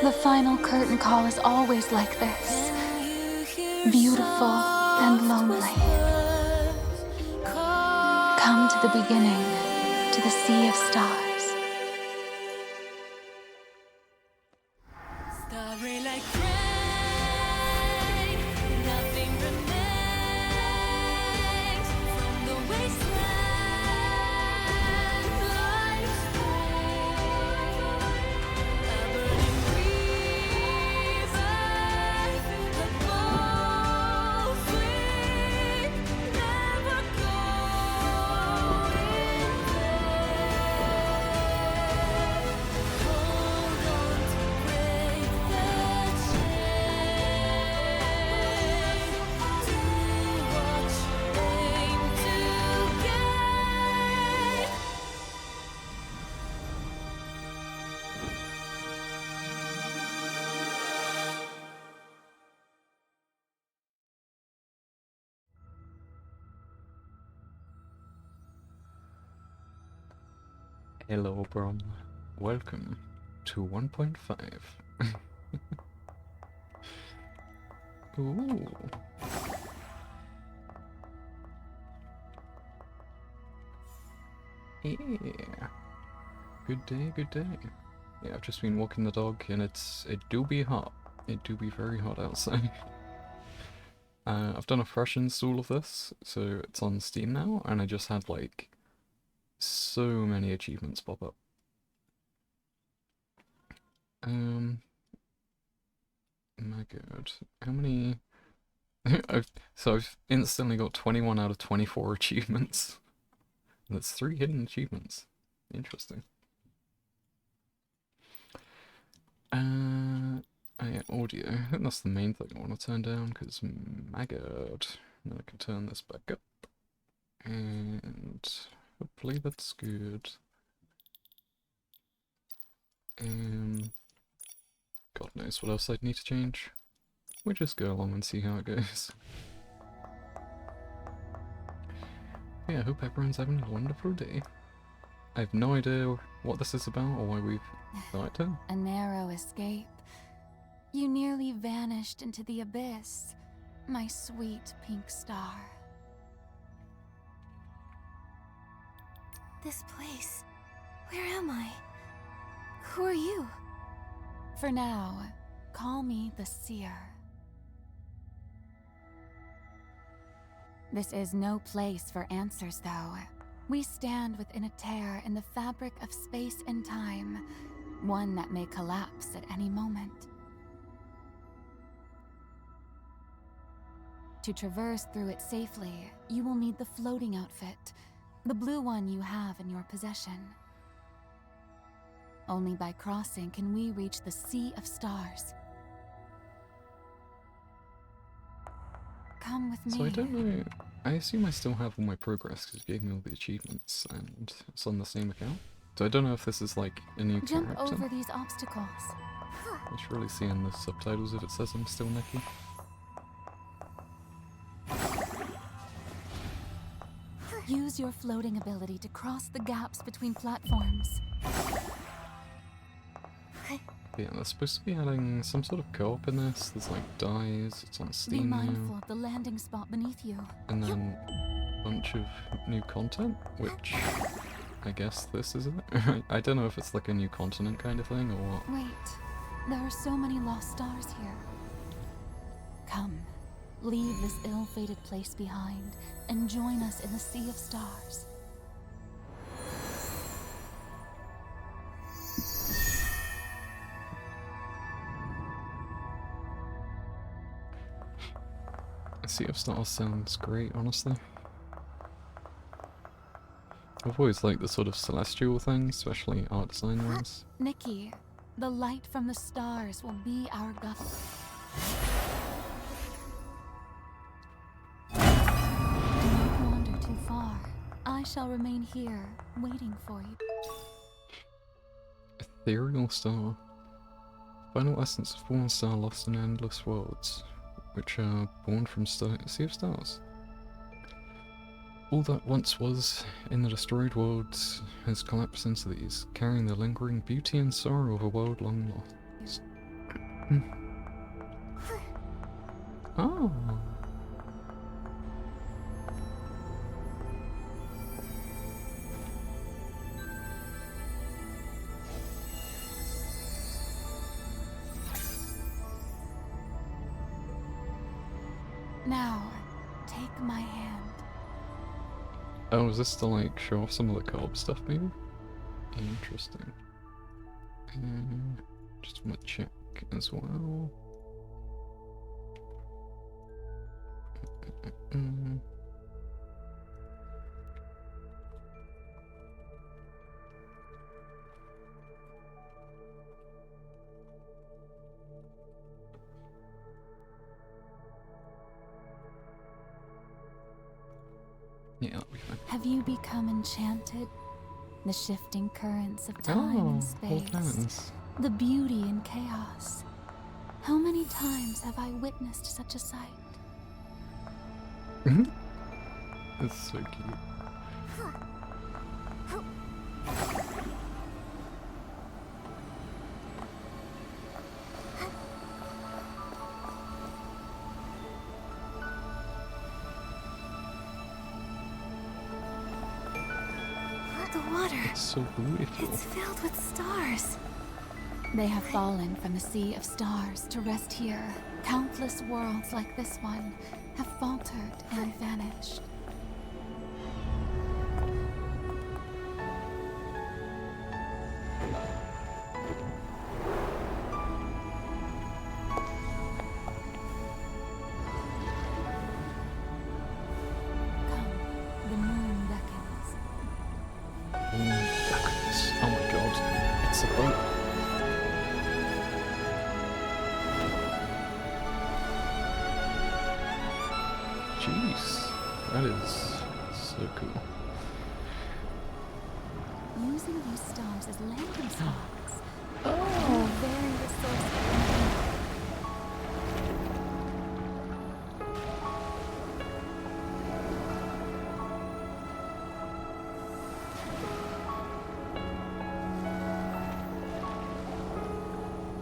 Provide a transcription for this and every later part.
The final curtain call is always like this. Beautiful and lonely. Come to the beginning, to the sea of stars. Starry like rain, nothing remains from the wasteland. Life's a burning river, a bowl free, never going there. Hold on to break the chain. Do what you aim to gain. Hello, Brom. Welcome to 1.5. Ooh. Yeah. Good day, good day. Yeah, I've just been walking the dog and it do be hot. It do be very hot outside. I've done a fresh install of this, so it's on Steam now, and I just had like so many achievements pop up. My god, how many? I've instantly got 21 out of 24 achievements. That's 3 hidden achievements. Interesting. Yeah, audio. I think that's the main thing I want to turn down, because my god. Then I can turn this back up. And hopefully that's good. God knows what else I'd need to change. We just go along and see how it goes. Yeah, I hope everyone's having a wonderful day. I have no idea what this is about or why we've got it. A narrow escape. You nearly vanished into the abyss, my sweet pink star. This place. Where am I? Who are you? For now, call me the Seer. This is no place for answers, though. We stand within a tear in the fabric of space and time, one that may collapse at any moment. To traverse through it safely, you will need the floating outfit, the blue one you have in your possession. Only by crossing can we reach the Sea of Stars. Come with me. So I don't know. I assume I still have all my progress because it gave me all the achievements and it's on the same account. So I don't know if this is like a new Jump character. over these obstacles. I should really see in the subtitles if it says I'm still Nikki. Use your floating ability to cross the gaps between platforms. Yeah, they're supposed to be adding some sort of co-op in this. There's like dies, it's on Be Steam mindful now. of the landing spot beneath you. And then a bunch of new content, which I guess this is it. I don't know if it's like a new continent kind of thing or what. Wait, there are so many lost stars here. Come, leave this ill-fated place behind and join us in the Sea of Stars. Sea of Stars sounds great, honestly. I've always liked the sort of celestial things, especially art design ones. Nikki, the light from the stars will be our guide. Do not wander too far. I shall remain here, waiting for you. Ethereal Star. Final essence of fallen star lost in endless worlds, which are born from Sea of Stars. All that once was in the destroyed worlds has collapsed into these, carrying the lingering beauty and sorrow of a world long lost. Oh. Now, take my hand. Oh, is this to like show off some of the co-op stuff maybe? Interesting. Just want to check as well. Yeah, that'll be fine. Have you become enchanted? The shifting currents of time and whole space. plans. The beauty in chaos. How many times have I witnessed such a sight? It's so cute. The water. It's so beautiful. It's filled with stars. They have fallen from the sea of stars to rest here. Countless worlds like this one have faltered and vanished. Come, the moon beckons. Oh my god, it's a boat. Jeez, that is so cool. Using these stars as landing spots. Oh, very resourceful.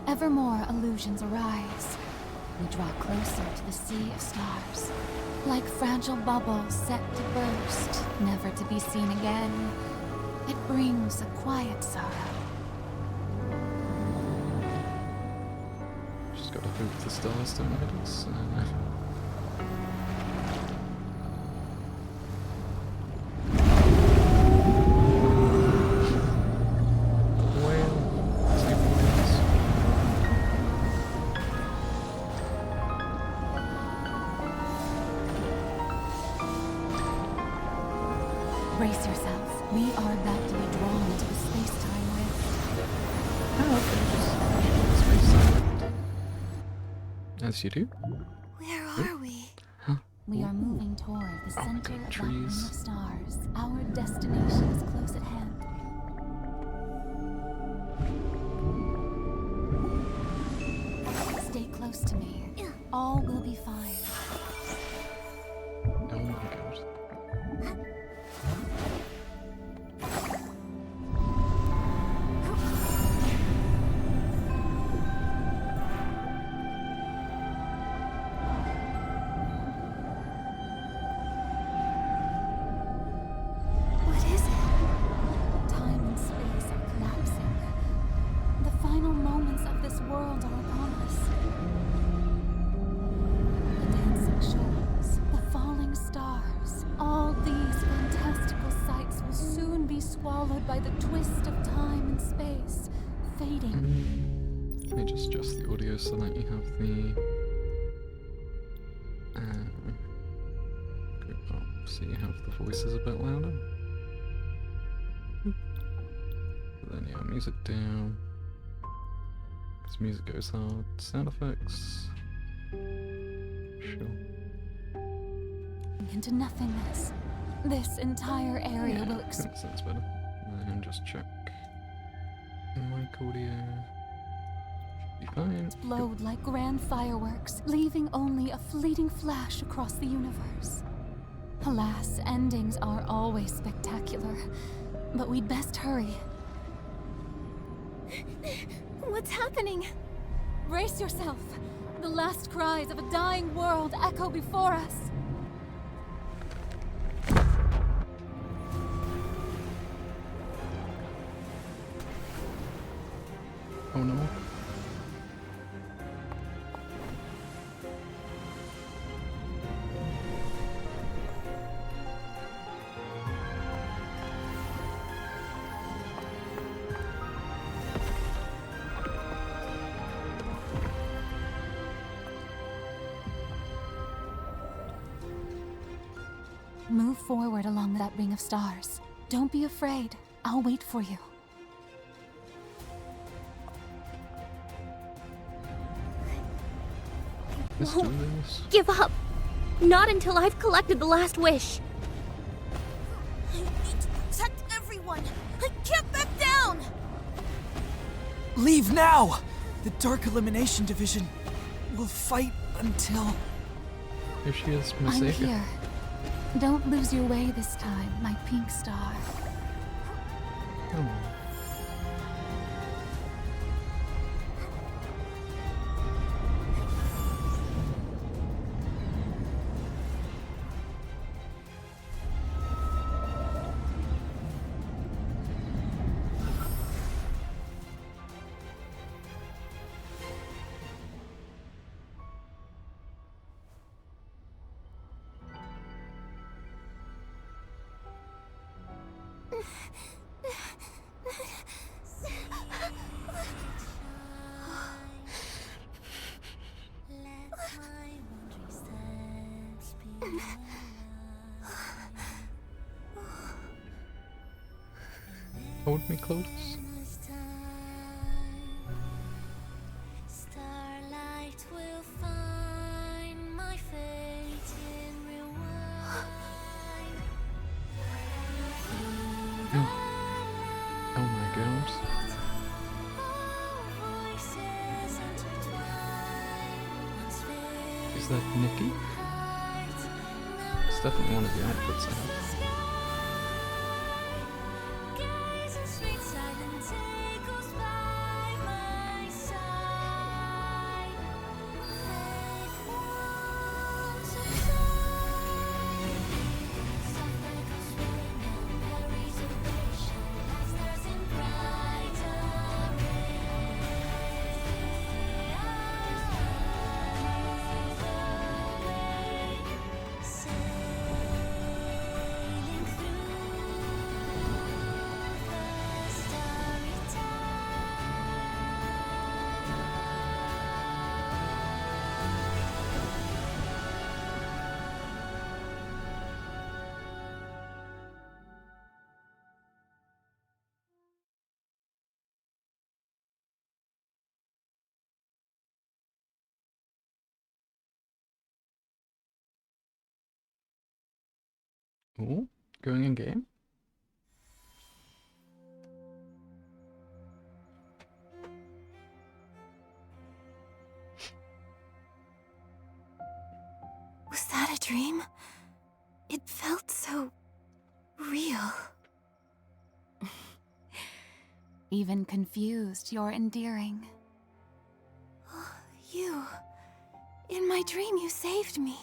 Ever more illusions arise. We draw closer to the sea of stars. Like fragile bubbles set to burst, never to be seen again. It brings a quiet sorrow. Just gotta hope the stars don't hit us. Brace yourself. We are about to be drawn into the space-time rift. As you do. Where are we? We are moving toward the Oh my center God, of that trees. ring of stars. Our destination is close at hand. Stay close to me. All will be fine. Oh my god. What is it? Time and space are collapsing. The final moments of this world are upon us. The dancing shoals, the falling stars, all these fantastical sights will soon be swallowed by the twist of time and space, fading. Let me just adjust the audio so that you have the go up so you have the voices a bit louder. But then yeah, music down. As music goes hard, sound effects. Sure. Into nothingness. This entire area Yeah, will I think that sounds better. And just check mic audio. Be fine. explode like grand fireworks, leaving only a fleeting flash across the universe. Alas, endings are always spectacular, but we'd best hurry. What's happening? Brace yourself. The last cries of a dying world echo before us. Oh no. Move forward along that ring of stars. Don't be afraid. I'll wait for you. Let's do this. Give up! Not until I've collected the last wish. I need to protect everyone. I can't back down. Leave now! The Dark Elimination Division will fight until... Here she is, I'm Maseka. here. Don't lose your way this time, my pink star. Oh. Hold me close. Starlight will find my fate in rewind. Oh my god. Voices intertwine. Is that Nikki? It's definitely one of the outfits I have. Gaze in sweet silence echoes by my side. Faith won't subside. Soft echoes ring and carries a vision as stars in bright array. Sailing through the starry Oh, going in game? Was that a dream? It felt so... real. Even confused, you're endearing. You... in my dream you saved me.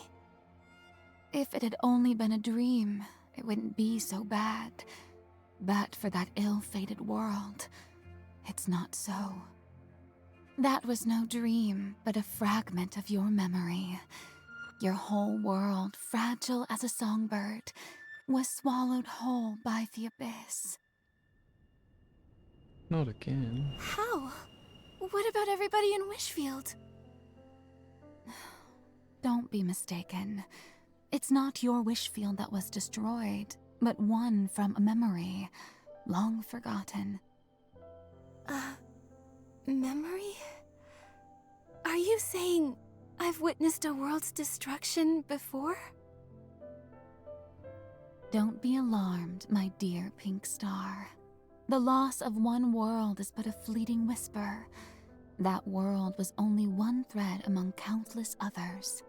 If it had only been a dream, it wouldn't be so bad. But for that ill-fated world, it's not so. That was no dream, but a fragment of your memory. Your whole world, fragile as a songbird, was swallowed whole by the abyss. Not again. How? What about everybody in Wishfield? Don't be mistaken. It's not your wish field that was destroyed, but one from a memory, long forgotten. Memory? Are you saying I've witnessed a world's destruction before? Don't be alarmed, my dear pink star. The loss of one world is but a fleeting whisper. That world was only one thread among countless others.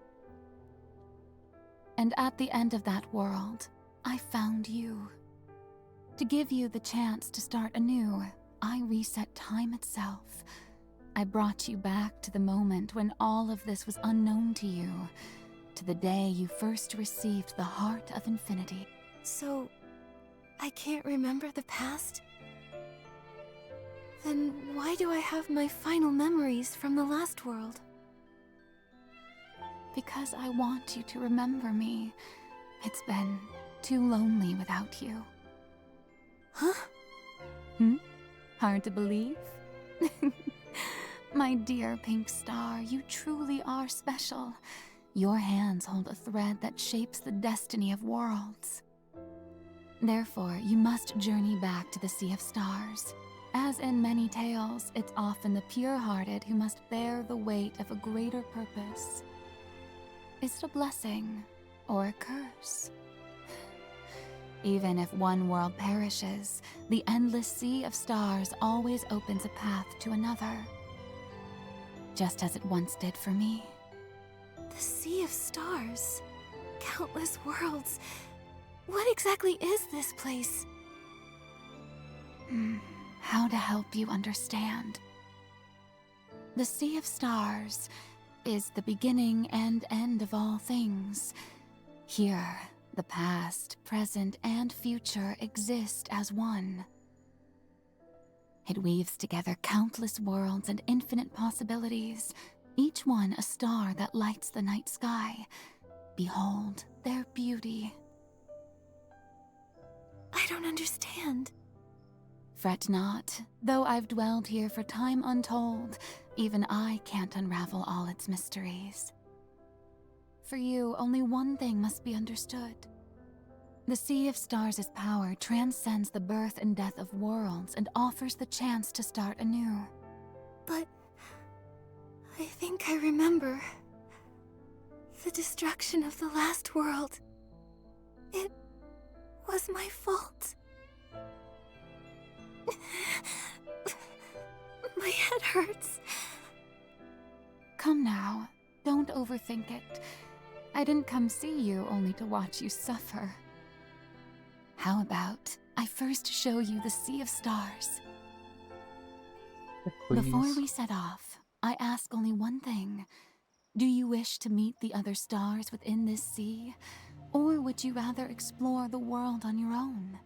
And at the end of that world, I found you. To give you the chance to start anew, I reset time itself. I brought you back to the moment when all of this was unknown to you, to the day you first received the heart of infinity. So, I can't remember the past? Then why do I have my final memories from the last world? Because I want you to remember me. It's been too lonely without you. Huh? Hard to believe? My dear pink star, you truly are special. Your hands hold a thread that shapes the destiny of worlds. Therefore, you must journey back to the Sea of Stars. As in many tales, it's often the pure-hearted who must bear the weight of a greater purpose. Is it a blessing or a curse? Even if one world perishes, the endless Sea of Stars always opens a path to another. Just as it once did for me. The Sea of Stars. Countless worlds. What exactly is this place? How to help you understand. The Sea of Stars is the beginning and end of all things. Here, the past, present, and future exist as one. It weaves together countless worlds and infinite possibilities, each one a star that lights the night sky. Behold their beauty. I don't understand. Fret not, though I've dwelled here for time untold, even I can't unravel all its mysteries. For you, only one thing must be understood. The Sea of Stars' power transcends the birth and death of worlds and offers the chance to start anew. But I think I remember. The destruction of the last world. It was my fault. My head hurts. Come now, don't overthink it. I didn't come see you only to watch you suffer. How about I first show you the Sea of Stars? Please. Before we set off, I ask only one thing. Do you wish to meet the other stars within this sea, or would you rather explore the world on your own?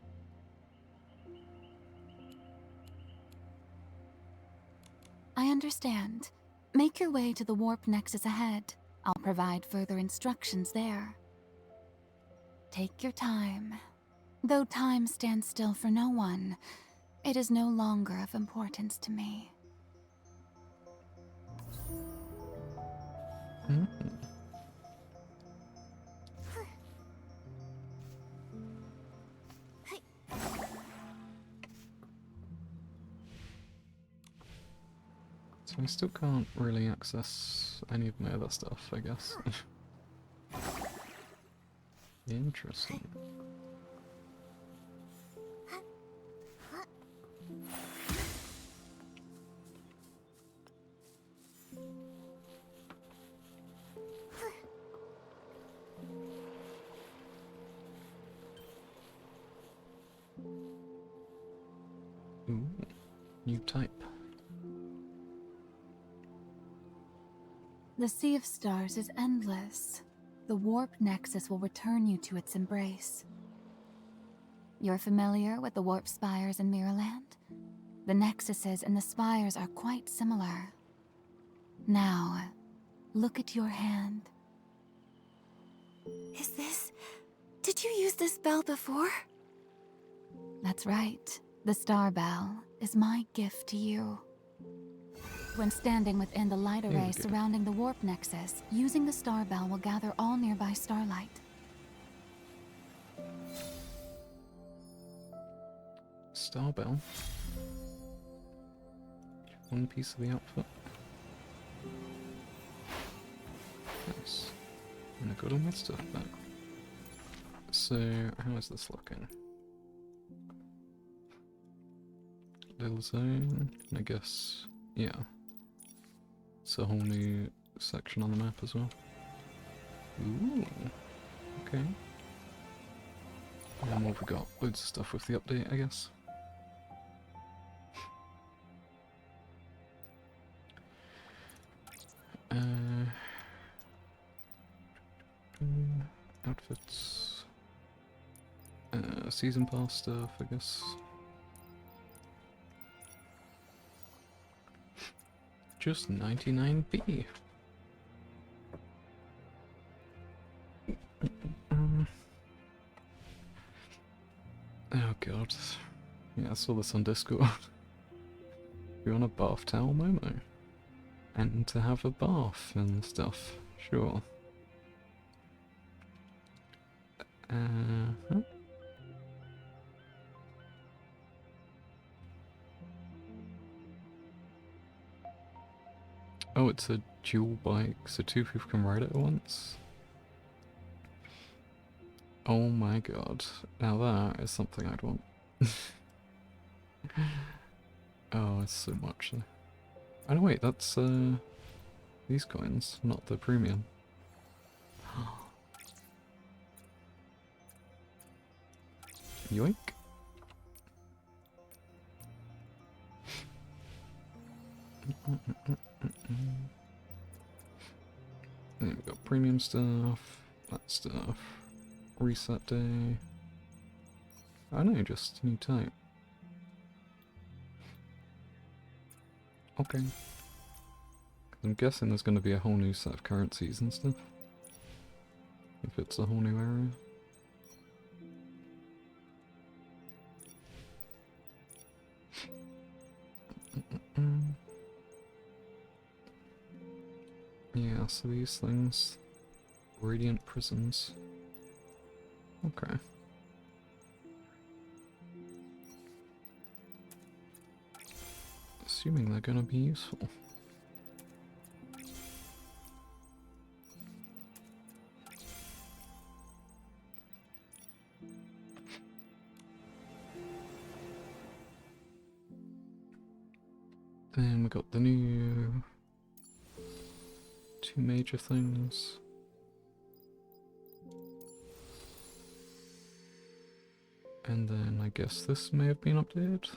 I understand. Make your way to the warp nexus ahead. I'll provide further instructions there. Take your time. Though time stands still for no one, it is no longer of importance to me. So I still can't really access any of my other stuff, I guess. Interesting. Ooh, new type. The Sea of Stars is endless. The warp nexus will return you to its embrace. You're familiar with the warp spires in Mirrorland? The nexuses and the spires are quite similar. Now, look at your hand. Is this... Did you use this bell before? That's right. The Star Bell is my gift to you. When standing within the light array surrounding the warp nexus, using the Star Bell will gather all nearby starlight. Star Bell. One piece of the outfit. Nice. And I got all my stuff back. So, how is this looking? Little zone, I guess, yeah. It's a whole new section on the map as well. Ooh, okay. And what have we got? Loads of stuff with the update, I guess. outfits. Season pass stuff, I guess. Just 99p. Oh god. Yeah, I saw this on Discord. You want a bath towel, Momo? And to have a bath and stuff. Sure. Huh? Oh, it's a dual bike, so two people can ride it at once? Oh my god. Now that is something I'd want. Oh, it's so much though. Oh no, wait, that's these coins, not the premium. Yoink. Then we've got premium stuff, that stuff, reset day. I know, just new type. Okay. I'm guessing there's going to be a whole new set of currencies and stuff. If it's a whole new area. Yeah, so these things. Radiant prisms. Okay. Assuming they're gonna be useful. Then we got the new two major things. And then I guess this may have been updated.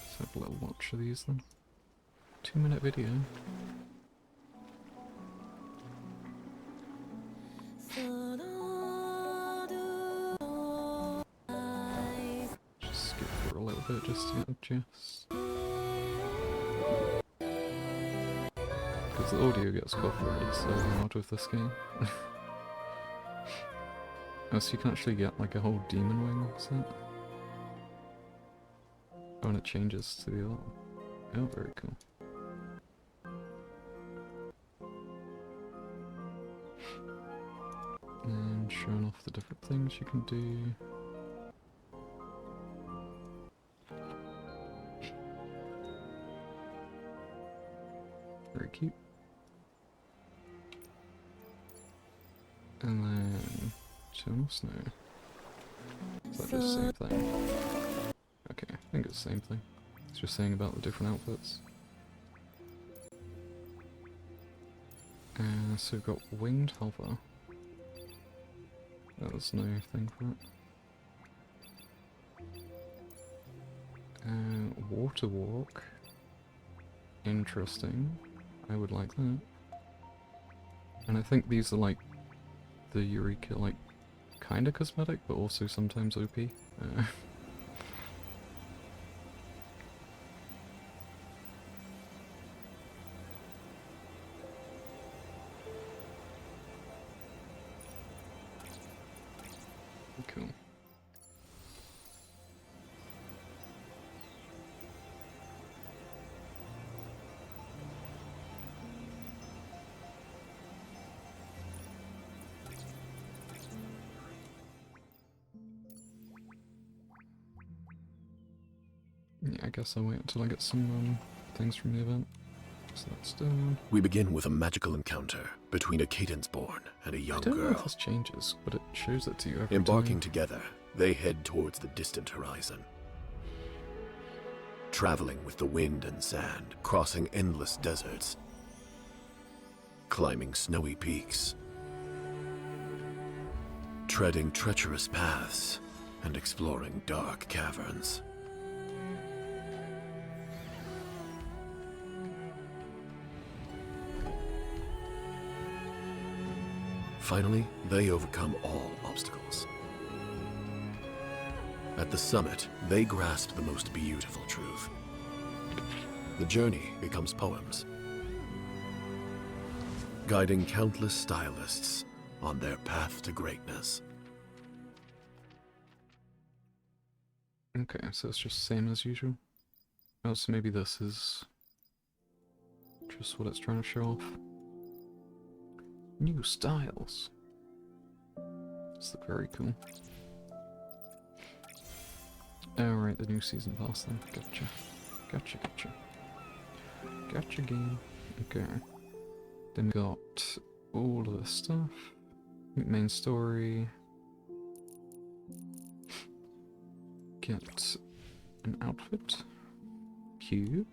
Let's have a little watch of these then. 2-minute video. Just skip for a little bit just to get a gist. Because the audio gets copyrighted so loud with this game. Oh, so you can actually get like a whole demon wing set. Oh, and it changes to the other one. Oh, very cool. And showing off the different things you can do. Very cute. And then eternal snow. Is that just the same thing? Okay, I think it's the same thing. It's just saying about the different outfits. So we've got winged hover. Oh, there's no thing for it. Water walk. Interesting. I would like that. And I think these are like the Eureka, like kinda cosmetic, but also sometimes OP. Cool. Yeah, I guess I'll wait until I get some things from the event. So that's done. We begin with a magical encounter between a Cadence-born and a young I don't know girl. if this changes, but it shows it to you every Embarking time. together, they head towards the distant horizon. Traveling with the wind and sand, crossing endless deserts, climbing snowy peaks, treading treacherous paths, and exploring dark caverns. finally, they overcome all obstacles. At the summit, they grasp the most beautiful truth. The journey becomes poems, guiding countless stylists on their path to greatness. Okay, so it's just same as usual. Oh, so maybe this is just what it's trying to show off. New styles. This looks very cool. Alright, the new season pass then. Gotcha. Gotcha. Gotcha game. Okay. Then we got all of this stuff. Main story. Get an outfit. Cute.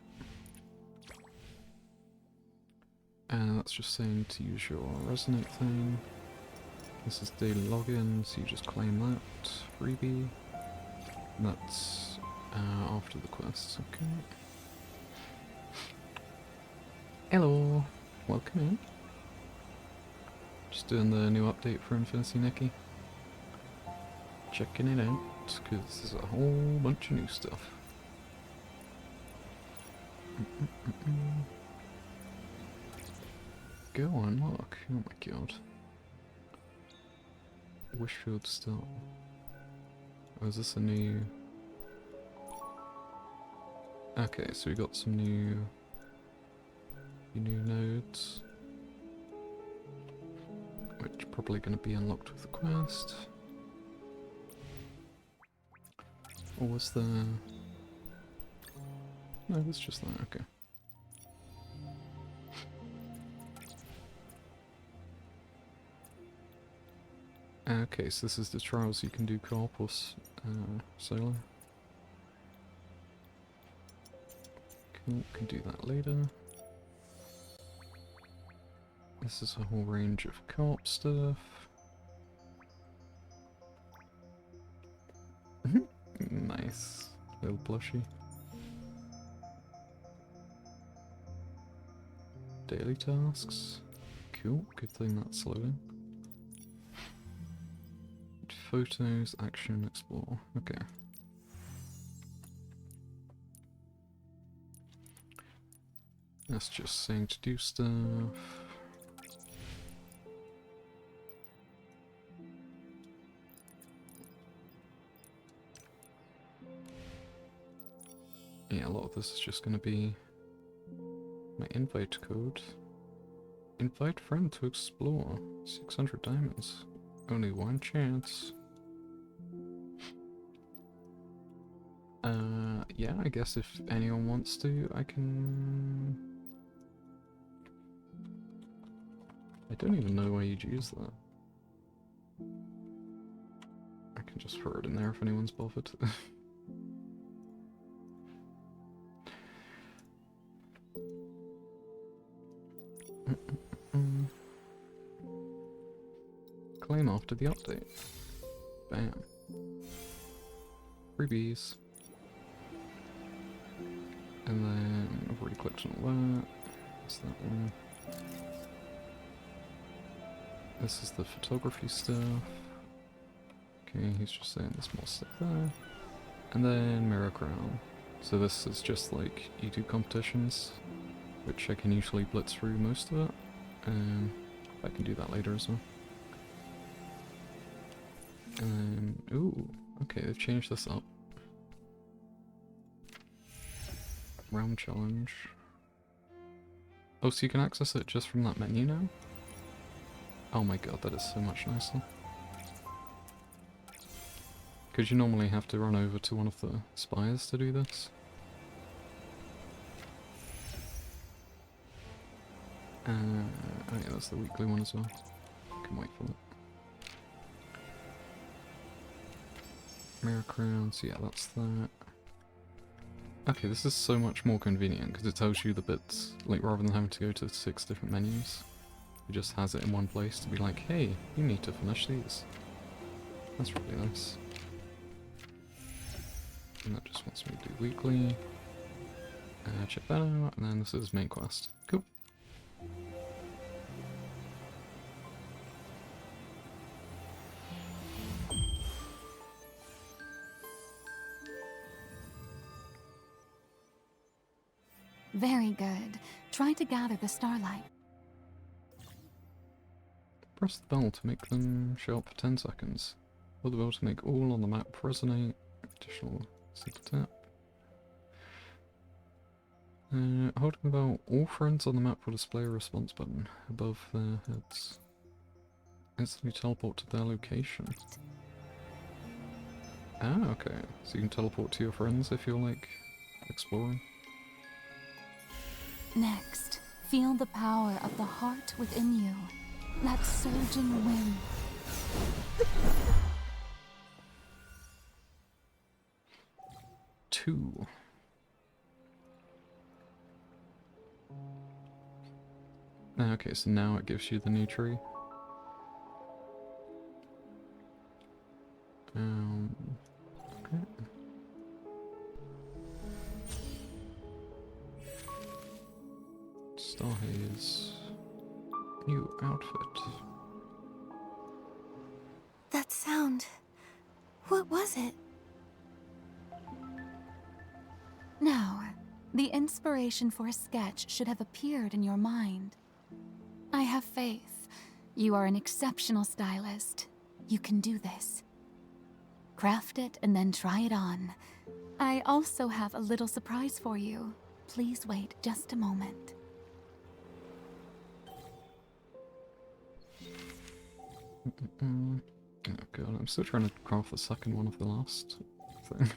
And that's just saying to use your resonate thing. This is daily login, so you just claim that. Freebie. That's after the quests, okay. Hello, welcome in. Just doing the new update for Infinity Nikki. Checking it out, because there's a whole bunch of new stuff. Go on, look. Oh my god. Wishfield Star. Oh, is this a new... Okay, so we got some new nodes. Which are probably going to be unlocked with the quest. Or was there... No, it's just that, okay. Okay, so this is the trials you can do co-op or solo. Cool, can do that later. This is a whole range of co-op stuff. Nice, little plushie. Daily tasks. Cool, good thing that's loading. Photos, action, explore. Okay. That's just saying to do stuff. Yeah, a lot of this is just going to be my invite code. Invite friend to explore. 600 diamonds. Only one chance. Yeah, I guess if anyone wants to, I can... I don't even know why you'd use that. I can just throw it in there if anyone's bothered. Claim after the update. Bam. Freebies. And then I've already clicked on all that. What's that one? This is the photography stuff. Okay, he's just saying there's more stuff there. And then Mirror Crown. So this is just like you do competitions, which I can usually blitz through most of it. I can do that later as well. And then, ooh, okay, they've changed this up. Round challenge. Oh, so you can access it just from that menu now? Oh my god, that is so much nicer. Because you normally have to run over to one of the spires to do this. Oh yeah, that's the weekly one as well. Can wait for it. Mirror crowns, yeah, that's that. Okay, this is so much more convenient because it tells you the bits, like rather than having to go to 6 different menus, it just has it in one place to be like, hey, you need to finish these. That's really nice. And that just wants me to do weekly. Check that out, and then this is main quest. Cool. Very good. Try to gather the starlight. Press the bell to make them show up for 10 seconds. Hold the bell to make all on the map resonate. Additional single tap. Holding the bell, all friends on the map will display a response button above their heads. Instantly teleport to their location. Ah, okay. So you can teleport to your friends if you're, like, exploring. Next, feel the power of the heart within you. That surging wind. Two. Okay, so now it gives you the new tree. Okay. Starhaze. New outfit. That sound. What was it? Now, the inspiration for a sketch should have appeared in your mind. I have faith. You are an exceptional stylist. You can do this. Craft it and then try it on. I also have a little surprise for you. Please wait just a moment. Oh god, I'm still trying to craft the second one of the last thing.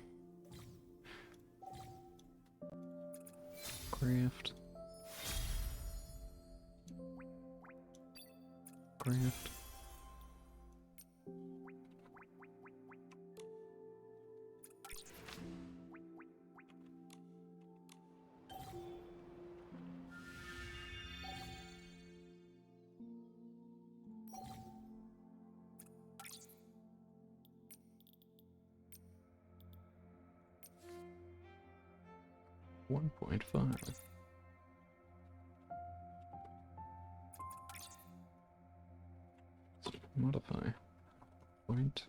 Craft. Craft. One 1.5. Modify. 0.5.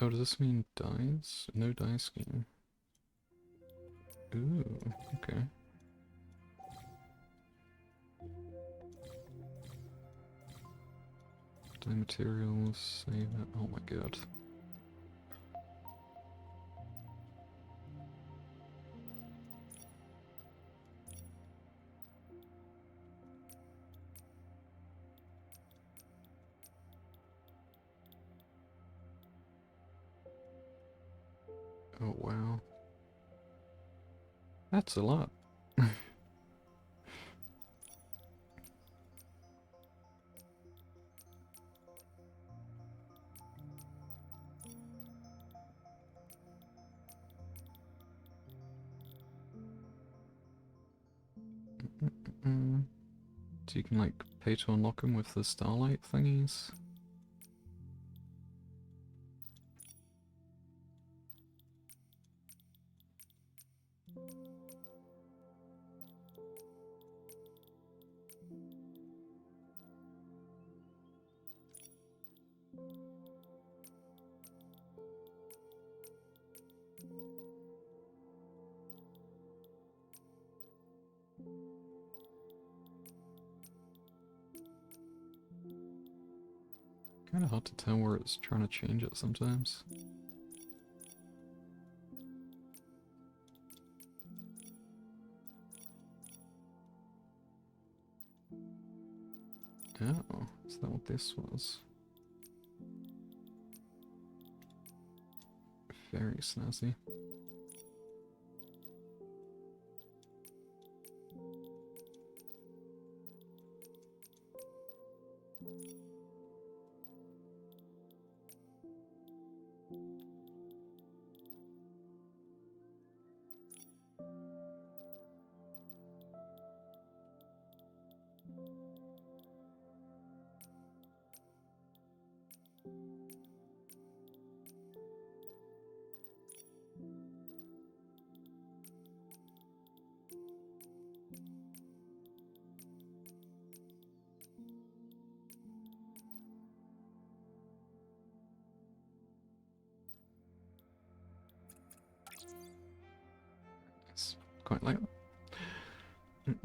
Oh, does this mean dice? No dice scheme. Ooh, okay. Die materials, save it. Oh my god. Oh wow. That's a lot. So you can like pay to unlock them with the starlight thingies? Kinda hard to tell where it's trying to change it sometimes. Oh, is that what this was? Very snazzy. quite like that.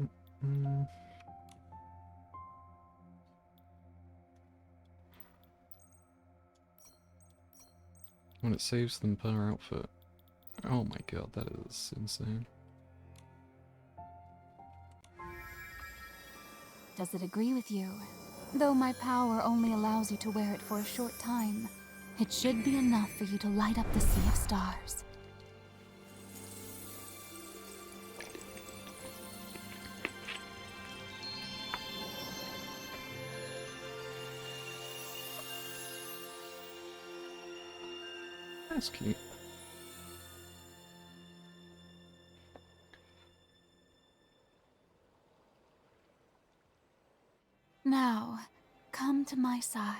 When it saves them per outfit. Oh my god, that is insane. Does it agree with you? Though my power only allows you to wear it for a short time, it should be enough for you to light up the Sea of Stars. That's cute. Now, come to my side.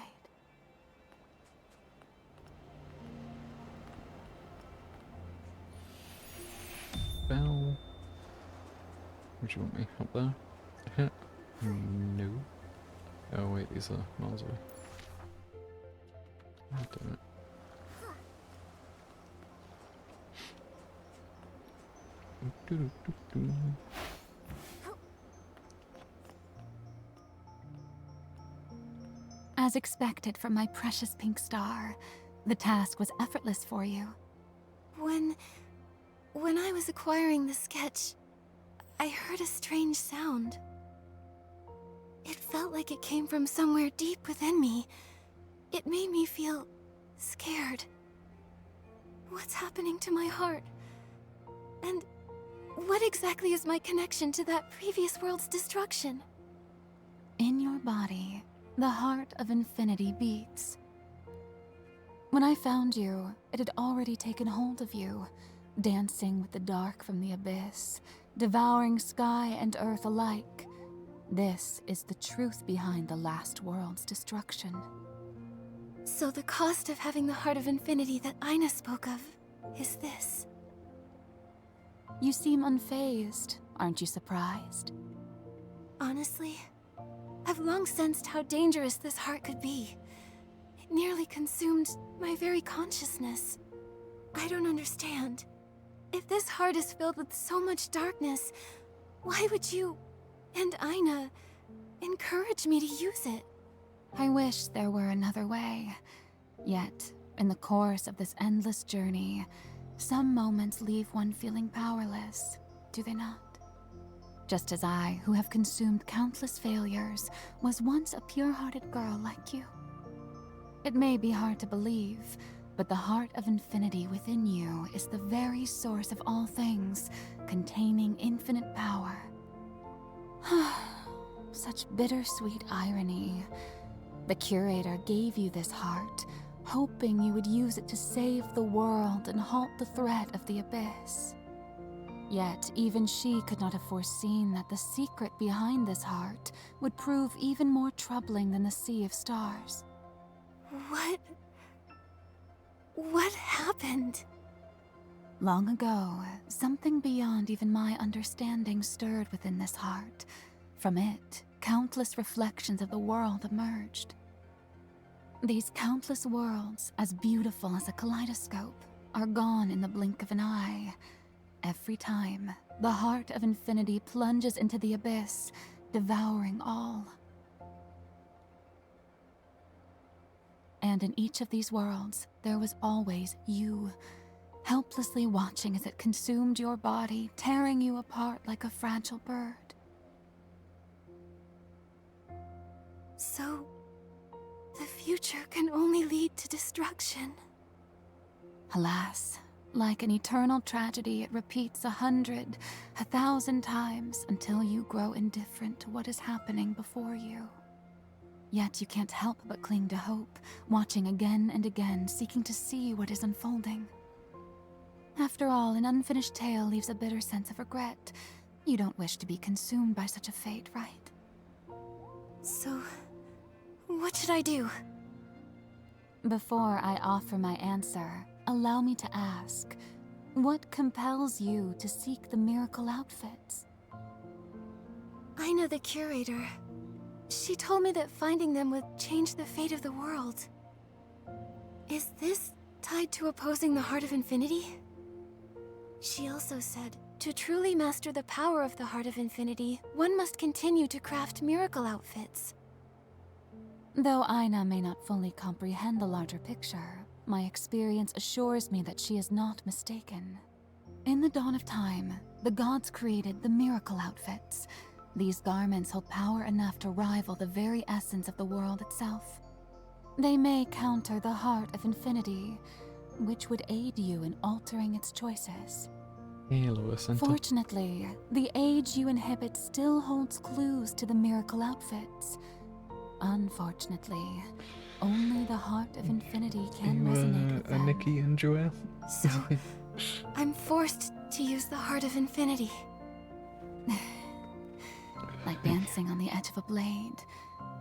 Bell. Where do you want me? Up there? No. Oh wait, these are miles away. Oh, damn it. As expected from my precious pink star, the task was effortless for you. When I was acquiring the sketch, I heard a strange sound. It felt like it came from somewhere deep within me. It made me feel scared. What's happening to my heart? And what exactly is my connection to that previous world's destruction? In your body, the heart of infinity beats. When I found you, it had already taken hold of you, dancing with the dark from the abyss, devouring sky and earth alike. This is the truth behind the last world's destruction. So the cost of having the heart of infinity that Aina spoke of is this. You seem unfazed. Aren't you surprised? Honestly, I've long sensed how dangerous this heart could be. It nearly consumed my very consciousness. I don't understand. If this heart is filled with so much darkness, why would you and Aina encourage me to use it? I wish there were another way. Yet, in the course of this endless journey, some moments leave one feeling powerless, do they not? Just as I, who have consumed countless failures, was once a pure-hearted girl like you. It may be hard to believe, but the heart of infinity within you is the very source of all things, containing infinite power. Such bittersweet irony. The curator gave you this heart, hoping you would use it to save the world and halt the threat of the abyss. Yet, even she could not have foreseen that the secret behind this heart would prove even more troubling than the Sea of Stars. What happened? Long ago, something beyond even my understanding stirred within this heart. From it, countless reflections of the world emerged. These countless worlds, as beautiful as a kaleidoscope, are gone in the blink of an eye. Every time, the heart of infinity plunges into the abyss, devouring all. And in each of these worlds, there was always you, helplessly watching as it consumed your body, tearing you apart like a fragile bird. So, the future can only lead to destruction. Alas, like an eternal tragedy, it repeats 100, 1,000 times until you grow indifferent to what is happening before you. Yet you can't help but cling to hope, watching again and again, seeking to see what is unfolding. After all, an unfinished tale leaves a bitter sense of regret. You don't wish to be consumed by such a fate, right? So, what should I do? Before I offer my answer, allow me to ask, what compels you to seek the miracle outfits? Aina the curator. She told me that finding them would change the fate of the world. Is this tied to opposing the Heart of Infinity? She also said To truly master the power of the Heart of Infinity, one must continue to craft miracle outfits. Though Aina may not fully comprehend the larger picture, my experience assures me that she is not mistaken. In the dawn of time, the gods created the miracle outfits. These garments hold power enough to rival the very essence of the world itself. They may counter the Heart of Infinity, which would aid you in altering its choices. Hello, Center. Fortunately, the age you inhabit still holds clues to the miracle outfits. Unfortunately, only the Heart of Infinity can resonate with them. Nikki and Joelle? So, I'm forced to use the Heart of Infinity. Like dancing on the edge of a blade.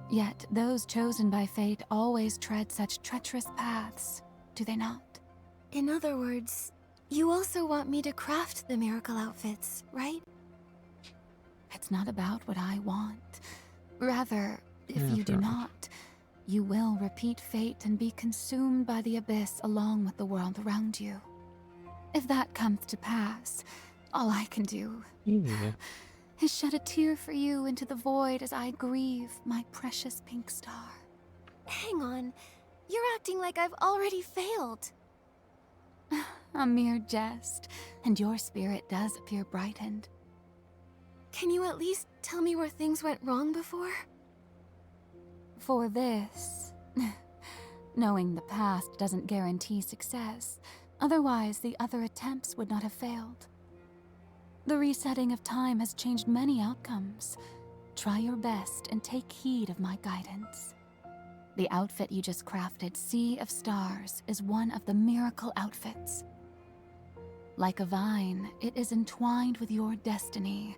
Yet those chosen by fate always tread such treacherous paths, do they not? In other words, you also want me to craft the miracle outfits, right? It's not about what I want. Rather, if Yeah, you do fair enough. not, you will repeat fate and be consumed by the abyss along with the world around you. If that comes to pass, all I can do Yeah. is shed a tear for you into the void as I grieve my precious pink star. Hang on, you're acting like I've already failed. A mere jest, and your spirit does appear brightened. Can you at least tell me where things went wrong before? For this, knowing the past doesn't guarantee success, otherwise the other attempts would not have failed. The resetting of time has changed many outcomes. Try your best and take heed of my guidance. The outfit you just crafted, Sea of Stars, is one of the miracle outfits. Like a vine, it is entwined with your destiny.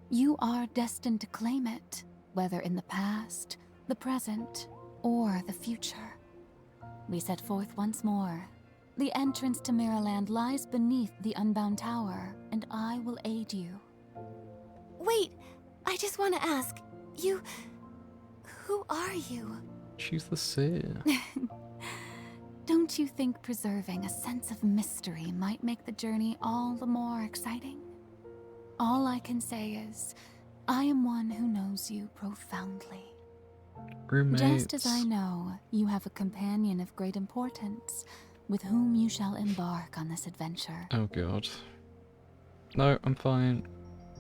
You are destined to claim it, whether in the past, the present, or the future. We set forth once more. The entrance to Mirrorland lies beneath the Unbound Tower, and I will aid you. Wait, I just want to ask, who are you? She's the seer. Don't you think preserving a sense of mystery might make the journey all the more exciting? All I can say is, I am one who knows you profoundly. Roommates. Just as I know you have a companion of great importance, with whom you shall embark on this adventure. Oh god. No, I'm fine.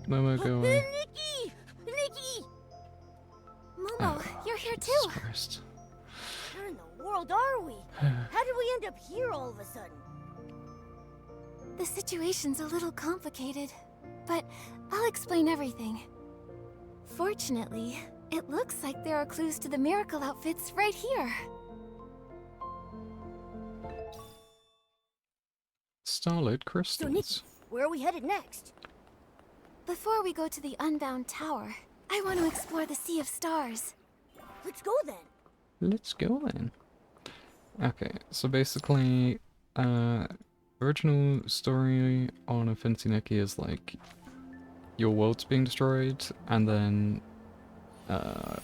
Momo, go away. Nikki! Nikki! Momo, you're here Jesus too. Christ. Where in the world are we? How did we end up here all of a sudden? The situation's a little complicated, but I'll explain everything. Fortunately, it looks like there are clues to the miracle outfits right here. Starlight So, crystals. Nikki, where are we headed next? Before we go to the Unbound Tower, I want to explore the Sea of Stars. Let's go then. Let's go then. Okay, so basically, original story on Infinity Nikki is like your world's being destroyed, and then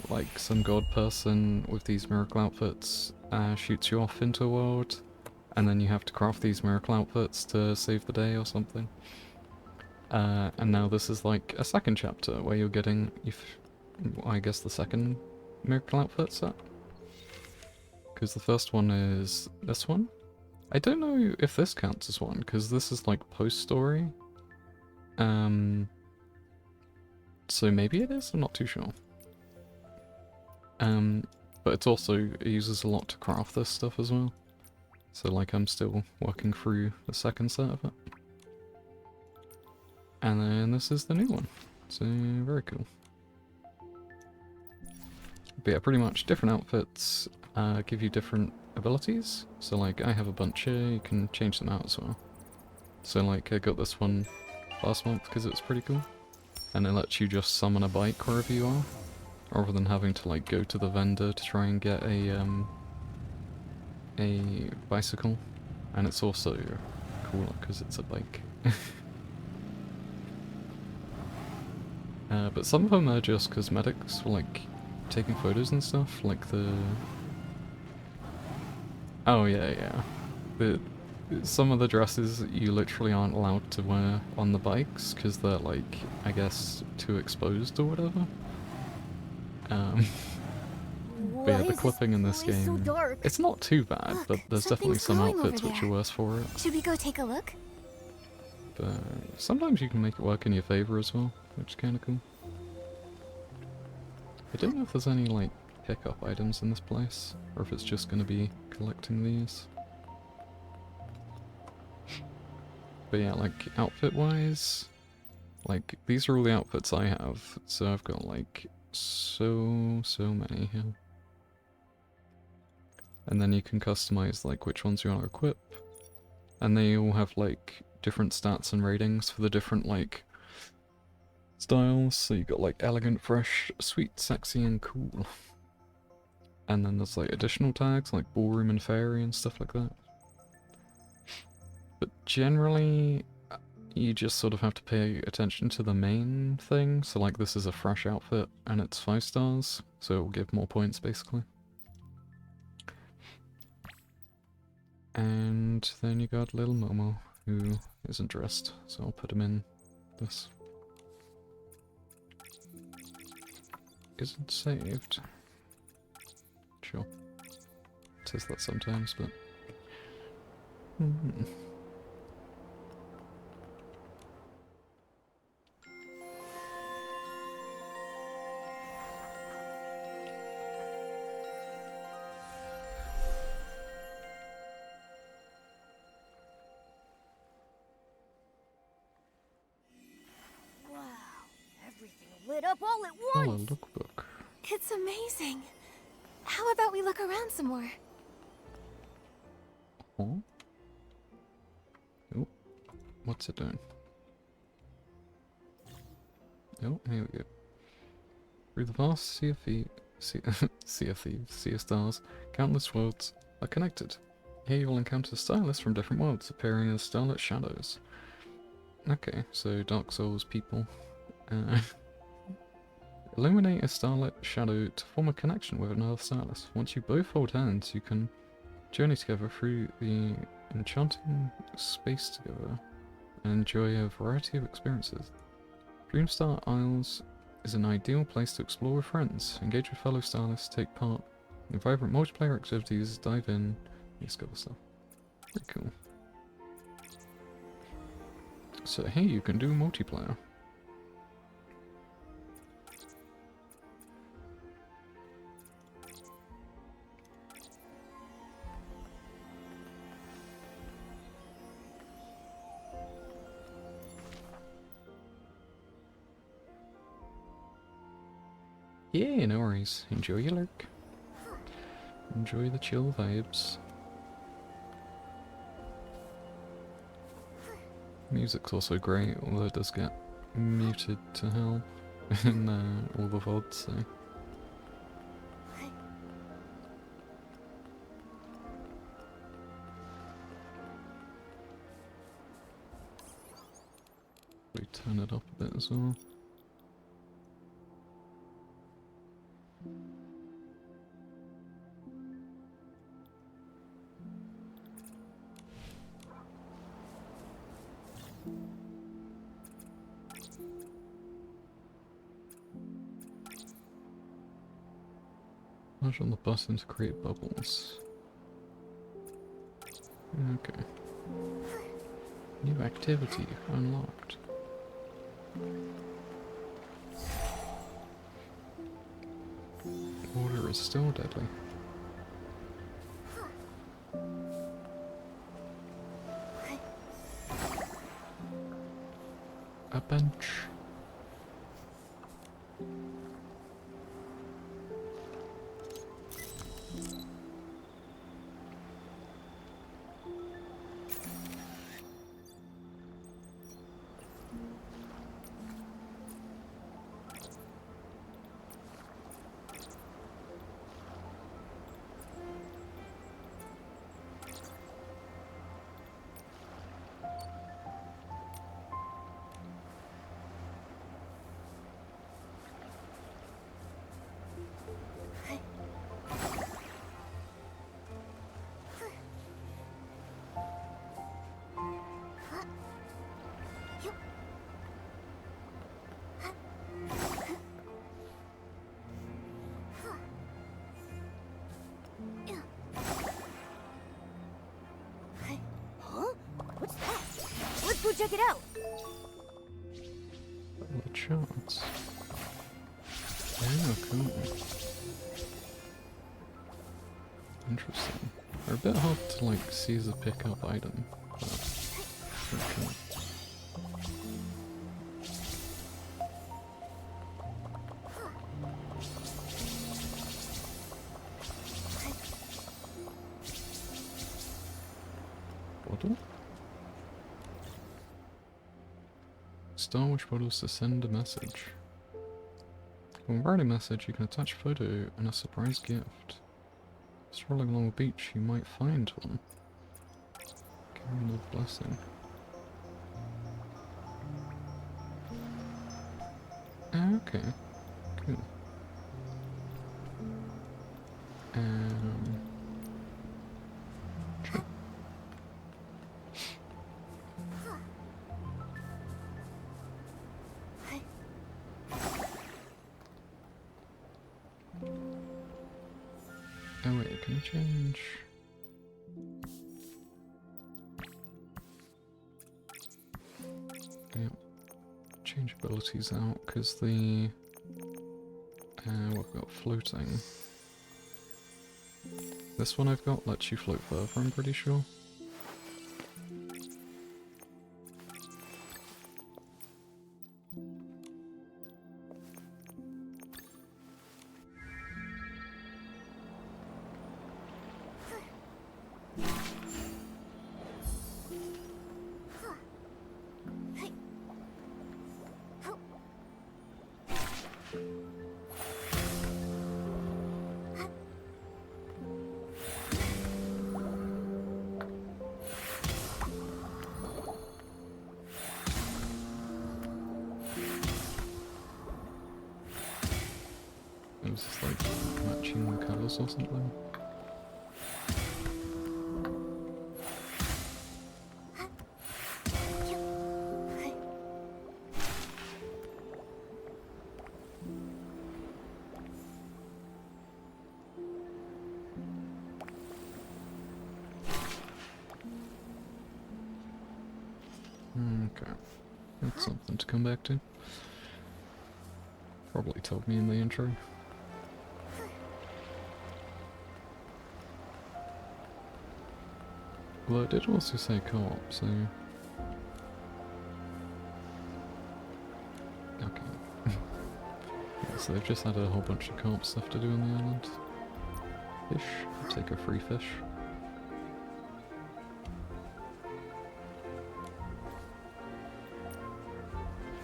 like some god person with these miracle outfits shoots you off into a world, and then you have to craft these miracle outfits to save the day or something. And now this is like a second chapter where you're getting, I guess, the second miracle outfit set. Because the first one is this one. I don't know if this counts as one, because this is like post-story. So maybe it is, I'm not too sure. But it's also, it uses a lot to craft this stuff as well. So like I'm still working through the second set of it. And then this is the new one. So very cool. But yeah, pretty much different outfits give you different abilities. So like I have a bunch here, you can change them out as well. So like I got this one last month because it was pretty cool. And it lets you just summon a bike wherever you are, rather than having to like go to the vendor to try and get a bicycle. And it's also cooler because it's a bike. But some of them are just cosmetics for like taking photos and stuff, like the... Oh yeah, yeah. some of the dresses you literally aren't allowed to wear on the bikes because they're like, I guess, too exposed or whatever. But Why yeah, the is clipping in this place so game, dark? it's not too bad, Look, but there's definitely something's some glowing over outfits which are there. worse for it. Should we go take a look? But sometimes you can make it work in your favor as well, which is kind of cool. I don't know if there's any like pick-up items in this place, or if it's just going to be collecting these. But yeah, like outfit-wise, like these are all the outfits I have, so I've got like so many here. And then you can customize like which ones you want to equip. And they all have like different stats and ratings for the different like styles. So you got like elegant, fresh, sweet, sexy, and cool. And then there's like additional tags like ballroom and fairy and stuff like that. But generally, you just sort of have to pay attention to the main thing. So like this is a fresh outfit and it's 5 stars, so it will give more points basically. And then you got little Momo, who isn't dressed, so I'll put him in this. Isn't saved. Sure. It says that sometimes, but... Wow, everything lit up all at Oh, a once. lookbook. It's amazing. How about we look around some more? Huh? Oh, what's it doing? Oh, here we go. Through the vast sea of sea of stars, countless worlds are connected. Here you will encounter stylists from different worlds, appearing as starlit shadows. Okay, so Dark Souls people. Illuminate a starlit shadow to form a connection with another stylist. Once you both hold hands, you can journey together through the enchanting space together and enjoy a variety of experiences. Dreamstar Isles is an ideal place to explore with friends, engage with fellow stylists, take part in vibrant multiplayer activities, dive in, discover stuff. Very cool. So hey, you can do multiplayer. Yeah, no worries. Enjoy your lurk. Enjoy the chill vibes. Music's also great, although it does get muted to hell in all the VODs, so... We turn it up a bit as well. Push on the button to create bubbles. Okay. New activity unlocked. Water is still deadly. A bench. check it out. The charts. Yeah, cool. Interesting. They're a bit hard to like see as a pickup item, but they're cool. Bottle? Star Wars bottles to send a message. When writing a message, you can attach a photo and a surprise gift. Strolling along the beach, you might find one. Carrying a blessing. Okay, cool. Sure. Oh wait, can I change? Yeah, change abilities out because the we've got floating. This one I've got lets you float further, I'm pretty sure. It was just like matching colours or something. Okay, that's something to come back to. Probably told me in the intro. Well, it did also say co-op, so... Okay. Yeah, so they've just had a whole bunch of co-op stuff to do on the island. Fish. I'll take a free fish.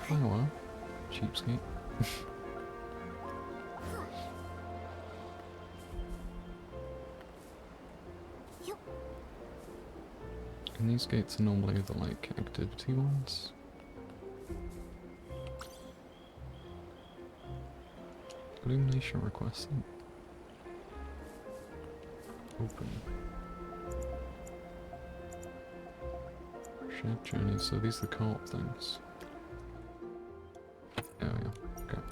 Flower. Cheapskate. And these gates are normally the, like, activity ones. Illumination requested. Open. Shared journey, so these are the co-op things. Oh yeah, okay.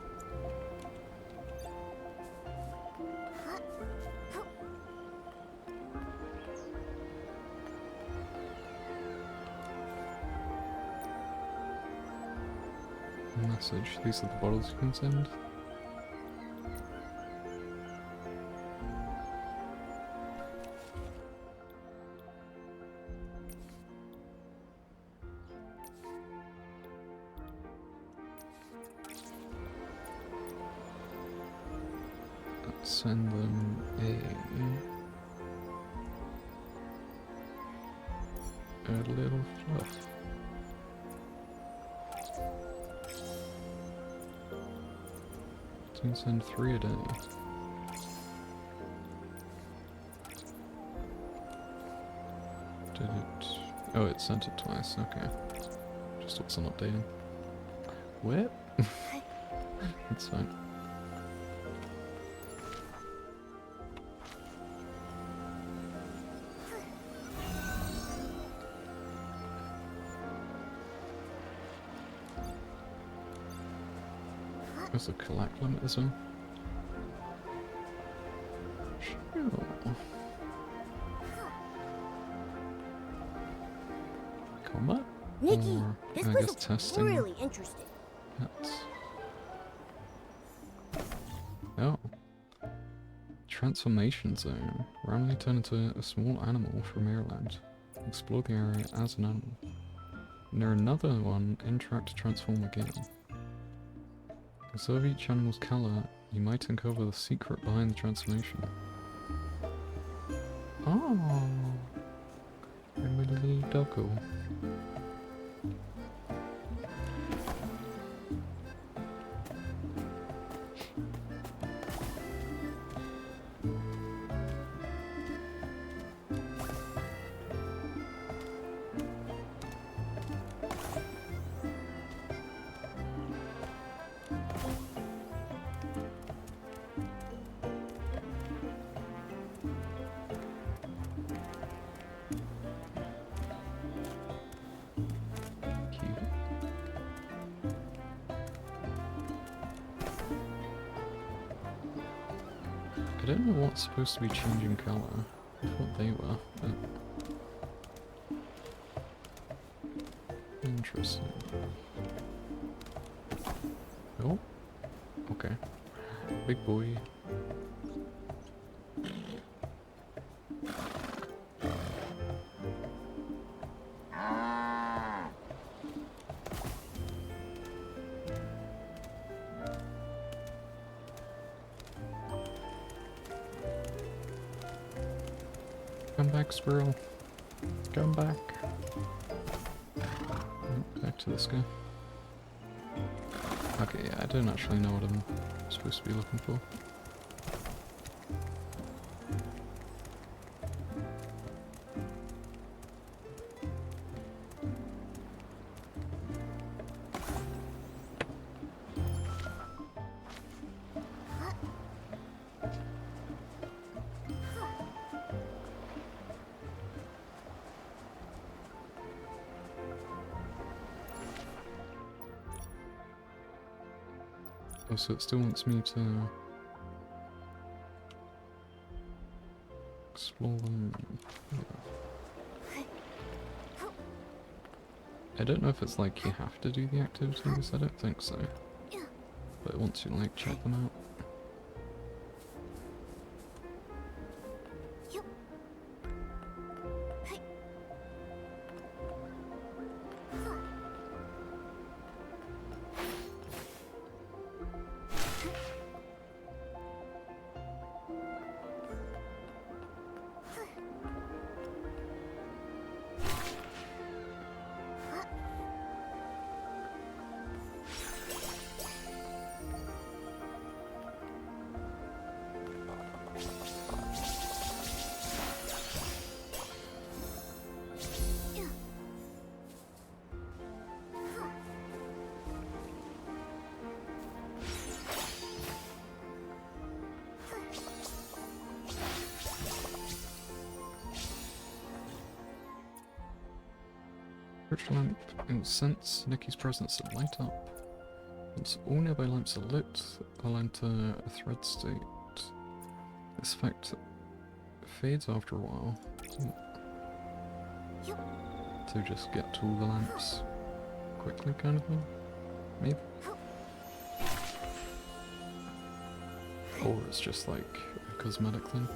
Message. These are the bottles you can send. Let's send them a little fluff. Can send 3 a day. Did it? Oh, it sent it twice. Okay. Just wasn't updating. What? It's fine. There's a collect limit as well. Sure. Combat? Nikki, or, this I place guess, looks testing really interesting. pets. Oh. Transformation zone. Randomly turn into a small animal from Maryland. Explore the area as an animal. Near another one, interact to transform again. Observe each animal's color. You might uncover the secret behind the transformation. Oh, I'm a little doggo. Cute. I don't know what's supposed to be changing colour. I thought they were, but... Interesting. Oh, okay. Big boy. Come back, squirrel. Come back. Oh, back to this guy. Okay, yeah, I don't actually know what I'm supposed to be looking for. Oh, so it still wants me to explore them. Yeah. I don't know if it's like you have to do the activities, I don't think so. But it wants you to like check them out. Church lamp. It will sense Nikki's presence and light up. Once all nearby lamps are lit, I'll enter a thread state. This effect fades after a while. So just get to all the lamps quickly kind of thing? Maybe? Or it's just like a cosmetic thing.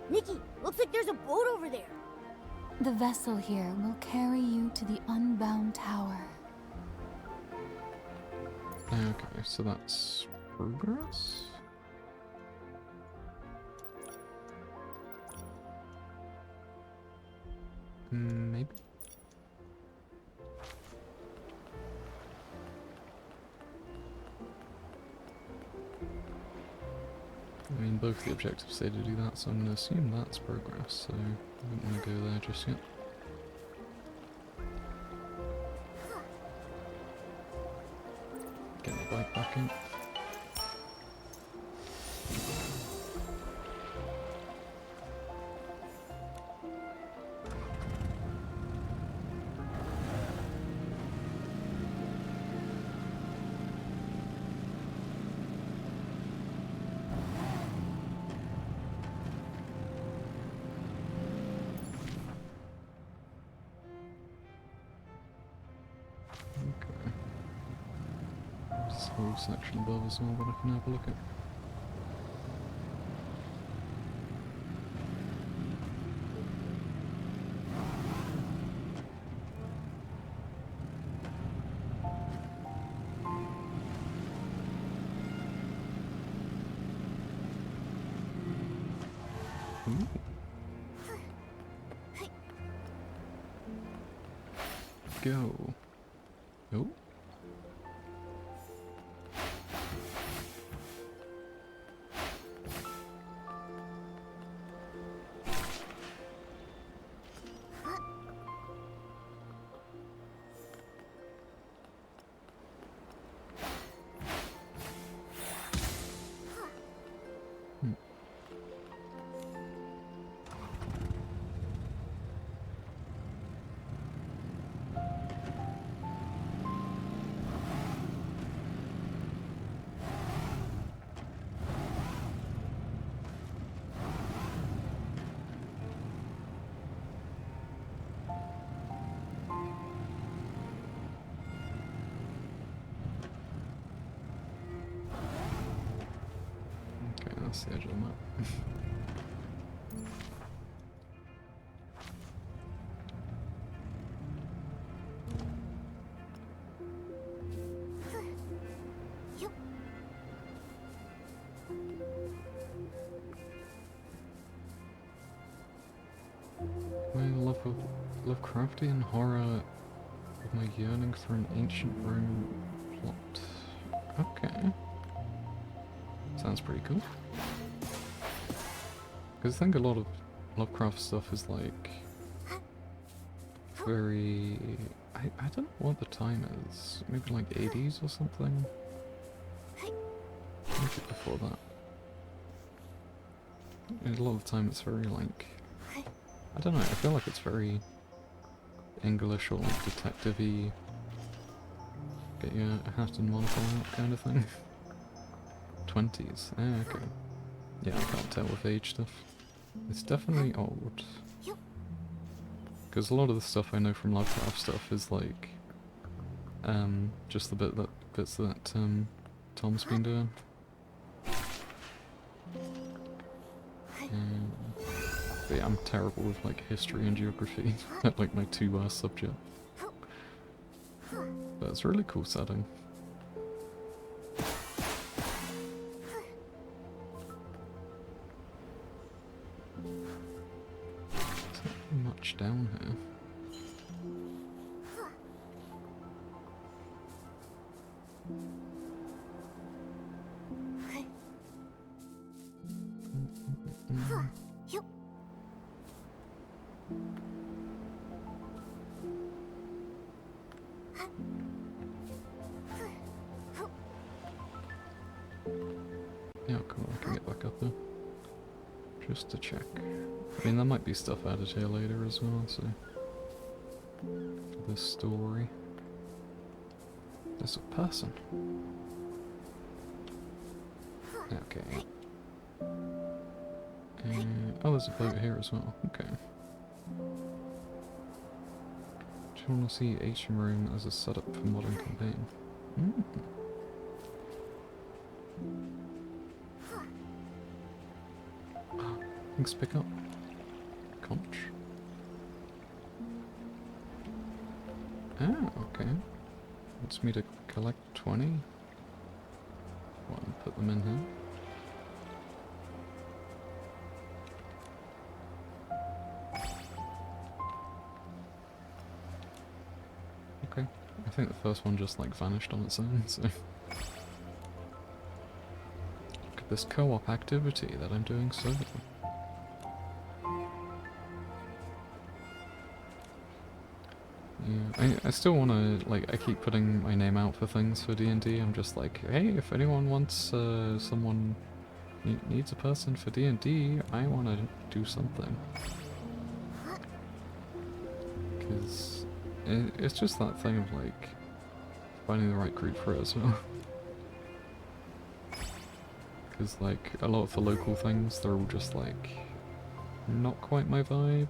Nikki, looks like there's a boat over there. The vessel here will carry you to the Unbound Tower. Okay, so that's progress? Maybe? I mean, both the objectives say to do that, so I'm going to assume that's progress, so I don't want to go there just yet. Get the bike back in. whole section above as well that I can have a look at. Ooh. Go. Oh. Okay, that's the edge of the map. My love of Lovecraftian horror of my yearning for an ancient Rome plot. Okay. Sounds pretty cool. Because I think a lot of Lovecraft stuff is like very... I don't know what the time is. Maybe like 80s or something? Maybe before that. And a lot of the time it's very like... I don't know, I feel like it's very English or like detective-y. Get your hat and monocle out kind of thing. 20s. Okay. Yeah, I can't tell with age stuff. It's definitely old. Because a lot of the stuff I know from Lovecraft stuff is like, just the bits that Tom's been doing. But yeah, I'm terrible with like history and geography. They're like my two worst subjects. But it's a really cool setting. Much down here. Yeah, cool, I can get back up there. Just to check. I mean, there might be stuff added here later as well, so... For this story... There's a person. Okay. Oh, there's a boat here as well. Okay. Do you want to see ancient Rome as a setup for modern campaign? Mm. Things pick up. Conch. Ah, okay. Wants me to collect 20. What, and put them in here? Okay. I think the first one just like vanished on its own, so... Look at this co-op activity that I'm doing solo. Yeah, I still want to, like, I keep putting my name out for things for D&D. I'm just like, hey, if anyone wants, someone needs a person for D&D, I want to do something. Because it's just that thing of, like, finding the right group for it as well. Because, like, a lot of the local things, they're all just, like, not quite my vibe.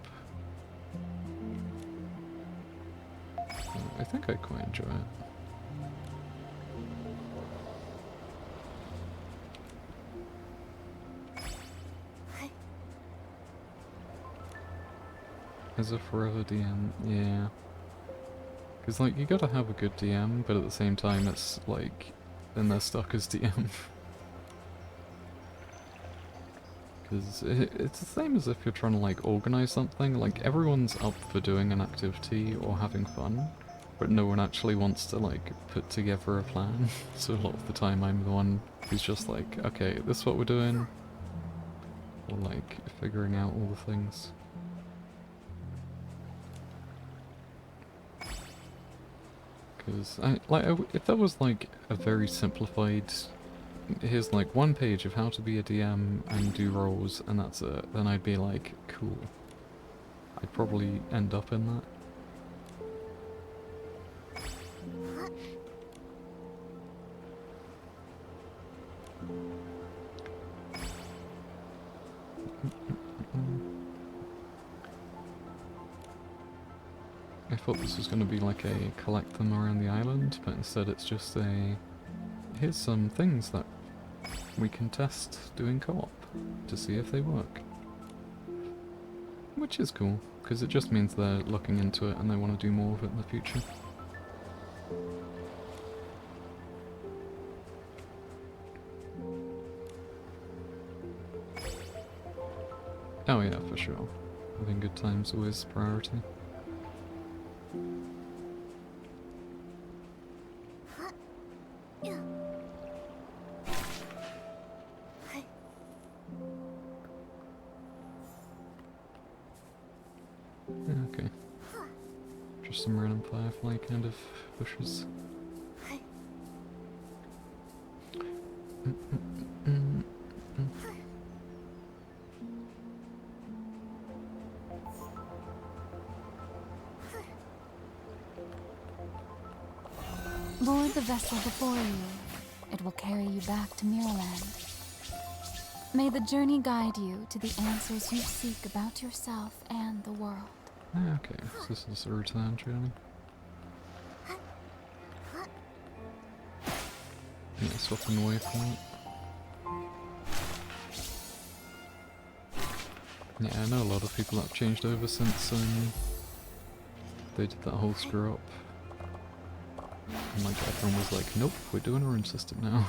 I think I quite enjoy it. As a forever DM, yeah. Because, like, you gotta have a good DM, but at the same time it's, like, then they're stuck as DM. Because it's the same as if you're trying to, like, organise something. Like, everyone's up for doing an activity or having fun, but no one actually wants to, like, put together a plan. So a lot of the time I'm the one who's just like, okay, this is what we're doing. Or, like, figuring out all the things. Because, if that was, like, a very simplified... Here's, like, one page of how to be a DM and do roles, and that's it, then I'd be like, cool. I'd probably end up in that. I thought this was going to be like a collect them around the island, but instead it's just a... Here's some things that we can test doing co-op to see if they work. Which is cool, because it just means they're looking into it and they want to do more of it in the future. Oh yeah, for sure. Having good times always priority. Yeah, okay. Just some random firefly kind of bushes. Board the vessel before you. It will carry you back to Mirrorland. May the journey guide you to the answers you seek about yourself and the world. Okay, so this is a return journey. Yeah, swapping away from it. Yeah, I know a lot of people that have changed over since they did that whole screw up. And like everyone was like, nope, we're doing our own system now.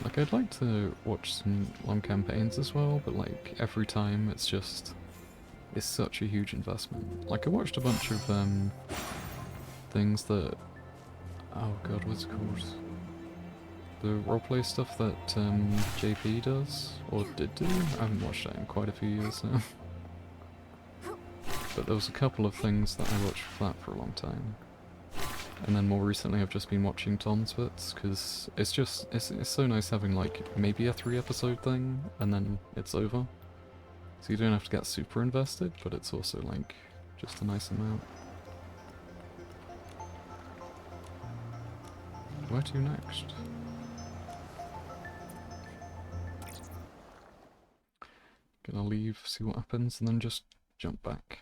Like, I'd like to watch some long campaigns as well, but like every time it's just... It's such a huge investment. Like, I watched a bunch of things that... Oh god, what's it called? The roleplay stuff that JP does, or did do? I haven't watched that in quite a few years now. But there was a couple of things that I watched for that for a long time. And then more recently I've just been watching Tom's bits, because it's just, it's so nice having like maybe a 3-episode thing, and then it's over. So you don't have to get super invested, but it's also like, just a nice amount. Where to next? Gonna leave, see what happens, and then just jump back.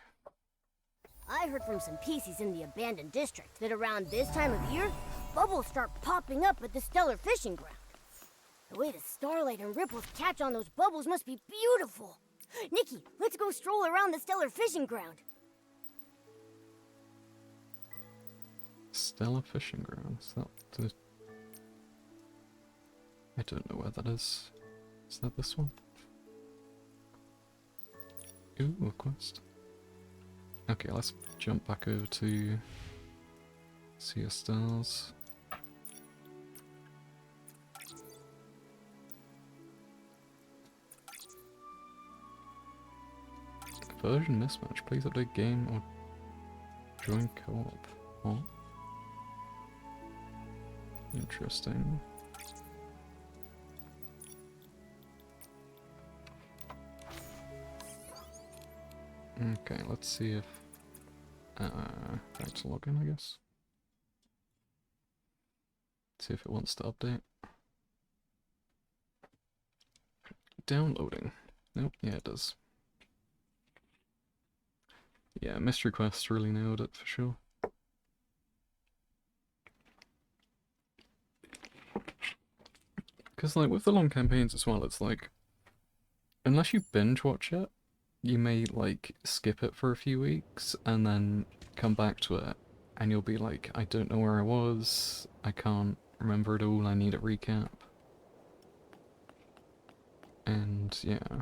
I heard from some PCs in the abandoned district that around this time of year, bubbles start popping up at the stellar fishing ground. The way the starlight and ripples catch on those bubbles must be beautiful. Nikki, let's go stroll around the stellar fishing ground. Stellar fishing ground, is that the... I don't know where that is. Is that this one? Ooh, a quest. Okay, let's jump back over to Sea of Stars. Version mismatch. Please update game or join co-op. What? Interesting. Okay, let's see if... back to login, I guess. See if it wants to update. Downloading. Nope, yeah it does. Yeah, Mystery Quest really nailed it for sure. Because, like, with the long campaigns as well, it's like, unless you binge watch it, you may, like, skip it for a few weeks and then come back to it, and you'll be like, I don't know where I was, I can't remember it all, I need a recap. And, yeah.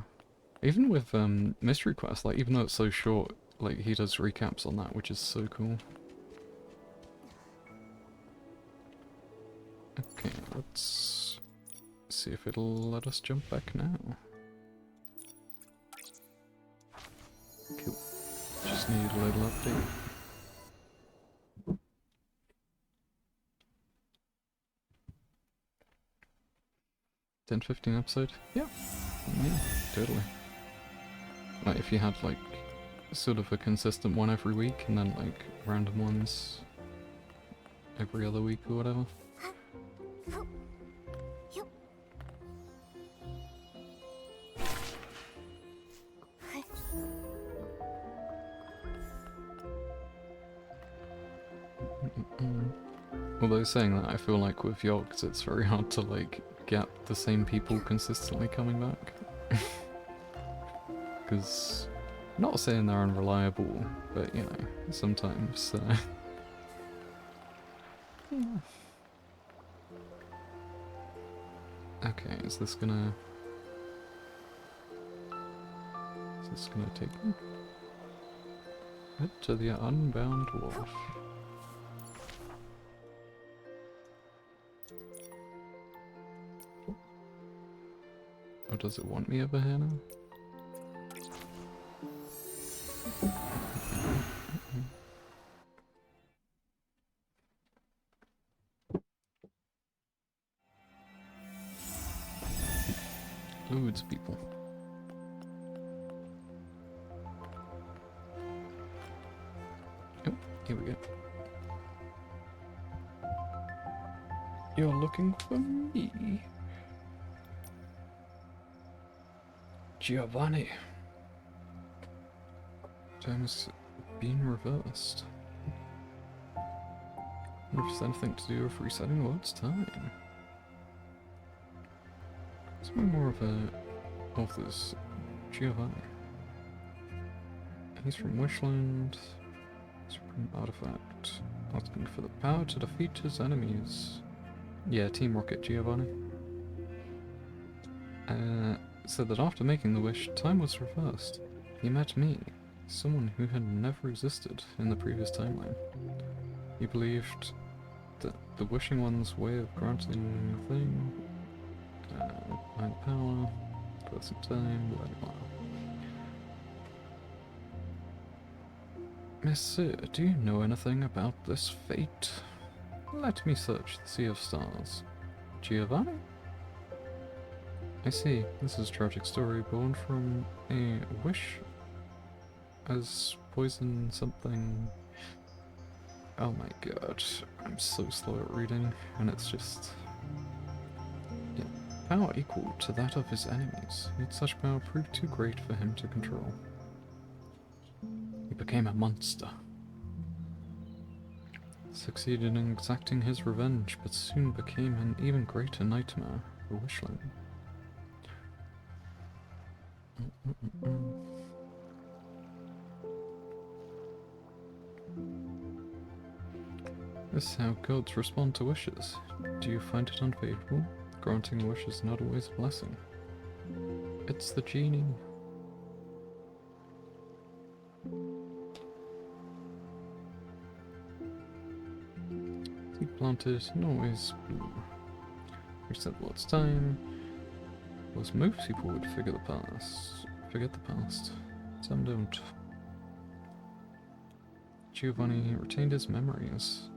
Even with, Mystery Quest, like, even though it's so short, like, he does recaps on that, which is so cool. Okay, let's see if it'll let us jump back now. Cool. Just need a little update. $10-15 episode? Yeah. Yeah, totally. Like, if you had, like, sort of a consistent one every week, and then, like, random ones every other week or whatever. Although saying that, I feel like with Yogs it's very hard to, like, get the same people consistently coming back. Because, not saying they're unreliable, but, you know, sometimes, yeah. Okay, is this gonna take me? Head to the Unbound Wharf. Or does it want me over here now? Loads of people. Oh, here we go. You're looking for me? Giovanni. Time has been reversed. Wonder if there's anything to do with resetting the world's time. Something more of this Giovanni. He's from Wishland. Supreme artifact. Asking for the power to defeat his enemies. Yeah, Team Rocket Giovanni. Said that after making the wish, time was reversed. He met me, someone who had never existed in the previous timeline. He believed that the Wishing One's way of granting a thing, mind power, person time, blah blah. Monsieur, do you know anything about this fate? Let me search the Sea of Stars. Giovanni? I see. This is a tragic story born from a wish as poison something. Oh my god. I'm so slow at reading, and it's just... yeah. Power equal to that of his enemies, yet such power proved too great for him to control. He became a monster. Succeeded in exacting his revenge, but soon became an even greater nightmare for Wishland. This is how gods respond to wishes. Do you find it unfavorable? Granting a wish is not always a blessing. It's the genie. Seed planted and always bloom. Reset the Lord's time. Was most people would forget the past. Some don't. Giovanni retained his memories.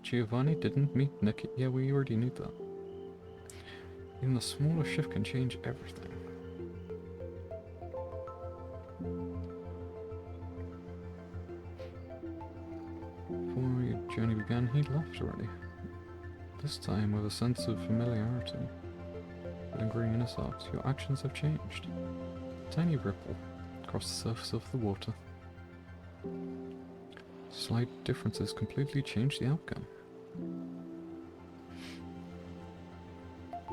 Giovanni didn't meet Nikki. Yeah, we already knew that. Even the smallest shift can change everything. Before your journey began, he'd left already. This time with a sense of familiarity. Lingering in his heart, your actions have changed. A tiny ripple across the surface of the water. Slight differences completely change the outcome.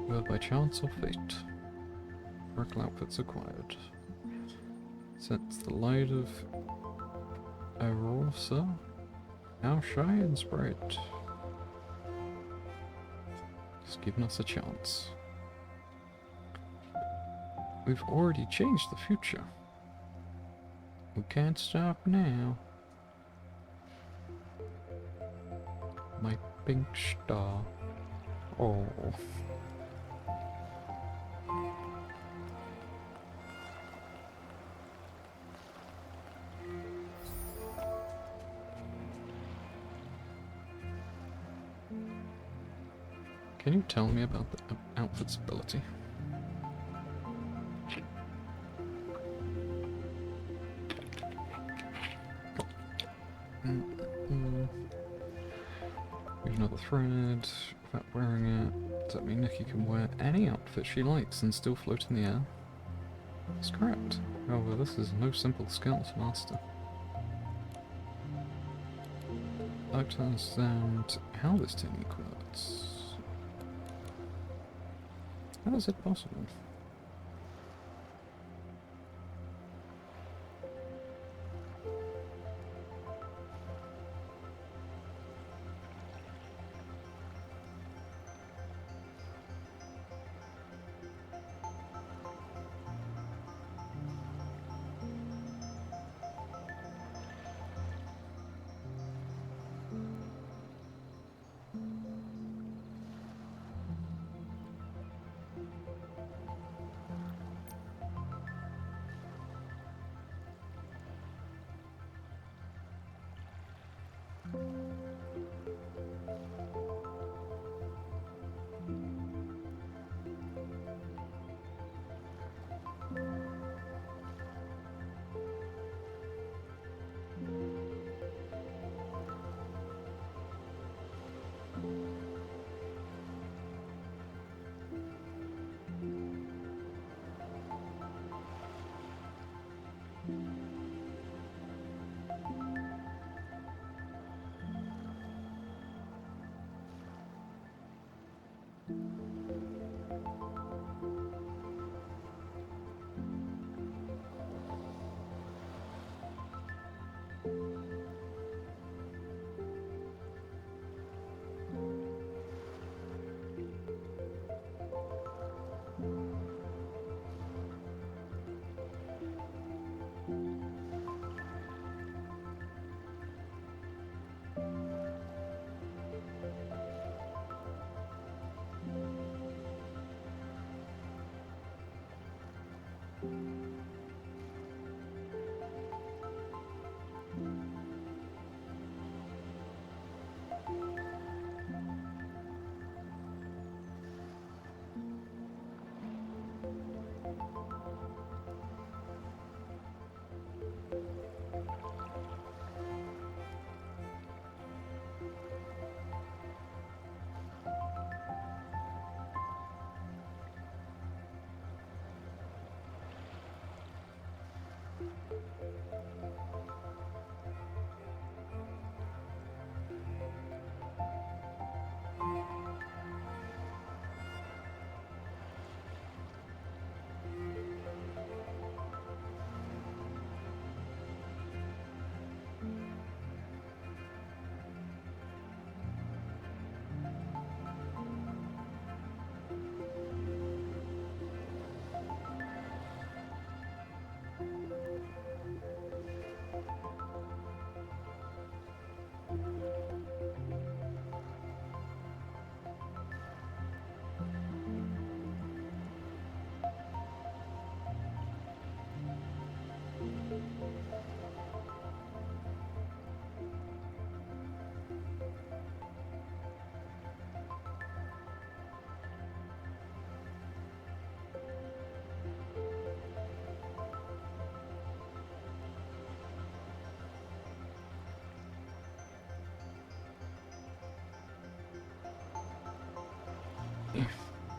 Whether by chance or fate, miracle outfits acquired. Since the light of Aurora now shines bright. Just giving us a chance. We've already changed the future. We can't stop now. My pink star. Oh. Can you tell me about the outfit's ability? Use another thread without wearing it. Does that mean Nikki can wear any outfit she likes and still float in the air? That's correct. However, this is no simple skill to master. I'd like to understand how this technique works. How is it possible?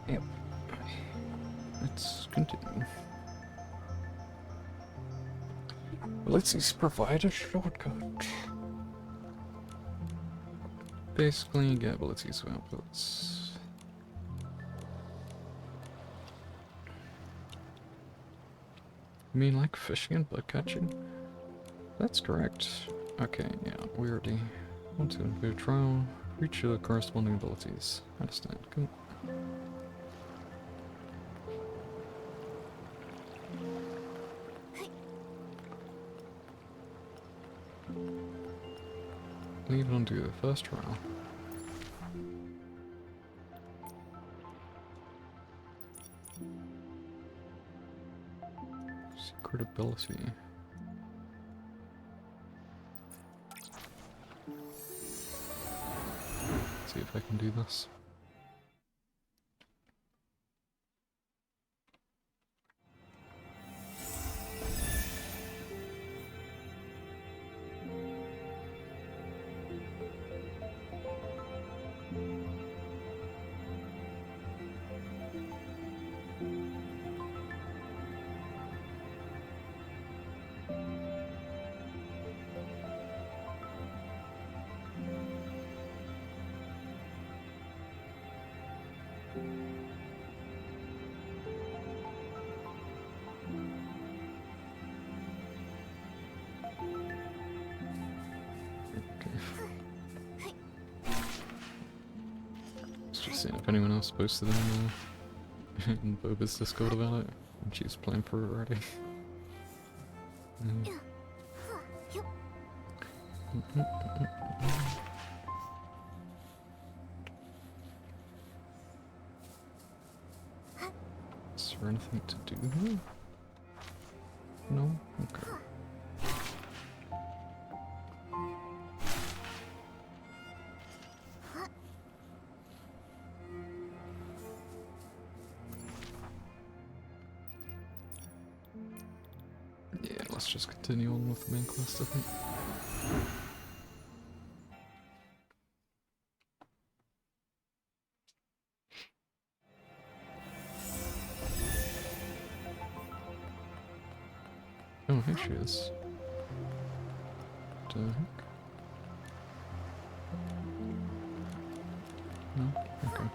Yep. Let's continue. Let's just provide a shortcut. Basically, get abilities for outputs. You mean like fishing and bug catching? That's correct. Okay, yeah, we already want to include trial. Reach your corresponding abilities. Understand. Cool. Leave it on to the first trial. Secret ability. See if I can do this. Just seeing if anyone else posted in Boba's Discord about it. And she's playing for it already. Is there anything to do here? No? Okay. Yeah, let's just continue on with the main quest, I think. Oh, here she is. What the heck? No? Okay.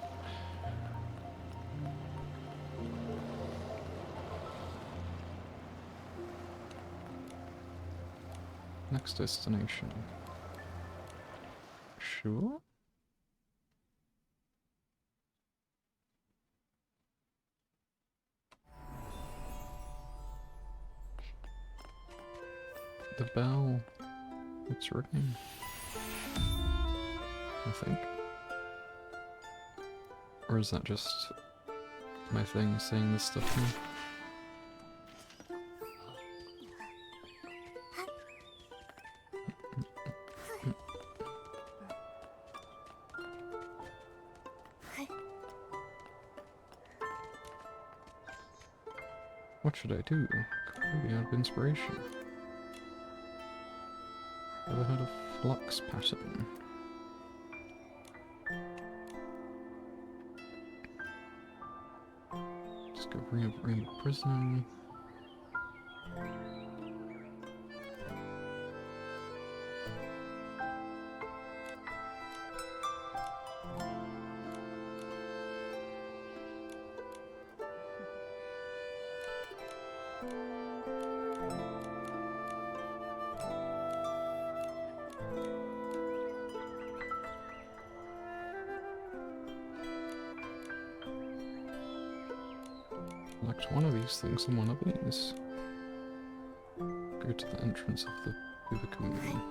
Next destination. Sure? The bell. It's ringing. I think. Or is that just my thing saying this stuff to me? What should I do? Maybe out of inspiration. Ever heard of flux pattern? Discovery of raid prison. Select one of these things and one of these. Go to the entrance of the Bivacum.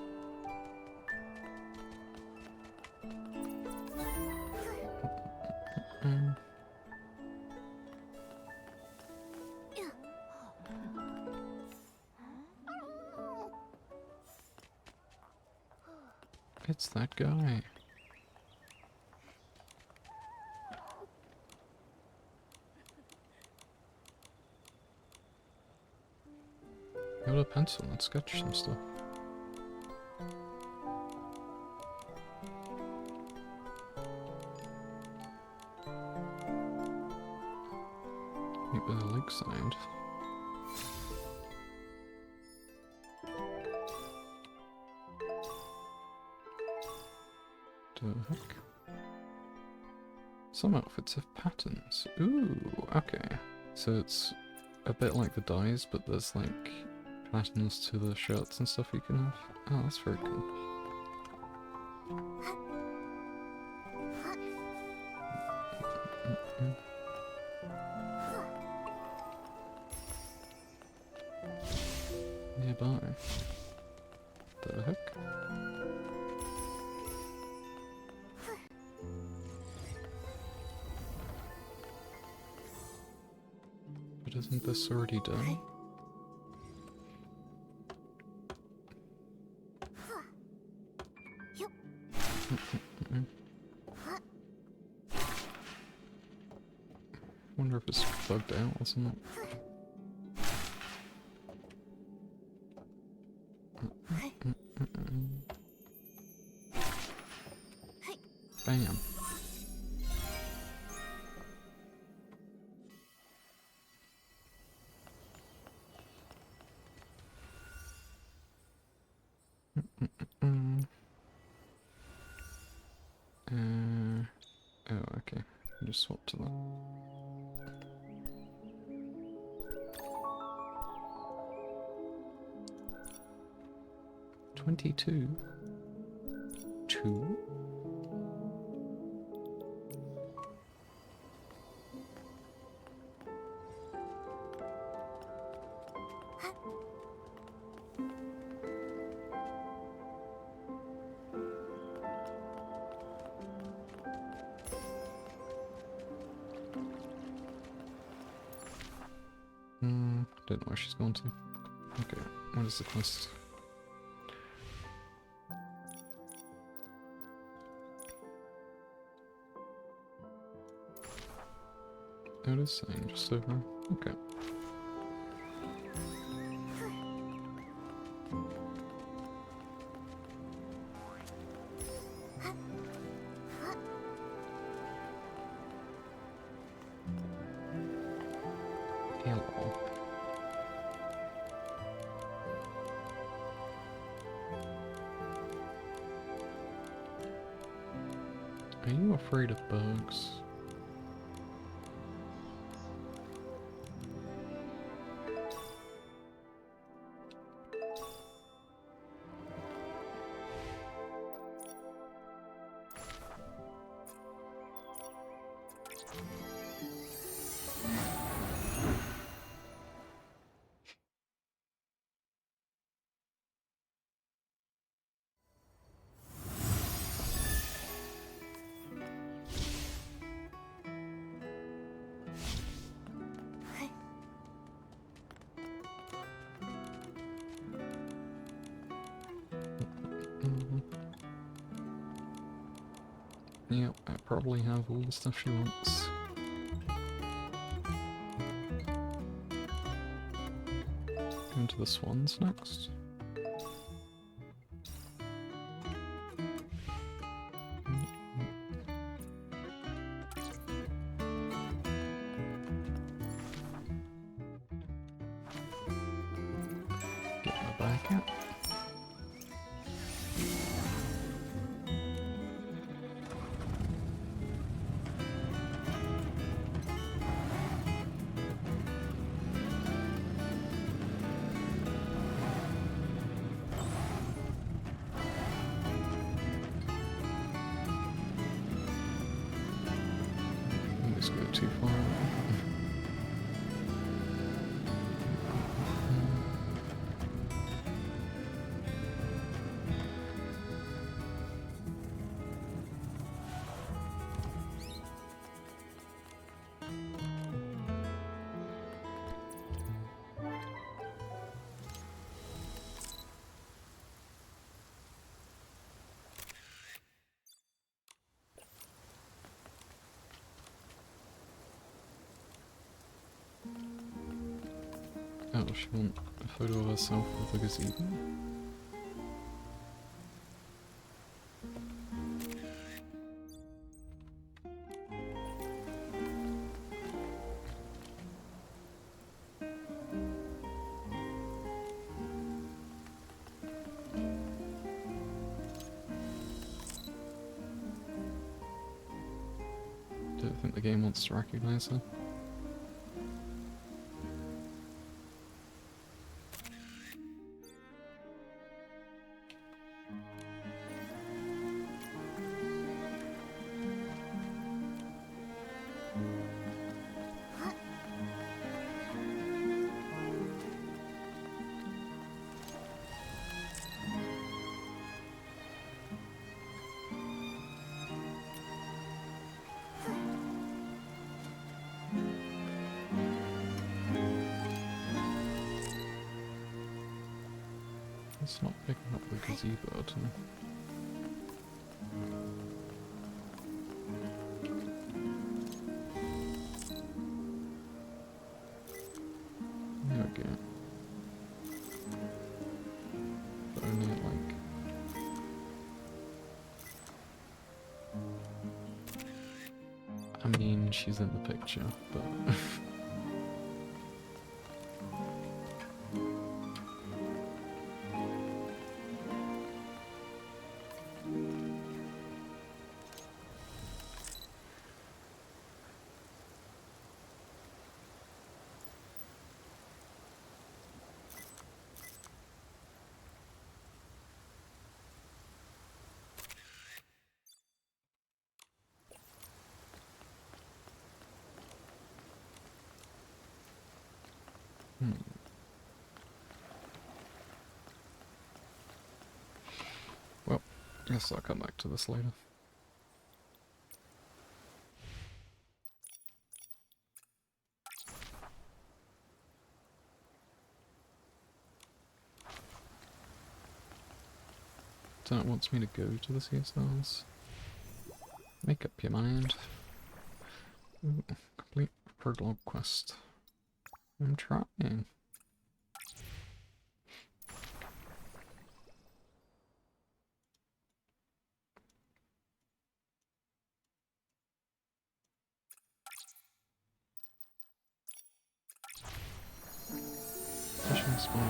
It's that guy. Got a pencil and sketch some stuff. Meet by the lakeside. The heck? Some outfits have patterns. Ooh, okay. So it's a bit like the dyes, but there's like patterns to the shirts and stuff you can have. Oh, that's very cool. Nearby. The heck? But isn't this already done? Wonder if it's bugged out or something. Bam. Oh, okay. Just swap to that. $22. 2. Don't know where she's gone to. Okay, what is the quest? Oh, it is saying just over. Okay. Hello. Are you afraid of bugs? Yep, I probably have all the stuff she wants. Going to the swans next. Get my back out. Let's go too far. Oh, she wants a photo of herself with a gazebo? don't think the game wants to recognize her. It's not picking up the gazebo at all. There we go. But only at like... I mean, she's in the picture, but... Well, guess I'll come back to this later. Don't it wants me to go to the Sea of Stars? Make up your mind. Ooh, complete prologue quest. I'm trying. Fishing spot.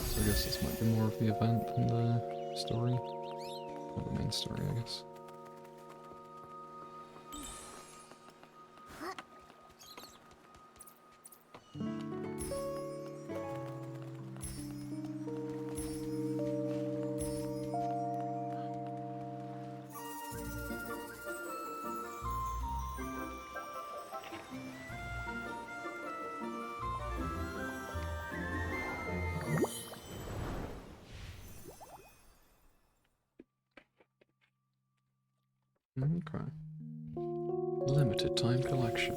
So I guess this might be more of the event than the story. Or the main story, I guess. Okay. Limited time collection.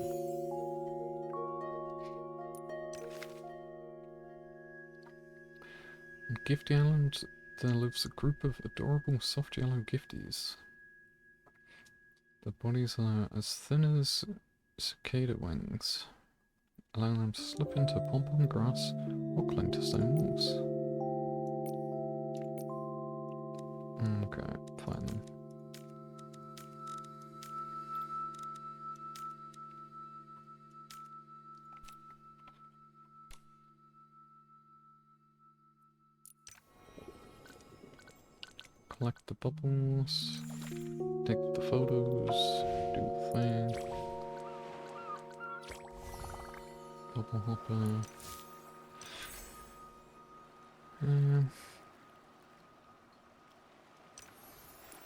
On Gifty Island, there lives a group of adorable soft yellow gifties. Their bodies are as thin as cicada wings, allowing them to slip into pom-pom grass or cling to stone walls. Okay, find them. Collect the bubbles, take the photos, do the thing. Bubble hopper.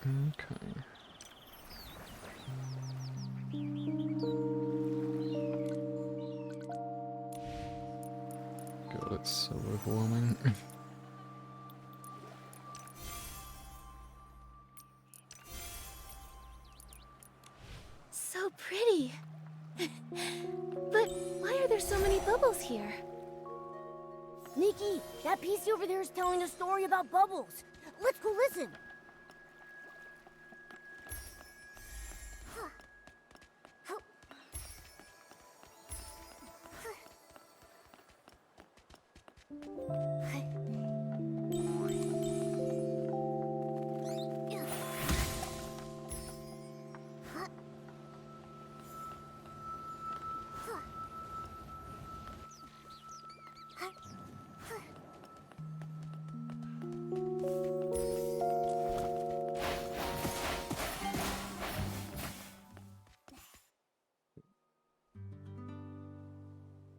Okay. God, it's so overwhelming. So pretty. But why are there so many bubbles here? Nikki, that PC over there is telling a story about bubbles. Let's go listen.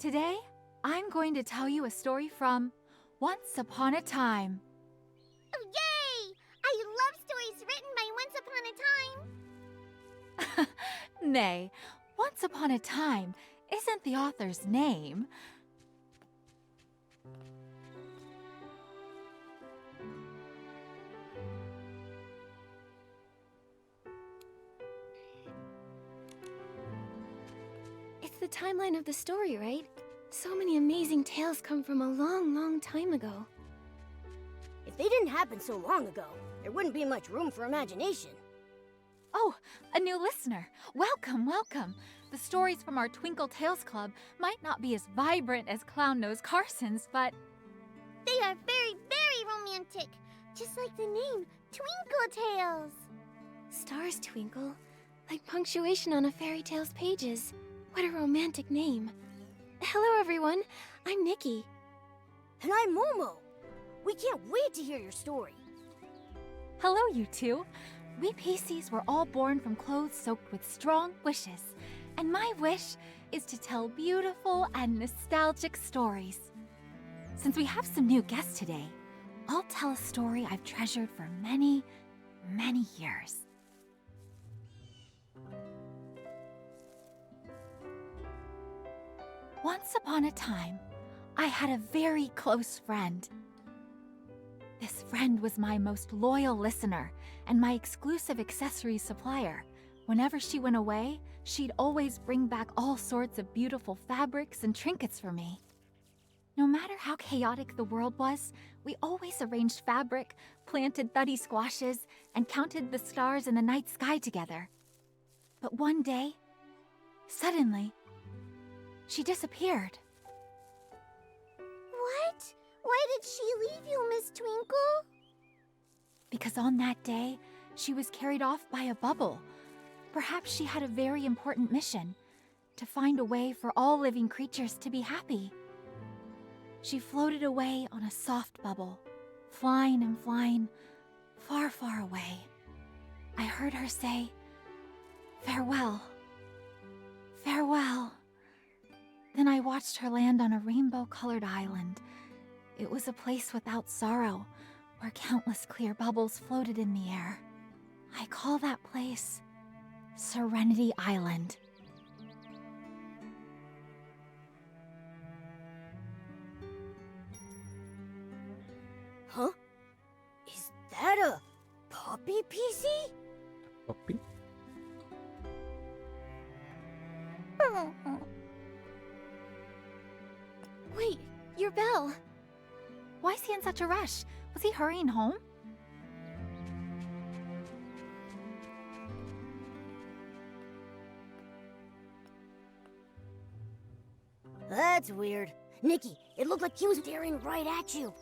Today, I'm going to tell you a story from Once Upon a Time. Oh, yay! I love stories written by Once Upon a Time. Nay, Once Upon a Time isn't the author's name. It's the timeline of the story, right? So many amazing tales come from a long, long time ago. If they didn't happen so long ago, there wouldn't be much room for imagination. Oh, a new listener. Welcome, welcome. The stories from our Twinkle Tales Club might not be as vibrant as Clown Nose Carson's, but They are very, very romantic. Just like the name, Twinkle Tales. Stars twinkle, like punctuation on a fairy tale's pages. What a romantic name. Hello, everyone. I'm Nikki. And I'm Momo. We can't wait to hear your story. hello, you two. We PCs were all born from clothes soaked with strong wishes, and my wish is to tell beautiful and nostalgic stories. Since we have some new guests today, I'll tell a story I've treasured for many, many years. Once upon a time, I had a very close friend. This friend was my most loyal listener and my exclusive accessories supplier. Whenever she went away, she'd always bring back all sorts of beautiful fabrics and trinkets for me. No matter how chaotic the world was, we always arranged fabric, planted thuddy squashes, and counted the stars in the night sky together. But one day, suddenly, she disappeared. What? Why did she leave you, Miss Twinkle? Because on that day, she was carried off by a bubble. Perhaps she had a very important mission, to find a way for all living creatures to be happy. She floated away on a soft bubble, flying and flying, far, far away. I heard her say, "Farewell, farewell." Then I watched her land on a rainbow-colored island. It was a place without sorrow, where countless clear bubbles floated in the air. I call that place Serenity Island. Huh? Is that a puppy PC? Puppy? Wait, your bell. Why is he in such a rush? Was he hurrying home? That's weird. Nikki, it looked like he was staring right at you.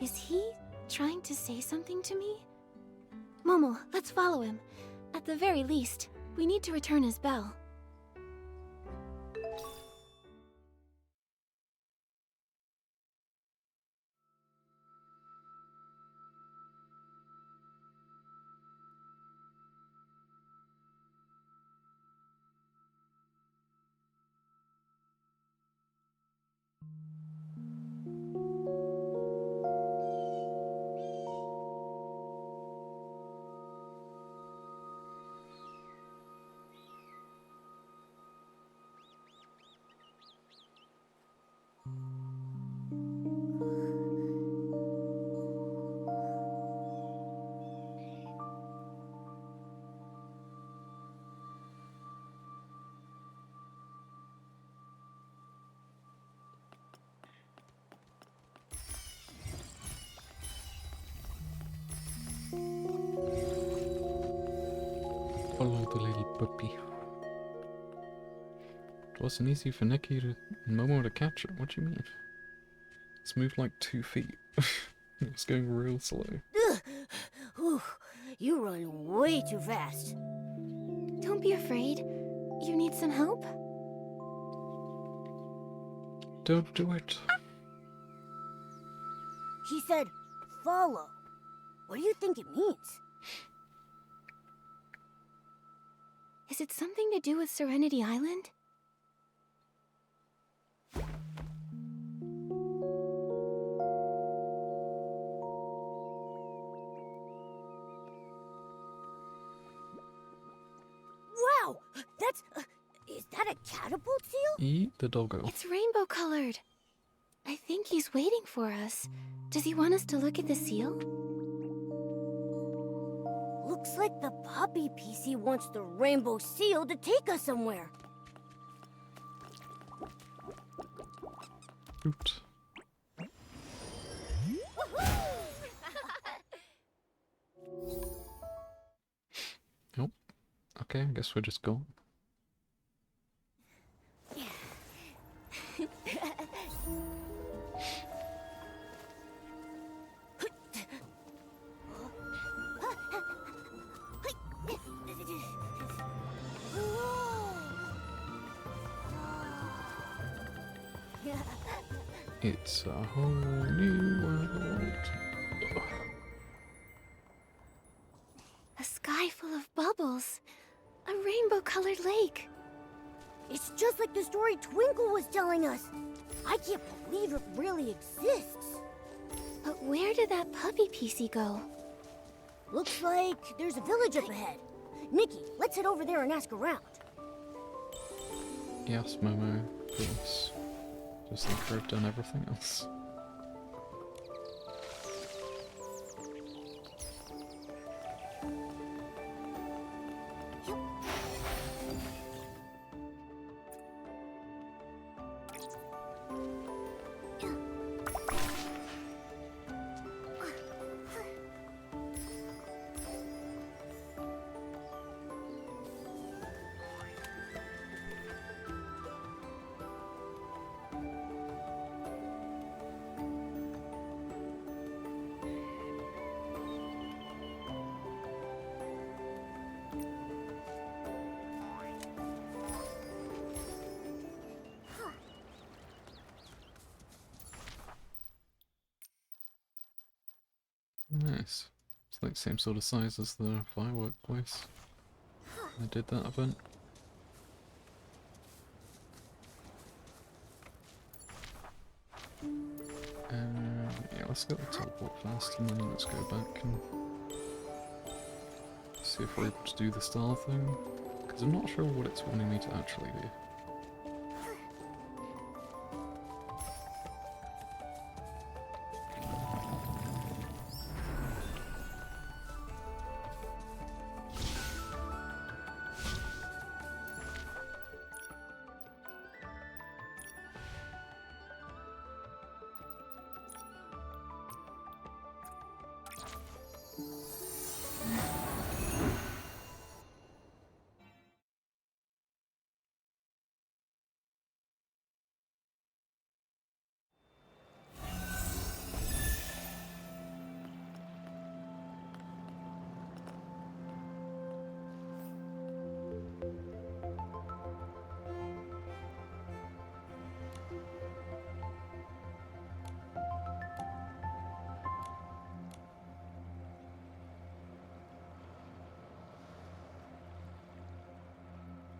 Is he trying to say something to me? Momo, let's follow him. At the very least, we need to return his bell. Follow the little puppy. It wasn't easy for Nikki and Momo to catch it. What do you mean? It's moved like 2 feet. It's going real slow. Whew, you run way too fast. Don't be afraid. You need some help? Don't do it. He said, follow. What do you think it means? Is it something to do with Serenity Island? Eat the doggo. It's rainbow colored. I think he's waiting for us. Does he want us to look at the seal? Looks like the puppy PC wants the rainbow seal to take us somewhere. Shoot. Nope. Okay, I guess we're just going. It's a whole new world. Ugh. A sky full of bubbles. A rainbow colored lake. It's just like the story Twinkle was telling us. I can't believe it really exists. But where did that puppy PC go? Looks like there's a village up ahead. Nikki, let's head over there and ask around. Yes, Momo, please. Just like I've done everything else. Nice. It's like same sort of size as the firework place. I did that event. Yeah, let's get the teleport first and then let's go back and see if we're able to do the star thing. Because I'm not sure what it's wanting me to actually do.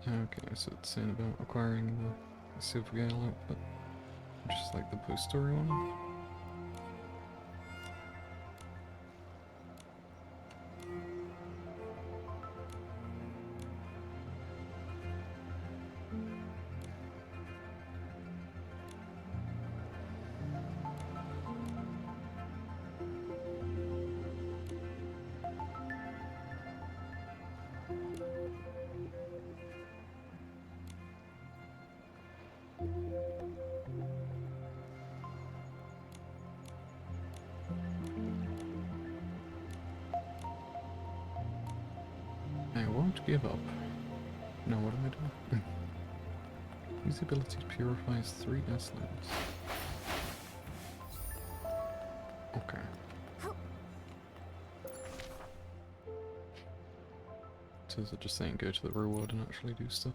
Okay, so it's saying about acquiring the Silver Gale outfit, just like the post-story one. I won't give up. No, what am I doing? Use the ability to purify 3 S-Lanes. Okay. So is it just saying go to the reward and actually do stuff?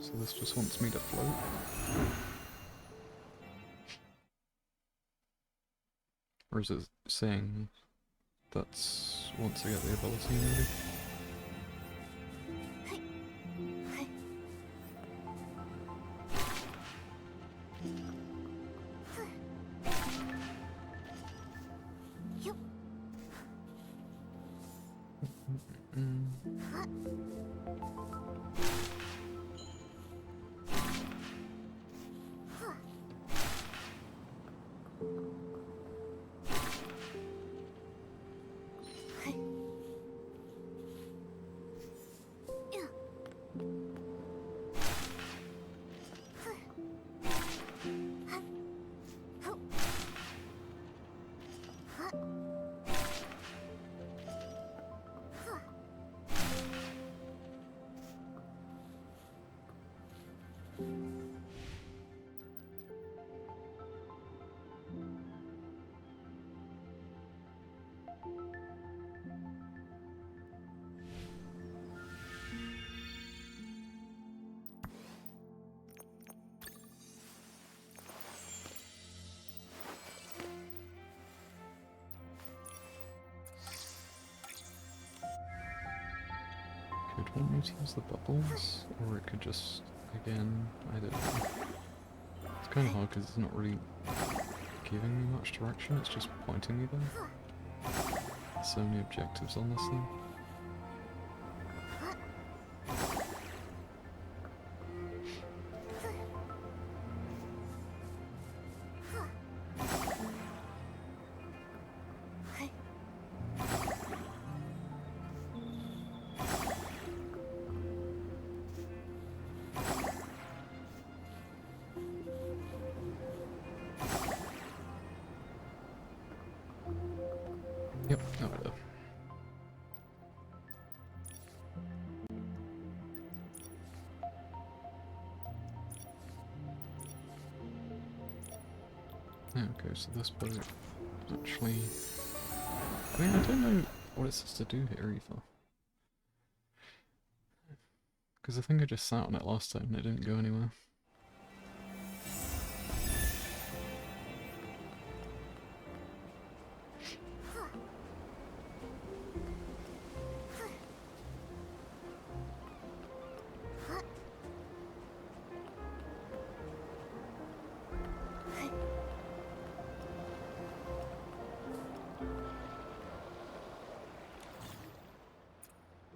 So this just wants me to float. Or is it saying that's once I get the ability maybe? Could want me to use the bubbles, or it could just, again, I don't know. It's kind of hard because it's not really giving me much direction, it's just pointing me there. There's so many objectives on this thing. Yep, that would have. Okay, so this boat actually... I mean, I don't know what it says to do here either. Because I think I just sat on it last time and it didn't go anywhere.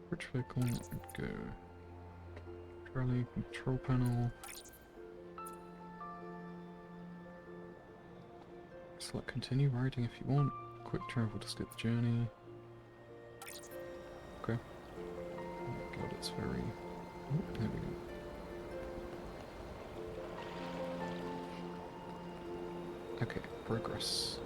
Which vehicle would go? Charlie, control panel. Select continue riding if you want. Quick travel to skip the journey. Okay. Oh god, it's very... Oh, there we go. Okay, progress.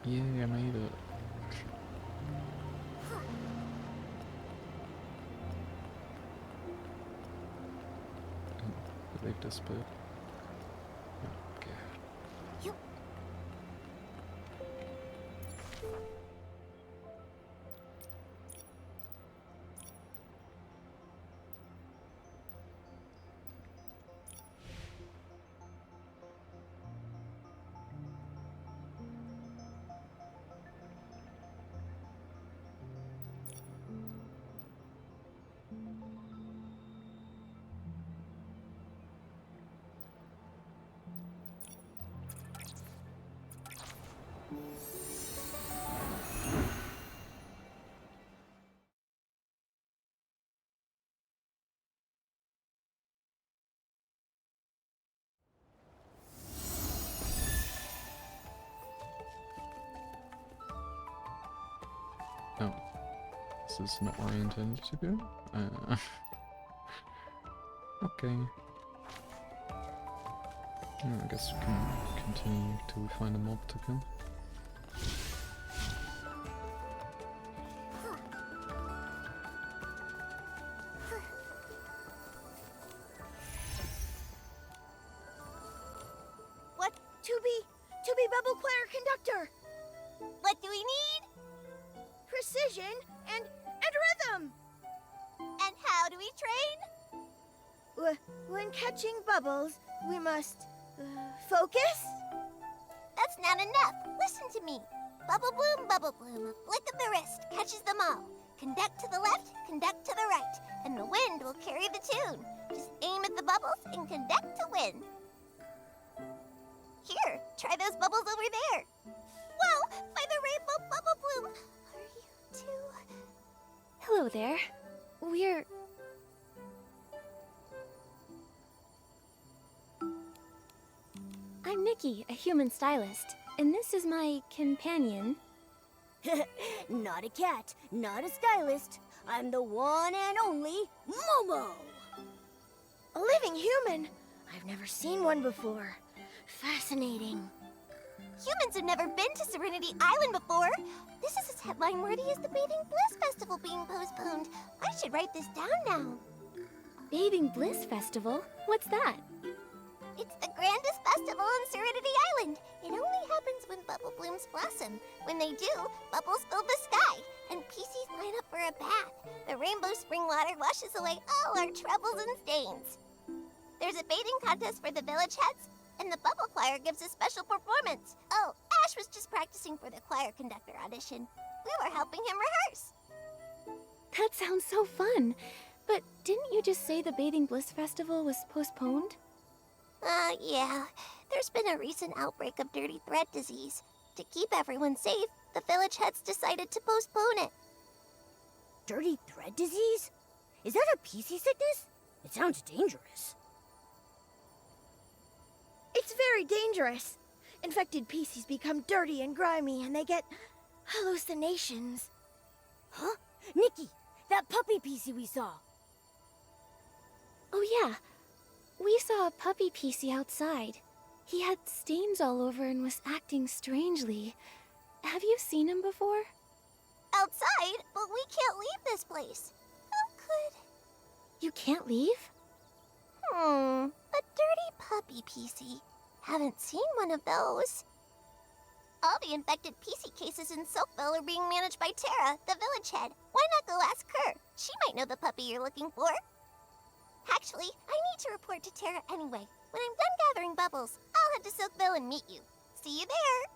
Yay, I made it. Oh, they've disappeared. Okay. Yep. Oh. This is not where I intended to go? Okay. I guess we can continue till we find a mob to kill. What? To be bubble choir conductor. What do we need? Precision and rhythm. And how do we train? When catching bubbles, we must focus. That's not enough. Listen to me. Bubble bloom, flick of the wrist, catches them all. Conduct to the left, conduct to the right, and the wind will carry the tune. Just aim at the bubbles and conduct to win. Here, try those bubbles over there. Whoa, by the rainbow bubble bloom. Are you too? Hello there. We're... I'm Nikki, a human stylist, and this is my companion. Not a cat, not a stylist. I'm the one and only Momo. A living human. I've never seen one before. Fascinating. Humans have never been to Serenity Island before. This is as headline-worthy as the Bathing Bliss Festival being postponed. I should write this down now. Bathing Bliss Festival? What's that? It's the grandest festival on Serenity Island. It only happens when bubble blooms blossom. When they do, bubbles fill the sky, and PCs line up for a bath. The rainbow spring water washes away all our troubles and stains. There's a bathing contest for the village heads, and the bubble choir gives a special performance. Oh, Ash was just practicing for the choir conductor audition. We were helping him rehearse. That sounds so fun. But didn't you just say the Bathing Bliss Festival was postponed? Yeah. There's been a recent outbreak of dirty thread disease. To keep everyone safe, the village heads decided to postpone it. Dirty thread disease? Is that a PC sickness? It sounds dangerous. It's very dangerous. Infected PCs become dirty and grimy, and they get hallucinations. Huh? Nikki, that puppy PC we saw. Oh yeah. We saw a puppy PC outside. He had stains all over and was acting strangely. Have you seen him before? Outside? But we can't leave this place. How could... You can't leave? A dirty puppy PC. Haven't seen one of those. All the infected PC cases in Soapville are being managed by Tara, the village head. Why not go ask her? She might know the puppy you're looking for. Actually, I need to report to Tara anyway. When I'm done gathering bubbles, I'll head to Soapville and meet you. See you there!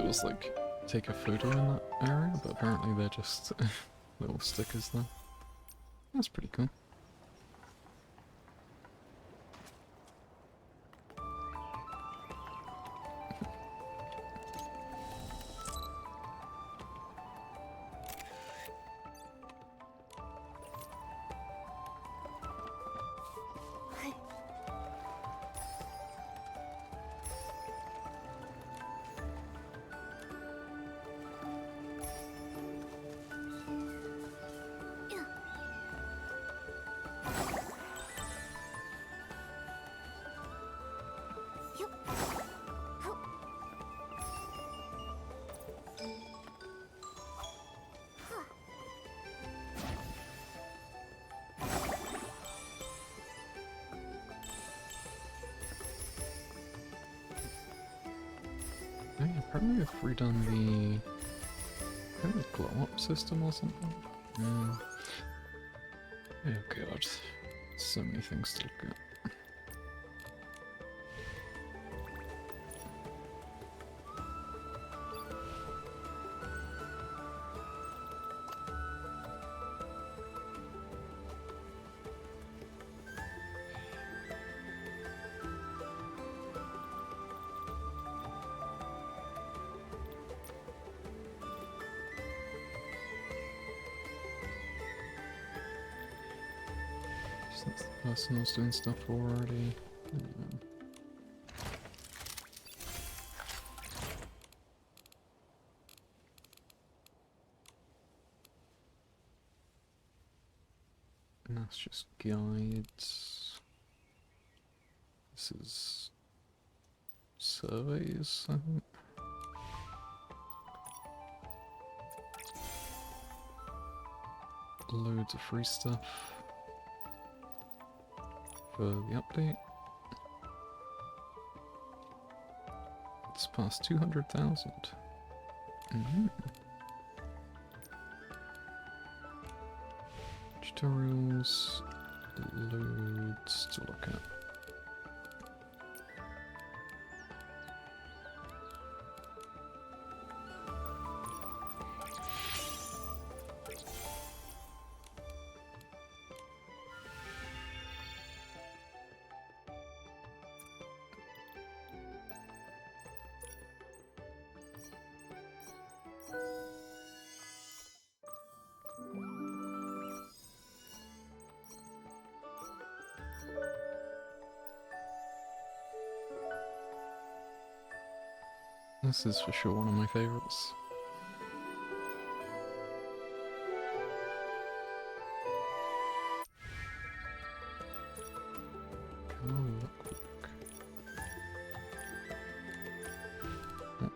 it was like, take a photo in that area, but apparently they're just little stickers there. That's pretty cool. Oh yeah, apparently we've redone the glow up system or something. Oh god, so many things to look at. That's the person who's doing stuff already. And that's just guides. This is surveys, I think. Loads of free stuff for the update. It's past 200,000. Tutorials, loads to look at. This is for sure one of my favourites. Oh, look. Oh.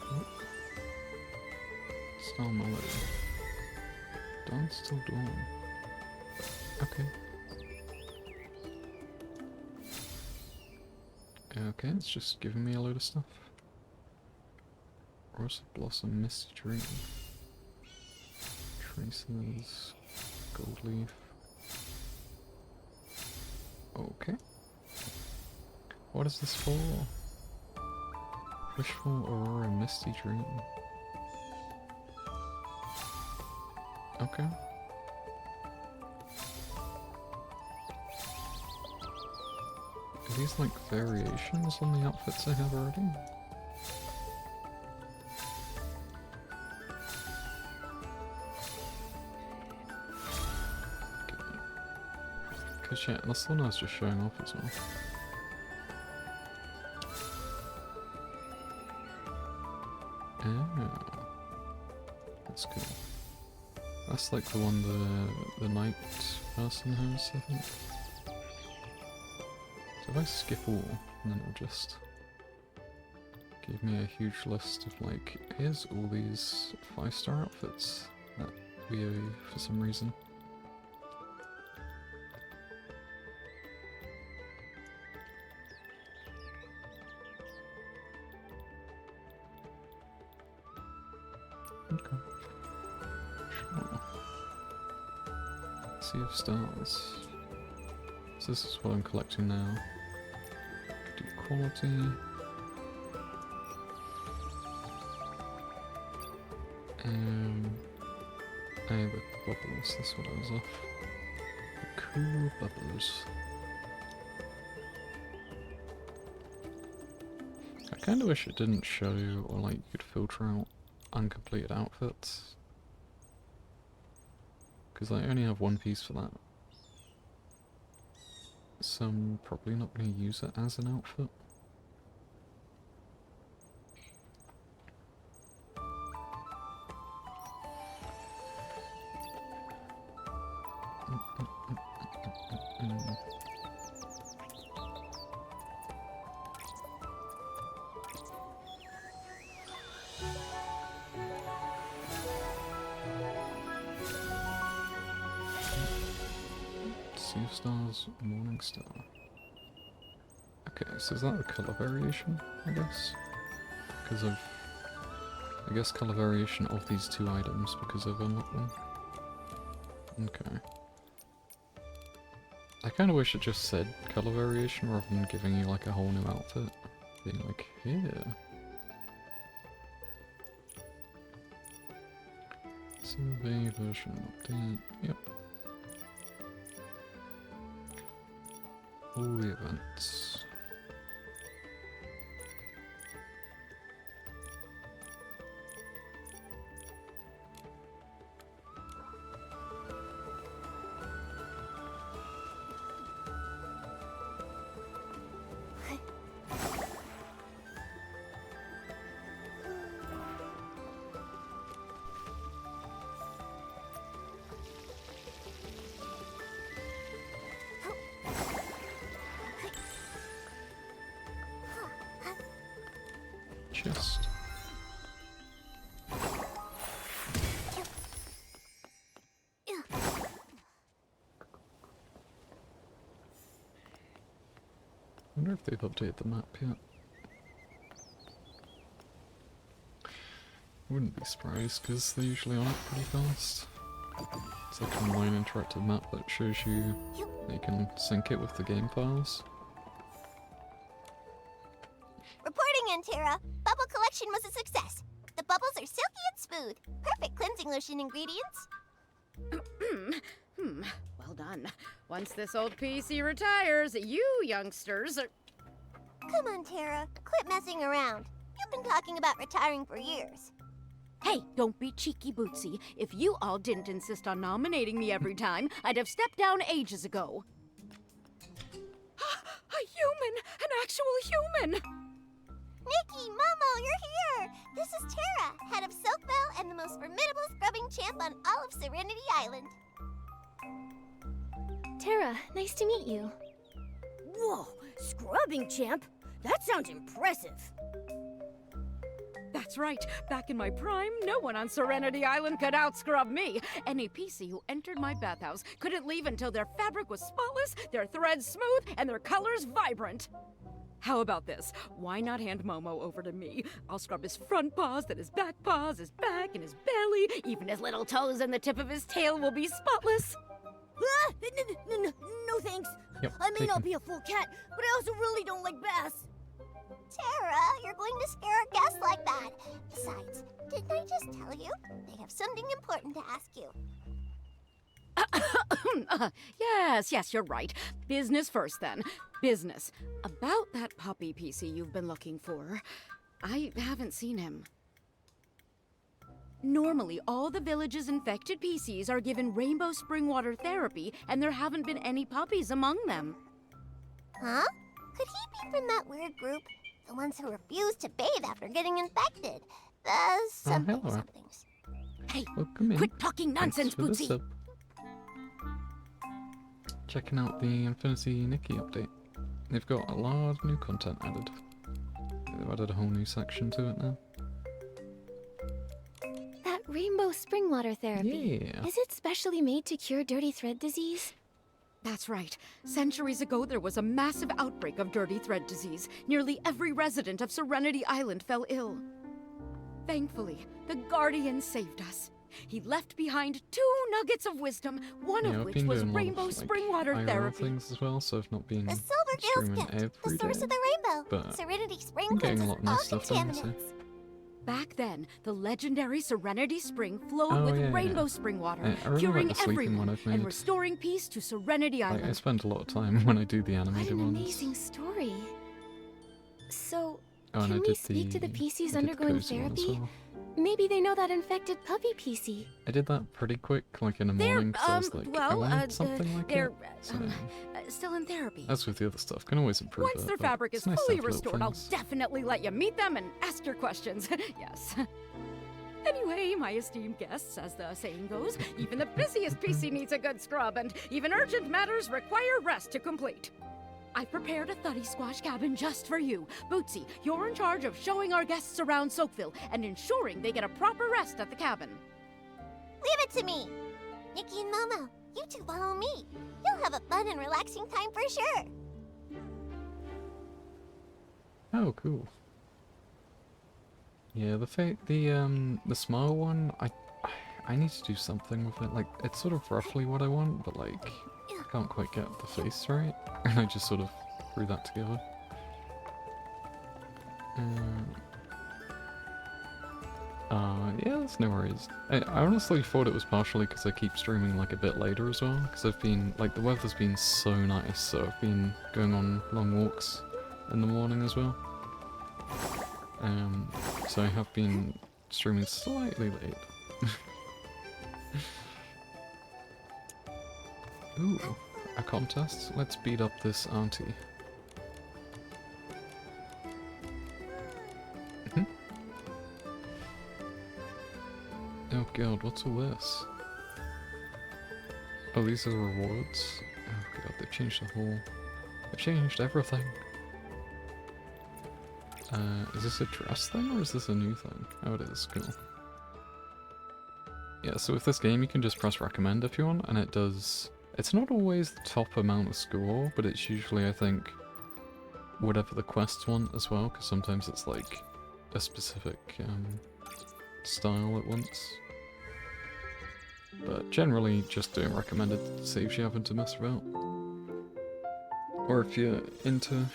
Oh. Star melody. Dance till dawn. Okay. Okay, it's just giving me a load of stuff. Rose Blossom, Misty Dream. Traces. Gold Leaf. Okay. What is this for? Wishful Aurora, Misty Dream. Okay. Are these like variations on the outfits I have already? Cause yeah, that's the one I was just showing off as well. Oh, that's cool. That's like the one the night person has, I think. So if I skip all, and then it'll just give me a huge list of like, here's all these 5-star outfits that we owe you for some reason. Okay. Sure. Sea of Stars. So this is what I'm collecting now. quality. The bubbles, that's what I was off. The cool bubbles. I kinda wish it didn't show, or like you could filter out uncompleted outfits. Because I only have one piece for that. So I'm probably not going to use it as an outfit. Sea of Stars, Morning Star. Okay, so is that a colour variation, I guess? Because of... I guess colour variation of these two items because I've unlocked them. Okay. I kinda wish it just said colour variation rather than giving you like a whole new outfit. Being like, here. Survey version update, yep. All the events. Chest. I wonder if they've updated the map yet. I wouldn't be surprised because they're usually on it pretty fast. It's like an online interactive map that shows you that you can sync it with the game files. Reporting in, Tara. Bubble collection was a success. The bubbles are silky and smooth. Perfect cleansing lotion ingredients. Well done. Once this old PC retires, you youngsters are... Come on, Tara. Quit messing around. You've been talking about retiring for years. Hey, don't be cheeky, Bootsy. If you all didn't insist on nominating me every time, I'd have stepped down ages ago. A human! An actual human! Nikki, Momo, you're here! This is Tara, head of Silkbell and the most formidable scrubbing champ on all of Serenity Island. Tara, nice to meet you. Whoa, scrubbing champ? That sounds impressive. That's right. Back in my prime, no one on Serenity Island could out-scrub me. Any PC who entered my bathhouse couldn't leave until their fabric was spotless, their threads smooth, and their colors vibrant. How about this? Why not hand Momo over to me? I'll scrub his front paws, then his back paws, his back, and his belly. Even his little toes and the tip of his tail will be spotless. Ah, no thanks. Yep, I may take not him. be a full cat, but I also really don't like baths. Tara, you're going to scare a guest like that. Besides, didn't I just tell you? They have something important to ask you. Yes, you're right. Business first, then. Business. About that puppy PC you've been looking for. I haven't seen him. Normally, all the village's infected PCs are given rainbow spring water therapy, and there haven't been any puppies among them. Huh? Could he be from that weird group? The ones who refuse to bathe after getting infected? hello. Somethings. Hey, Welcome in. quit talking nonsense, Thanks for the Bootsy! sub. Checking out the Infinity Nikki update. They've got a lot of new content added. They've added a whole new section to it now. That rainbow spring water therapy. Yeah. Is it specially made to cure dirty thread disease? That's right. Centuries ago, there was a massive outbreak of dirty thread disease. Nearly every resident of Serenity Island fell ill. Thankfully, the Guardian saved us. he left behind 2 nuggets of wisdom, one Yeah, of I've which been was doing a lot rainbow of, spring like, water IRL therapy. things as well, so I've not been The Silver Gale's streaming gift, every the source day, of the rainbow. but Serenity Spring I'm getting a cleanses lot of all nice stuff done, so... contaminants. Back then, the legendary Serenity Spring flowed Oh, with yeah, rainbow yeah. spring water, I really curing like the sleeping everyone one I've and made. restoring peace to Serenity Like, I Island. spend a lot of time when I do the What animated an ones. amazing story. So, Oh, and I can we did speak to the I PCs did the undergoing cozy one as therapy? well. Maybe they know that infected puppy PC. I did that pretty quick, like in the morning, because I was like, I wanted something like they're, it. So, still in therapy. as with the other stuff, can always improve Once it, their but fabric it's is nice to fully have little restored, I'll things. definitely let you meet them and ask your questions. Yes. Anyway, my esteemed guests, as the saying goes, even the busiest PC needs a good scrub, and even urgent matters require rest to complete. I've prepared a Thuddy Squash cabin just for you. Bootsy, you're in charge of showing our guests around Soakville and ensuring they get a proper rest at the cabin. Leave it to me. Nikki and Momo, you two follow me. You'll have a fun and relaxing time for sure. Oh, cool. Yeah, the smile one, I need to do something with it. Like, it's sort of roughly what I want, but like, I can't quite get the face right, and I just sort of threw that together. Yeah, that's no worries. I honestly thought it was partially because I keep streaming like a bit later as well, because I've been, like, the weather's been so nice, so I've been going on long walks in the morning as well. So I have been streaming slightly late. Ooh, a contest? Let's beat up this auntie. Oh god, what's all this? Oh, these are rewards? Oh god, they've changed the whole... They've changed everything. Is this a dress thing or is this a new thing? Oh, it is. Cool. Yeah, so with this game you can just press recommend if you want, and it does... It's not always the top amount of score, but it's usually, I think, whatever the quests want as well, because sometimes it's like a specific style at once. But generally, just doing recommended saves you having to mess about. Or if you're into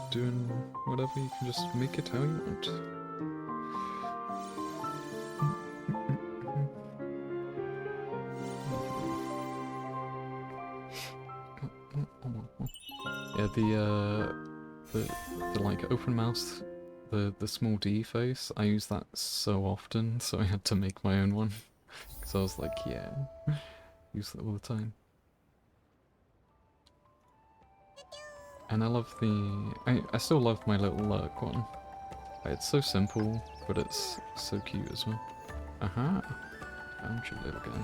doing whatever, you can just make it how you want. Yeah, the like open mouse, the small D face, I use that so often, so I had to make my own one. Because I was like, yeah, use that all the time. And I love I still love my little lurk one. It's so simple, but it's so cute as well. Aha! Found you, little guy.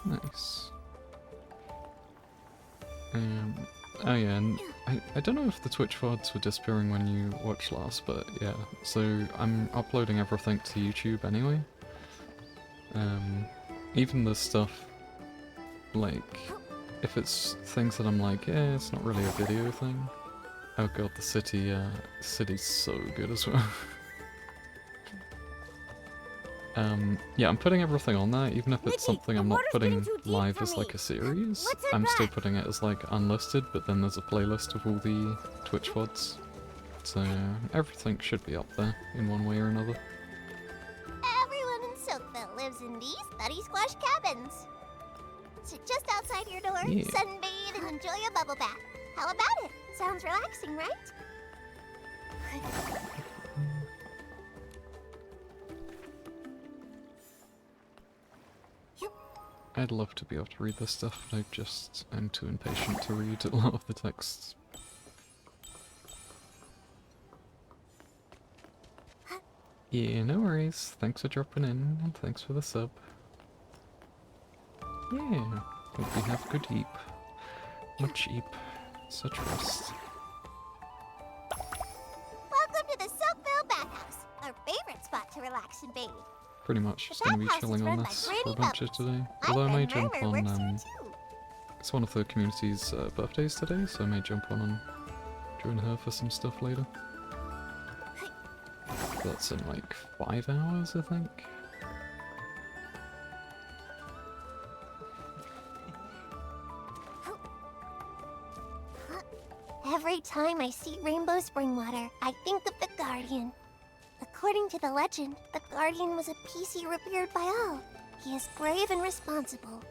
Nice. Oh yeah, and I don't know if the Twitch VODs were disappearing when you watched last, but yeah, so I'm uploading everything to YouTube anyway. Even the stuff, like, if it's things that I'm like, yeah, it's not really a video thing. Oh god, the city's so good as well. Yeah, I'm putting everything on there, even if it's Nikki, something the I'm not water's putting getting too deep live for as me. like a series. Let's head I'm still back. putting it as like unlisted, but then there's a playlist of all the Twitch VODs. So everything should be up there in one way or another. Everyone in Soakville lives in these Thuddy Squash cabins. Sit just outside your door, Yeah. sunbathe, and enjoy a bubble bath. How about it? Sounds relaxing, right? I'd love to be able to read this stuff, but I'm too impatient to read a lot of the texts. Yeah, no worries. Thanks for dropping in, and thanks for the sub. Yeah, hope you have good eep. Much eep. Such rest. Welcome to the Soakville Bathhouse, our favorite spot to relax and bathe. Pretty much The just gonna be bathhouse is chilling on run by this Granny for a bunch of Bubbles. today. My Although I may friend jump Murmur on works here too. It's one of the community's birthdays today, so I may jump on and join her for some stuff later. That's in like 5 hours, I think. Every time I see rainbow spring water, I think of the Guardian. According to the legend, the Guardian was a PC revered by all. He is brave and responsible.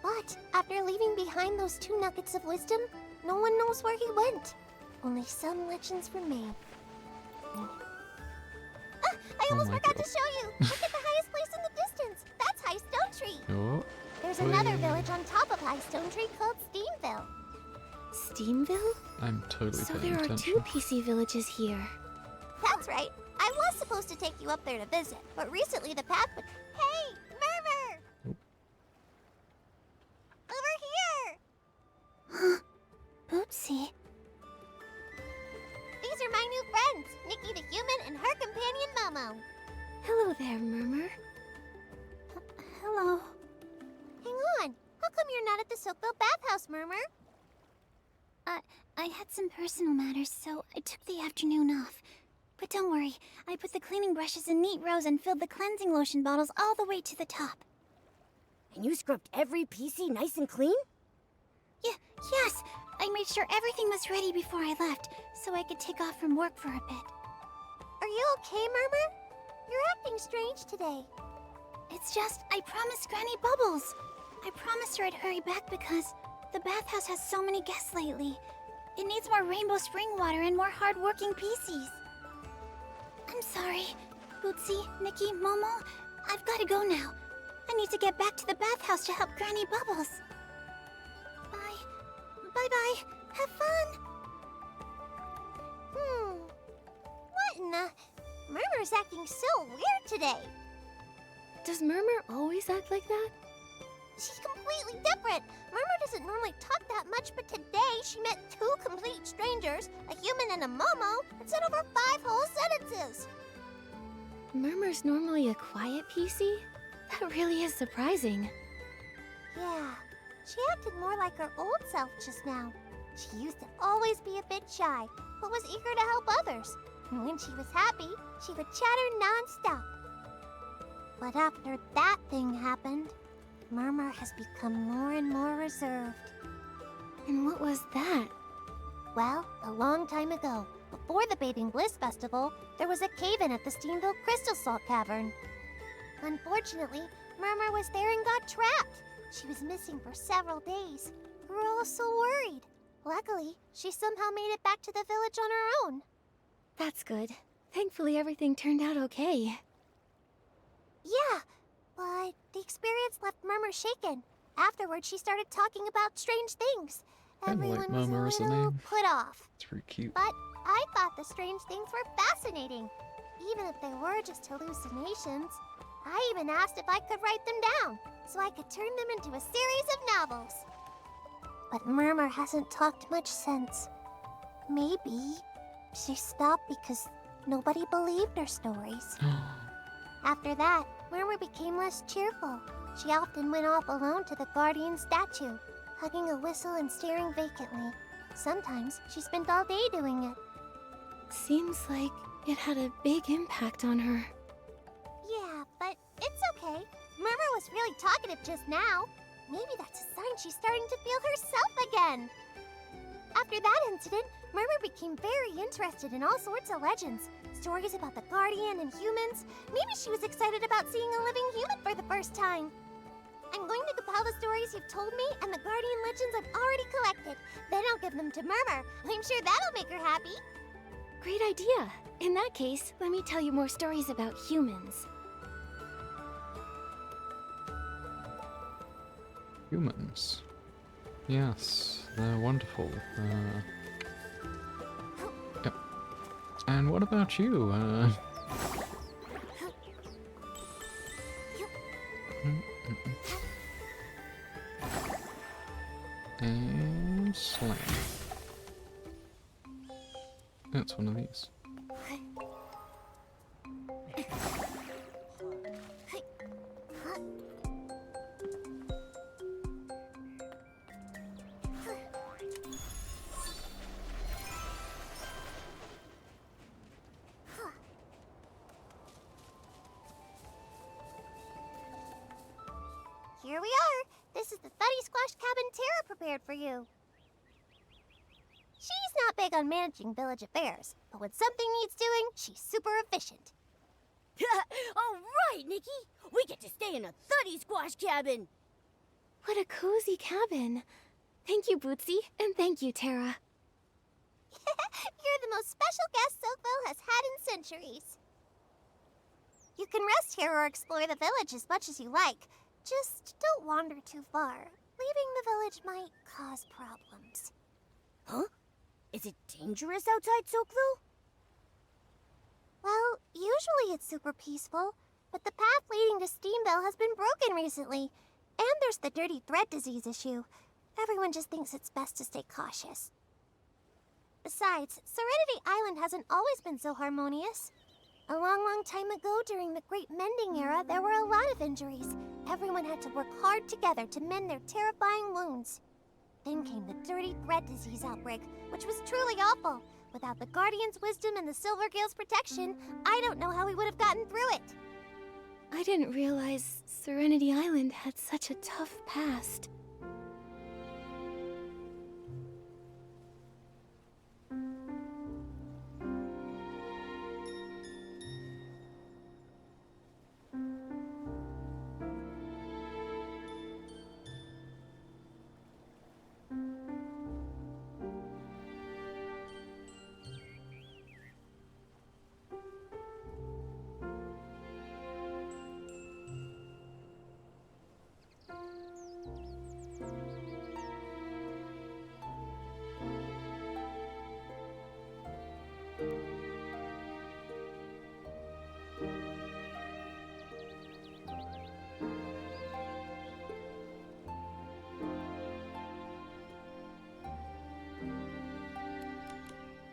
But after leaving behind those 2 nuggets of wisdom, no one knows where he went. Only some legends remain. I almost forgot to show you! Look at the highest place in the distance! That's High Stone Tree! Oh. There's another village on top of High Stone Tree called Steamville. Steamville? I'm totally So paying there are attention. 2 PC villages here. That's right. I was supposed to take you up there to visit, but recently the path would... Hey! Murmur! Oh. Over here! Oopsie. These are my new friends, Nikki the human and her companion Momo. Hello there, Murmur. Hello. Hang on. How come you're not at the Soakville bathhouse, Murmur? I had some personal matters, so I took the afternoon off. But don't worry, I put the cleaning brushes in neat rows and filled the cleansing lotion bottles all the way to the top. And you scrubbed every PC nice and clean? Yes, I made sure everything was ready before I left, so I could take off from work for a bit. Are you okay, Murmur? You're acting strange today. It's just, I promised Granny Bubbles. I promised her I'd hurry back because the bathhouse has so many guests lately. It needs more rainbow spring water and more hard-working PCs. I'm sorry. Bootsy, Nikki, Momo, I've got to go now. I need to get back to the bathhouse to help Granny Bubbles. Bye. Bye-bye. Have fun. What in the... Murmur's acting so weird today. Does Murmur always act like that? She's completely different. Murmur doesn't normally talk that much, but today she met 2 complete strangers, a human and a Momo, and said over 5 whole sentences. Murmur's normally a quiet PC? That really is surprising. Yeah, she acted more like her old self just now. She used to always be a bit shy, but was eager to help others. And when she was happy, she would chatter non-stop. But after that thing happened, Murmur has become more and more reserved. And what was that? Well, a long time ago, before the Bathing Bliss Festival, there was a cave-in at the Steamville Crystal Salt Cavern. Unfortunately, Murmur was there and got trapped. She was missing for several days. We were all so worried. Luckily, she somehow made it back to the village on her own. That's good. Thankfully, everything turned out okay. Yeah, but the experience left Murmur shaken. Afterwards, she started talking about strange things. Kinda like Everyone was Murmur as a a little name. put off. It's pretty cute. But I thought the strange things were fascinating. Even if they were just hallucinations. I even asked if I could write them down, so I could turn them into a series of novels. But Murmur hasn't talked much since. Maybe she stopped because nobody believed her stories. After that, Murmur became less cheerful. She often went off alone to the Guardian statue, hugging a whistle and staring vacantly. Sometimes she spent all day doing it. Seems like it had a big impact on her. Yeah, but it's okay. Murmur was really talkative just now. Maybe that's a sign she's starting to feel herself again. After that incident, Murmur became very interested in all sorts of legends. Stories about the Guardian and humans. Maybe she was excited about seeing a living human for the first time. I'm going to compile the stories you've told me and the Guardian legends I've already collected. Then I'll give them to Murmur. I'm sure that'll make her happy. Great idea. In that case, let me tell you more stories about humans. Humans. Yes, they're wonderful. Yep. And what about you? And slam. That's one of these. cabin Tara prepared for you. She's not big on managing village affairs, but when something needs doing, she's super efficient. All right, Nikki. We get to stay in a thuddy squash cabin. What a cozy cabin. Thank you, Bootsy, and thank you, Tara. You're the most special guest Soakville has had in centuries. You can rest here or explore the village as much as you like. Just don't wander too far. Leaving the village might cause problems. Huh? Is it dangerous outside Soakville? Well, usually it's super peaceful, but the path leading to Steamville has been broken recently. And there's the dirty thread disease issue. Everyone just thinks it's best to stay cautious. Besides, Serenity Island hasn't always been so harmonious. A long time ago, during the Great Mending Era, there were a lot of injuries. Everyone had to work hard together to mend their terrifying wounds. Then came the dirty thread disease outbreak, which was truly awful. Without the Guardian's wisdom and the Silvergale's protection, I don't know how we would have gotten through it. I didn't realize Serenity Island had such a tough past.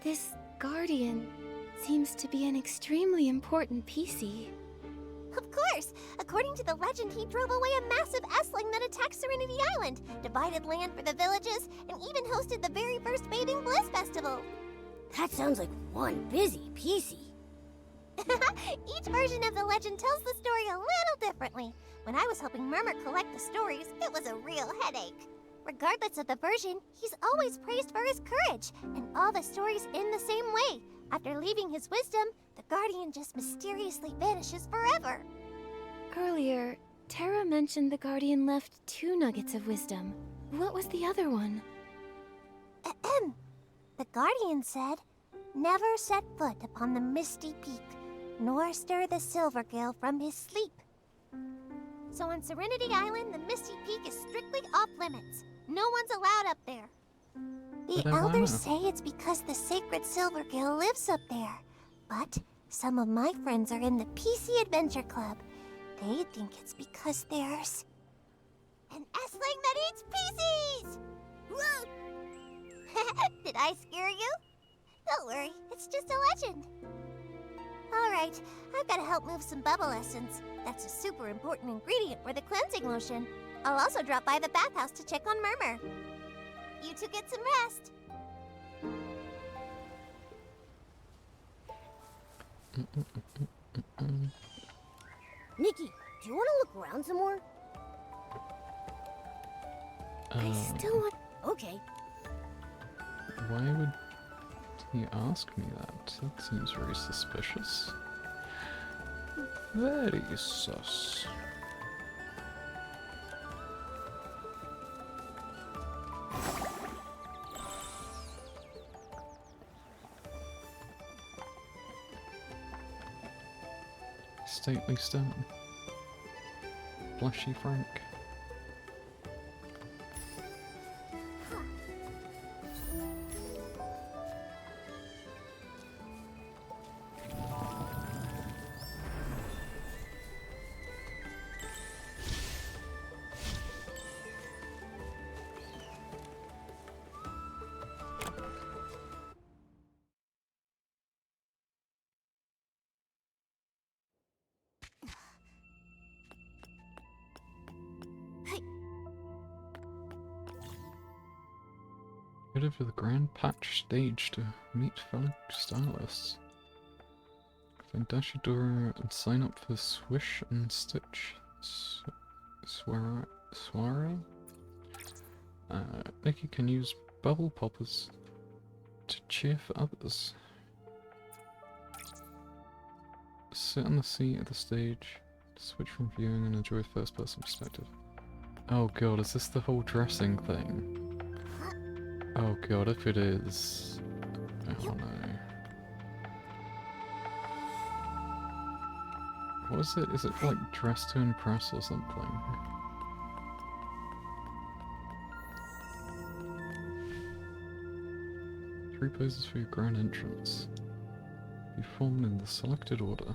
This Guardian seems to be an extremely important PC. Of course! According to the legend, he drove away a massive S-Ling that attacked Serenity Island, divided land for the villages, and even hosted the very first Bathing Bliss Festival. That sounds like one busy PC. Each version of the legend tells the story a little differently. When I was helping Murmur collect the stories, it was a real headache. Regardless of the version, he's always praised for his courage, and all the stories end the same way. After leaving his wisdom, the Guardian just mysteriously vanishes forever. Earlier, Tara mentioned the Guardian left 2 nuggets of wisdom. What was the other one? Ahem. The Guardian said, "Never set foot upon the misty peak, nor stir the Silvergale from his sleep." So on Serenity Island, the Misty Peak is strictly off limits. No one's allowed up there. The elders say it's because the sacred Silvergale lives up there. But some of my friends are in the PC Adventure Club. They think it's because there's an S-Ling that eats PCs! Whoa! Did I scare you? Don't worry, it's just a legend. Alright, I've got to help move some bubble essence. That's a super important ingredient for the cleansing lotion. I'll also drop by the bathhouse to check on Murmur. You two get some rest. Nikki, do you want to look around some more? I still want... Okay. Why would he ask me that? That seems very suspicious. Very sus. Stately stone. Blushy Frank. Head over the Grand Patch stage to meet fellow stylists. Find Dashidora and sign up for Swish and Stitch soiree. Nikki can use bubble poppers to cheer for others. Sit on the seat of the stage, switch from viewing and enjoy first-person perspective. Oh god, is this the whole dressing thing? Oh god, if it is... Oh no. What is it? Is it like dress to impress or something? Three poses for your grand entrance. You form in the selected order.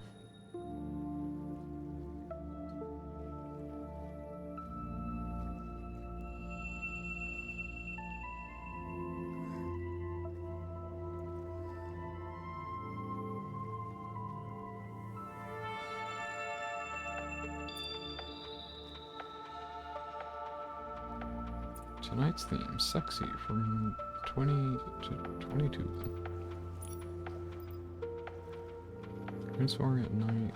Tonight's theme, sexy, from 20 to 22. Prince Warrior at night.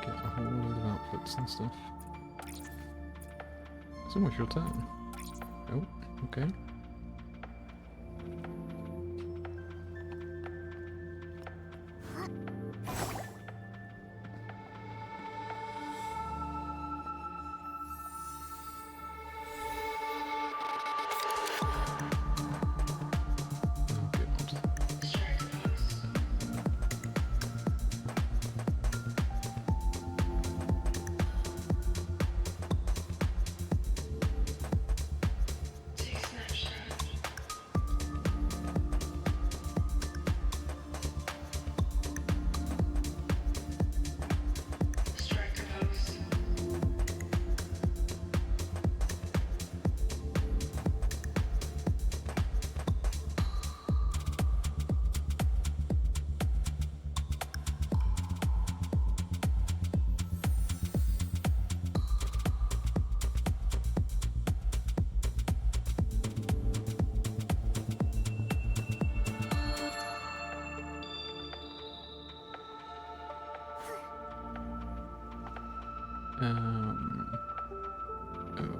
Get a whole load of outfits and stuff. It's almost your turn. Oh, okay.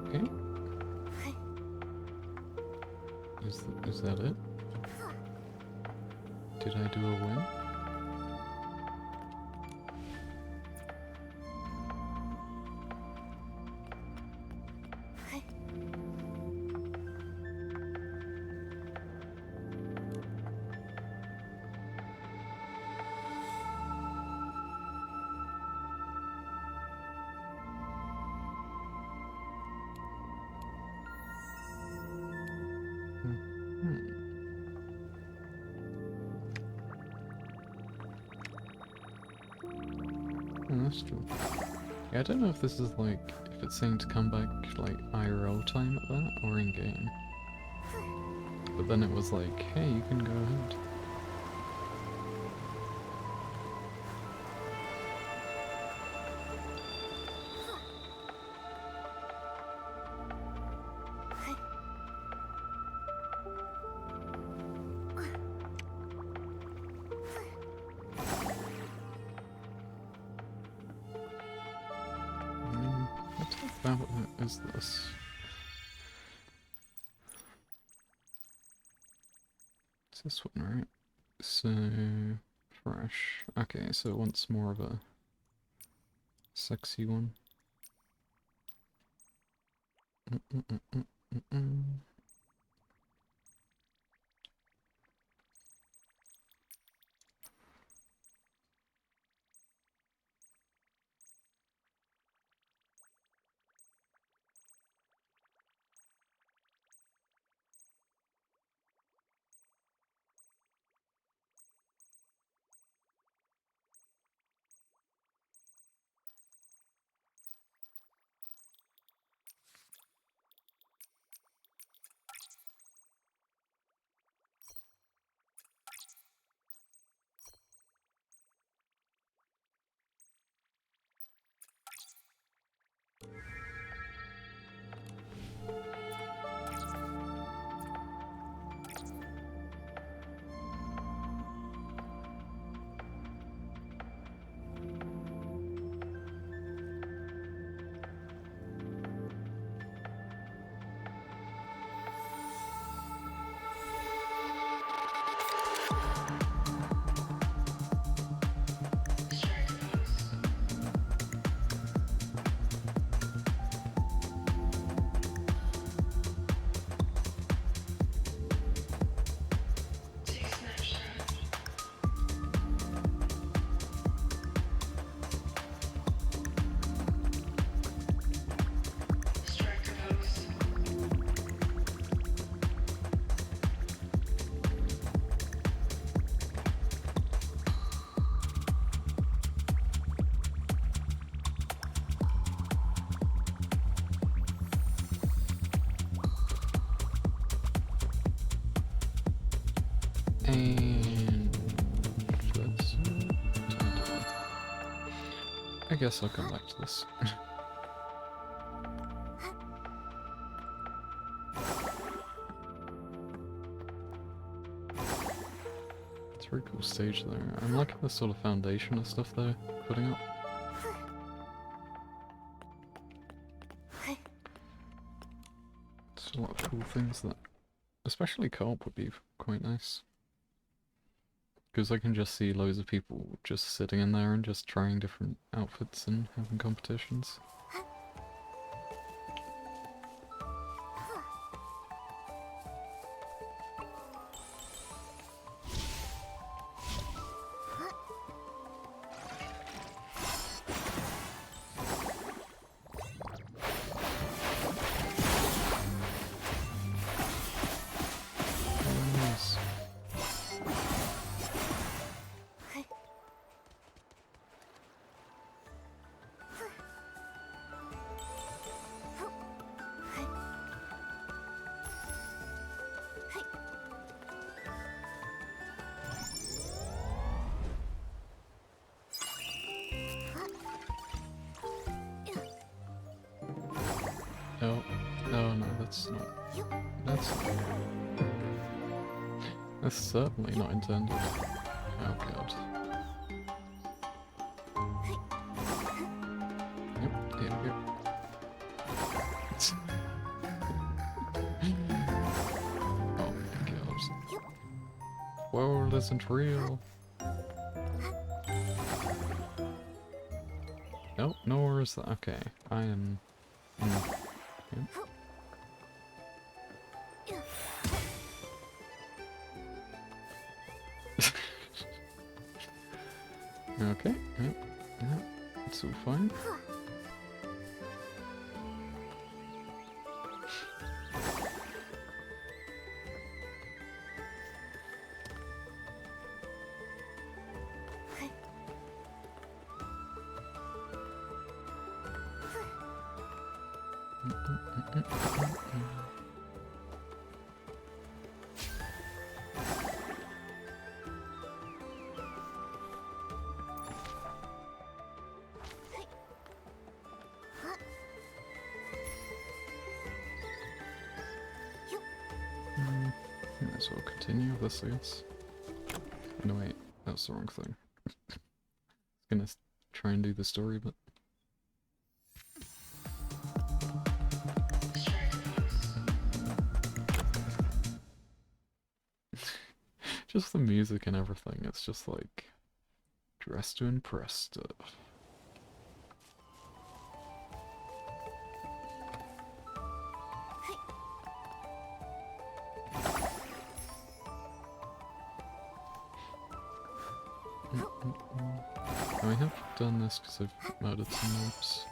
Okay. Is that it? Did I do a win? Oh, that's true. Yeah, I don't know if this is like, if it's saying to come back like IRL time at that or in game. But then it was like, hey, you can go ahead. What is this? It's this one, right? So, fresh. Okay, so it wants more of a sexy one. And let's I guess I'll come back to this. It's a very cool stage there. I'm liking the sort of foundation of stuff they're putting up. It's a lot of cool things that, especially co-op, would be quite nice. Because I can just see loads of people just sitting in there and just trying different outfits and having competitions. Nice. Oh, oh no, that's not. That's certainly not intended. Oh god. Yep, here we go. Oh my god. World isn't real. Nope, nor is that. Okay, I am. Yep. Okay, yep, it's all fine. Might as well continue with this, I guess. No wait, that was the wrong thing. Gonna try and do the story, but... just the music and everything, it's just like... dress to impress stuff. I have done this because I've murdered some mobs.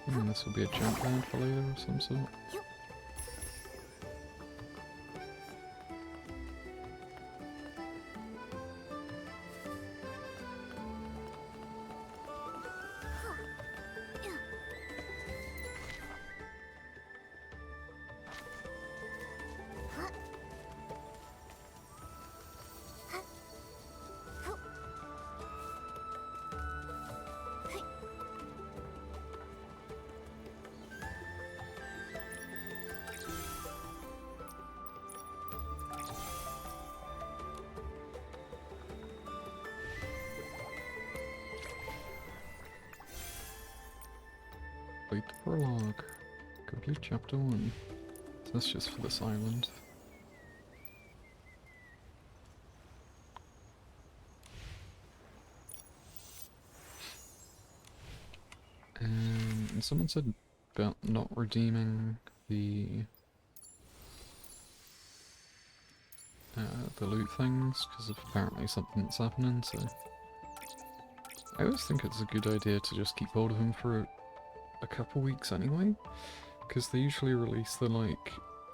And this will be a jump pad for later of some sort. Complete the prologue. Complete chapter 1. So that's just for this island. And someone said about not redeeming the loot things because of apparently something that's happening, so I always think it's a good idea to just keep hold of them for a couple weeks anyway, because they usually release the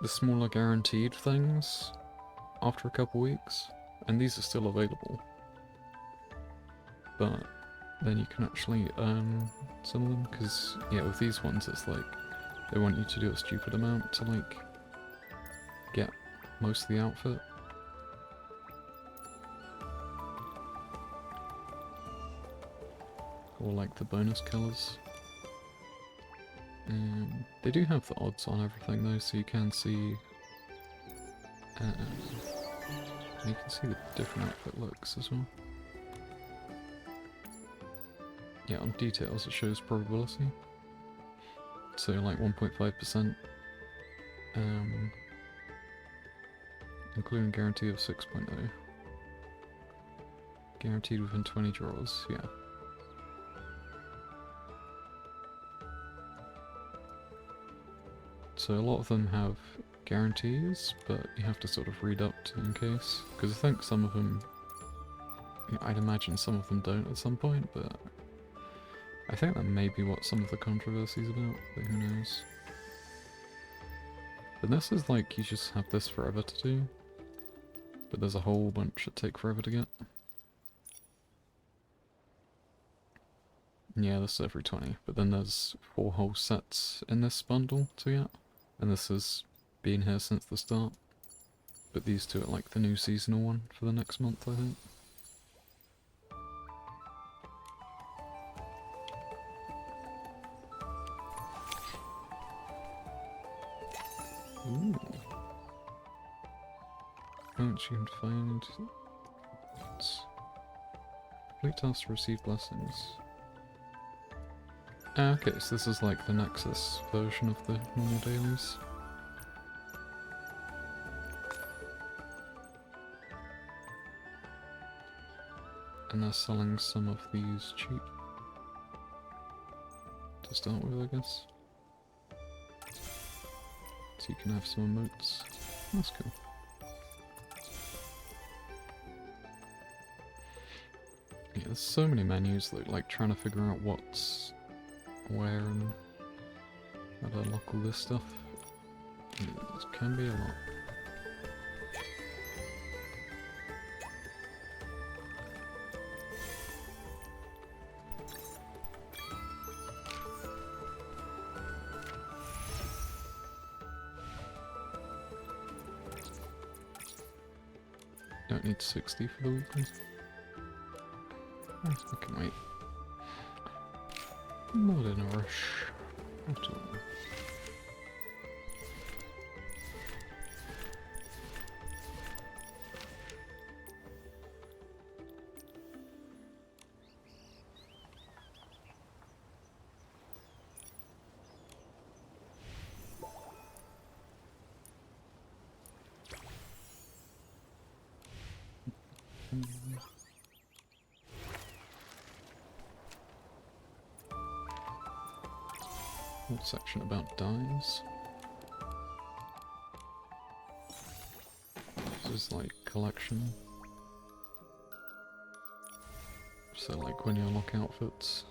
smaller guaranteed things after a couple weeks, and these are still available. But then you can actually earn some of them, because yeah, with these ones it's like they want you to do a stupid amount to like get most of the outfit. Or like the bonus colours. They do have the odds on everything though, so you can see the different outfit looks as well. Yeah, on details it shows probability. So like 1.5%, including guarantee of 6.0. Guaranteed within 20 draws, yeah. So a lot of them have guarantees, but you have to sort of read up to in case, because I think some of them, I'd imagine some of them don't at some point, but I think that may be what some of the controversy is about, but who knows. But this is like, you just have this forever to do, but there's a whole bunch that take forever to get. Yeah, this is every 20, but then there's 4 whole sets in this bundle to get, and this has been here since the start. But these two are like the new seasonal one for the next month, I think. Ooh. Once you can find... Complete tasks to receive blessings. Ah, okay, so this is like the Nexus version of the normal dailies. And they're selling some of these cheap. To start with, I guess. So you can have some emotes. That's cool. Yeah, there's so many menus that like trying to figure out what's where and how to unlock all this stuff. It can be a lot. Don't need 60 for the weekly. I can wait. Not in a rush at all. Whole section about dyes. This is like collection. So like when you unlock outfits.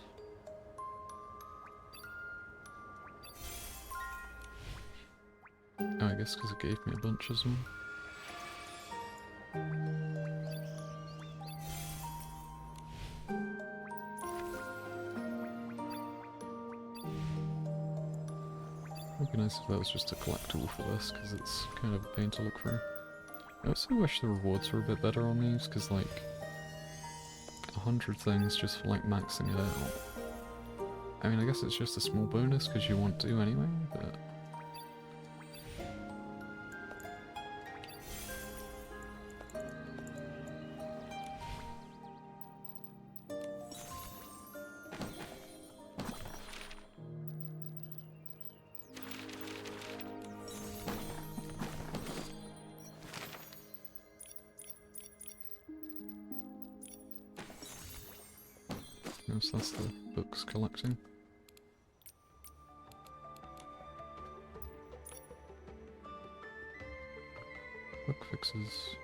Oh, I guess because it gave me a bunch as well. Would be nice if that was just a collectible for this, because it's kind of a pain to look through. I also wish the rewards were a bit better on these, because like 100 things just for like maxing it out. I mean, I guess it's just a small bonus because you want to anyway, but... Yes, that's the books collecting. Book fixes.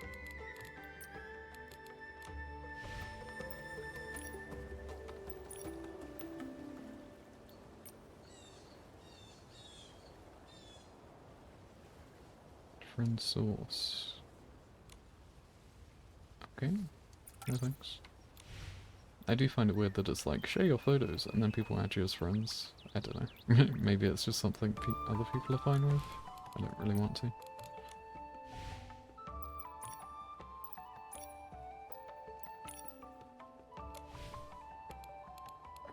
Friend source. Okay. No thanks. I do find it weird that it's like, share your photos, and then people add you as friends. I don't know. Maybe it's just something other people are fine with. I don't really want to.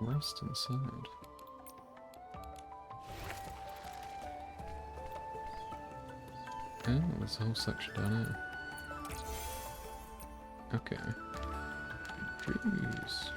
Rest inside. Oh, there's a whole section down here. Okay. Trees.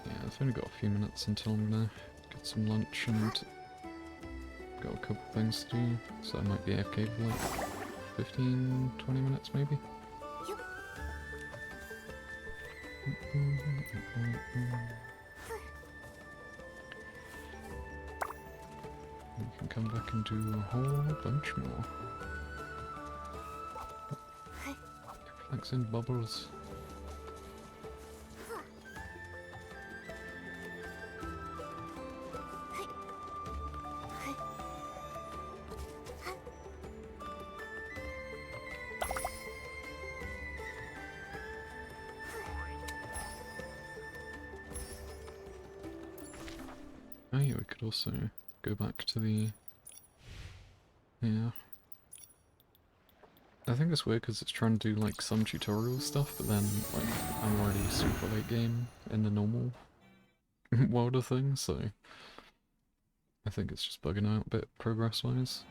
Yeah, I've only got a few minutes until I'm gonna get some lunch and got a couple things to do, so I might be AFK for like 15, 20 minutes maybe. We can come back and do a whole bunch more. Everything's in bubbles. Oh yeah, we could also go back to the... Yeah. I think it's weird because it's trying to do like some tutorial stuff, but then like I'm already super late game in the normal world of things, so I think it's just bugging out a bit progress-wise.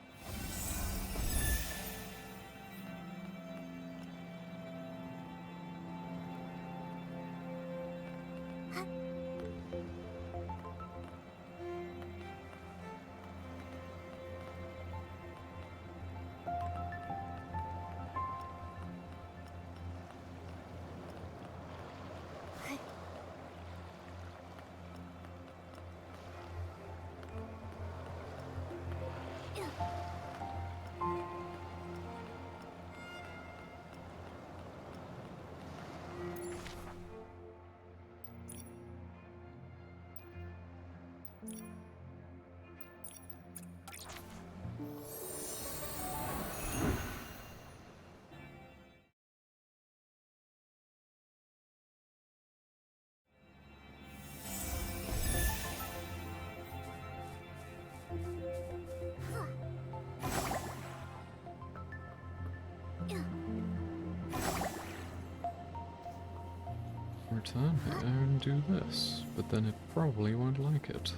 Return here and do this, but then it probably won't like it.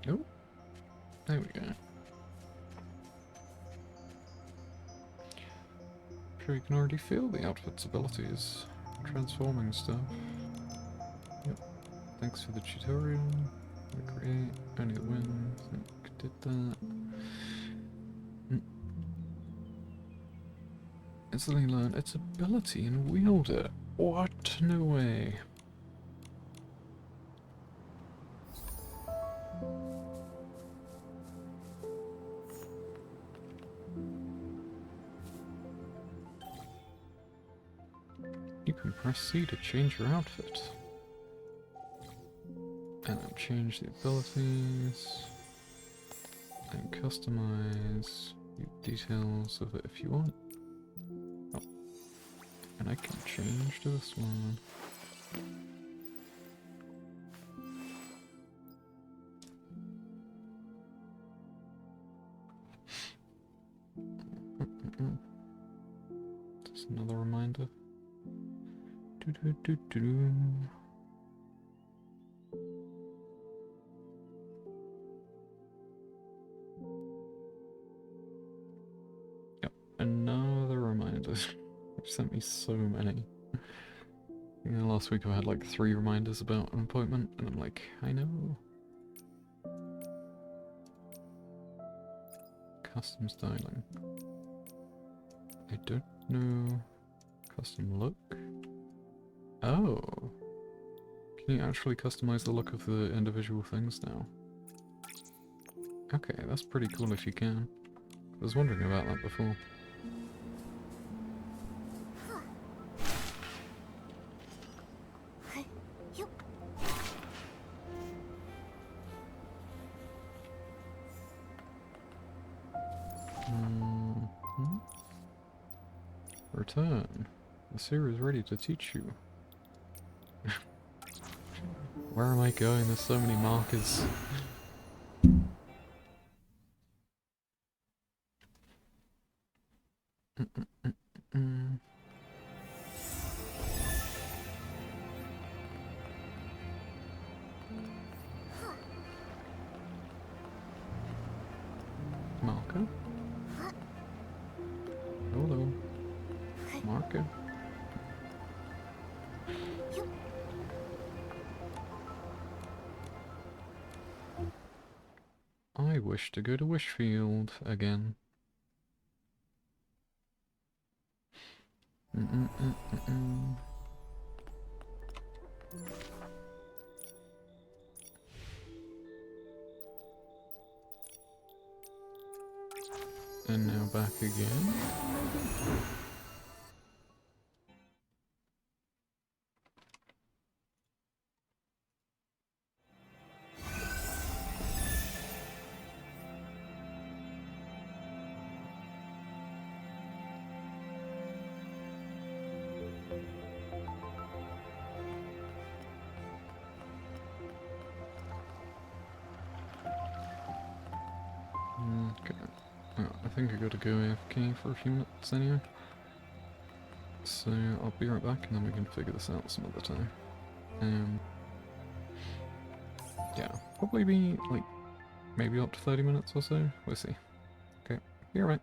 Oh, there we go. Sure, you can already feel the outfit's abilities, transforming stuff. Yep. Thanks for the tutorial. Create, only the win. Think did that. Instantly learn its ability and wield it. What? No way. You can press C to change your outfit. And then change the abilities. And customize the details of it if you want. Oh. And I can change to this one. Just another reminder. Do-do-do-do-do. Yep, another reminder. You sent me so many. You know, last week I had like 3 reminders about an appointment, and I'm like, I know. Custom styling. I don't know. Custom look. Oh. Can you actually customize the look of the individual things now? Okay, that's pretty cool if you can. I was wondering about that before. Return. The seer is ready to teach you. Where am I going? There's so many markers. Marker? Hello. Marker? I wish to go to Wishfield again. And now back again. Okay. Well, I think I gotta go AFK for a few minutes anyway. So I'll be right back and then we can figure this out some other time. Yeah, probably be like maybe up to 30 minutes or so. We'll see. Okay, be alright.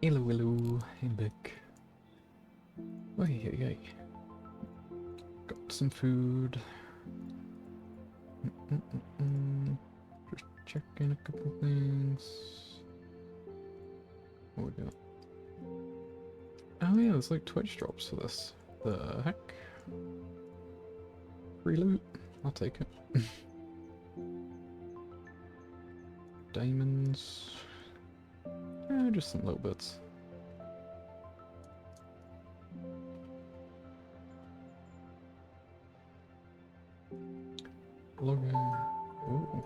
Hello, hello, I'm back. Oi, oi, oi. Got some food. Just checking a couple things. What we got? Oh yeah, there's like Twitch drops for this. The heck? Free loot. I'll take it. Diamonds. Just some little bits. Login. Ooh.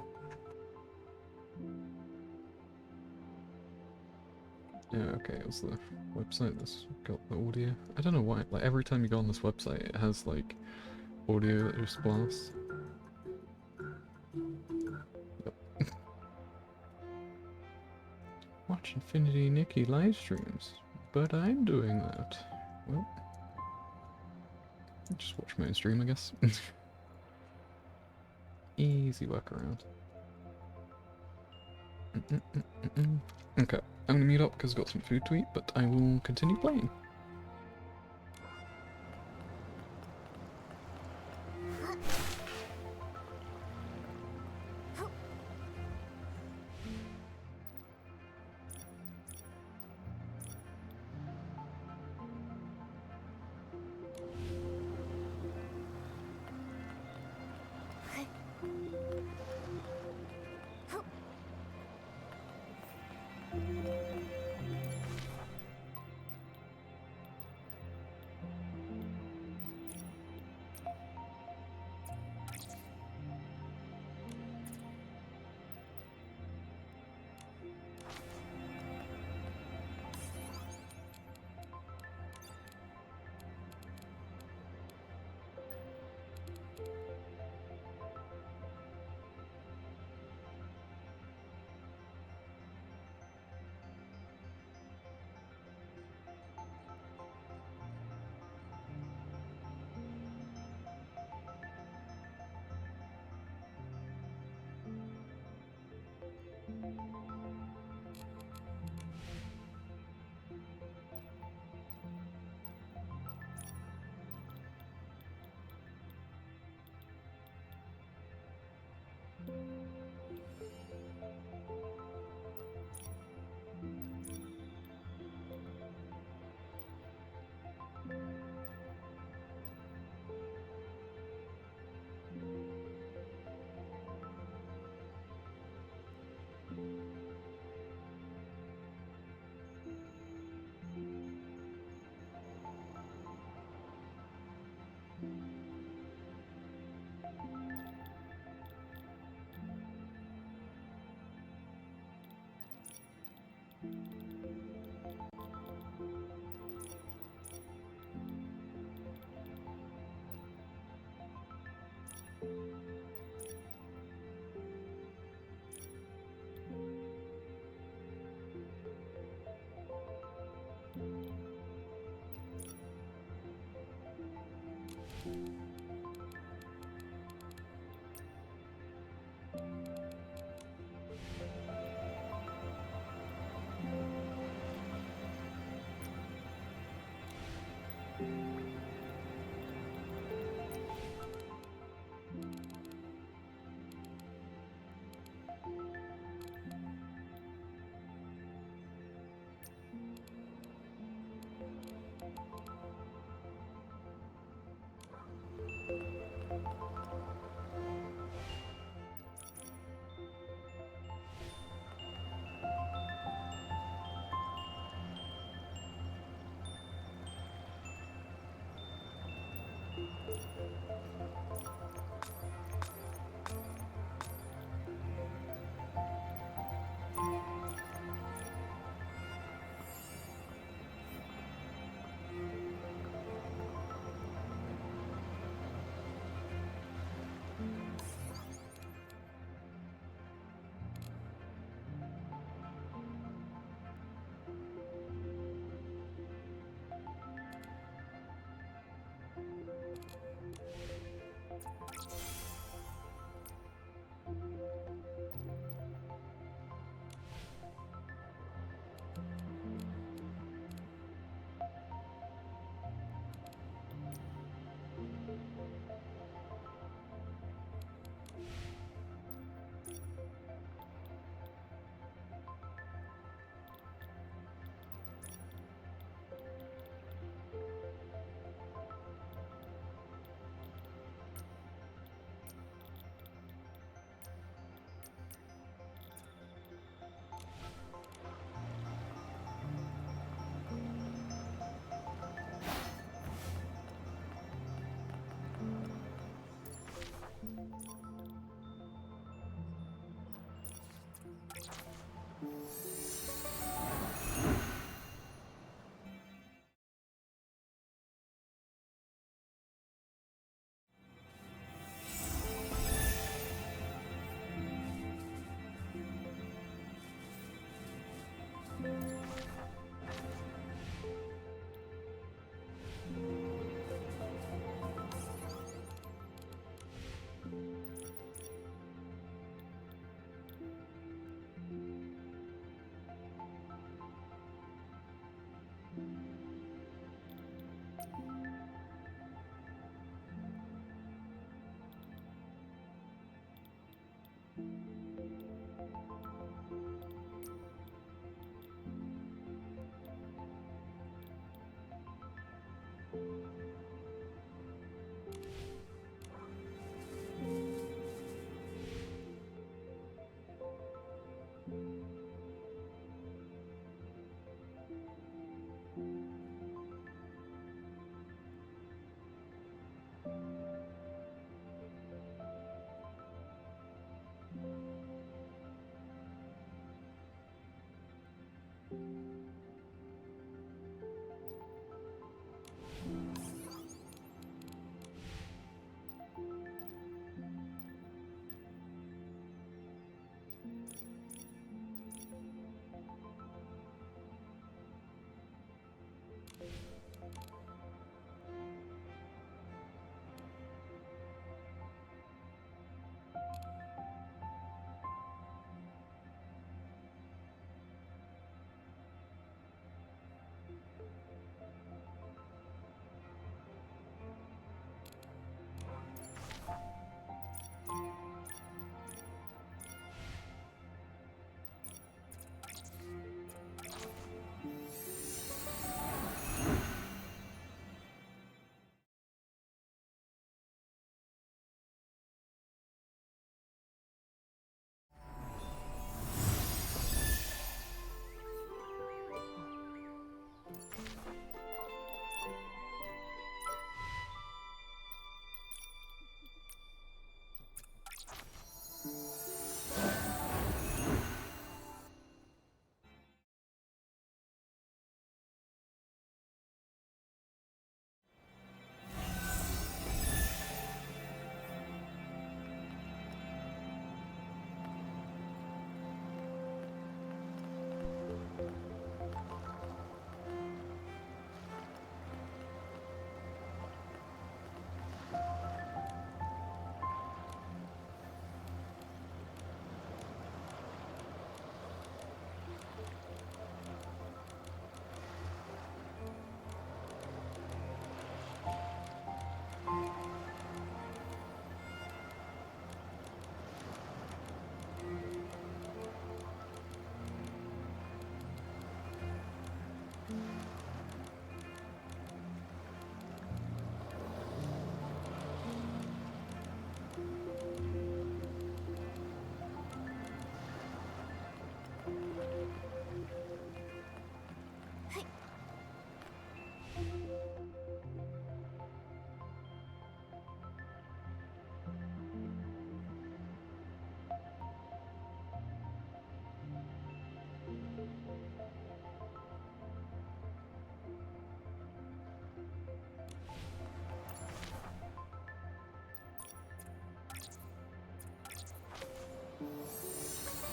Yeah, okay, it was the website that's got the audio. I don't know why, like every time you go on this website it has like audio that just blasts. Yep. Watch Infinity Nikki live streams, but I'm doing that. Well, I'll just watch my own stream, I guess. Easy workaround. Okay, I'm gonna mute up because I've got some food to eat, but I will continue playing.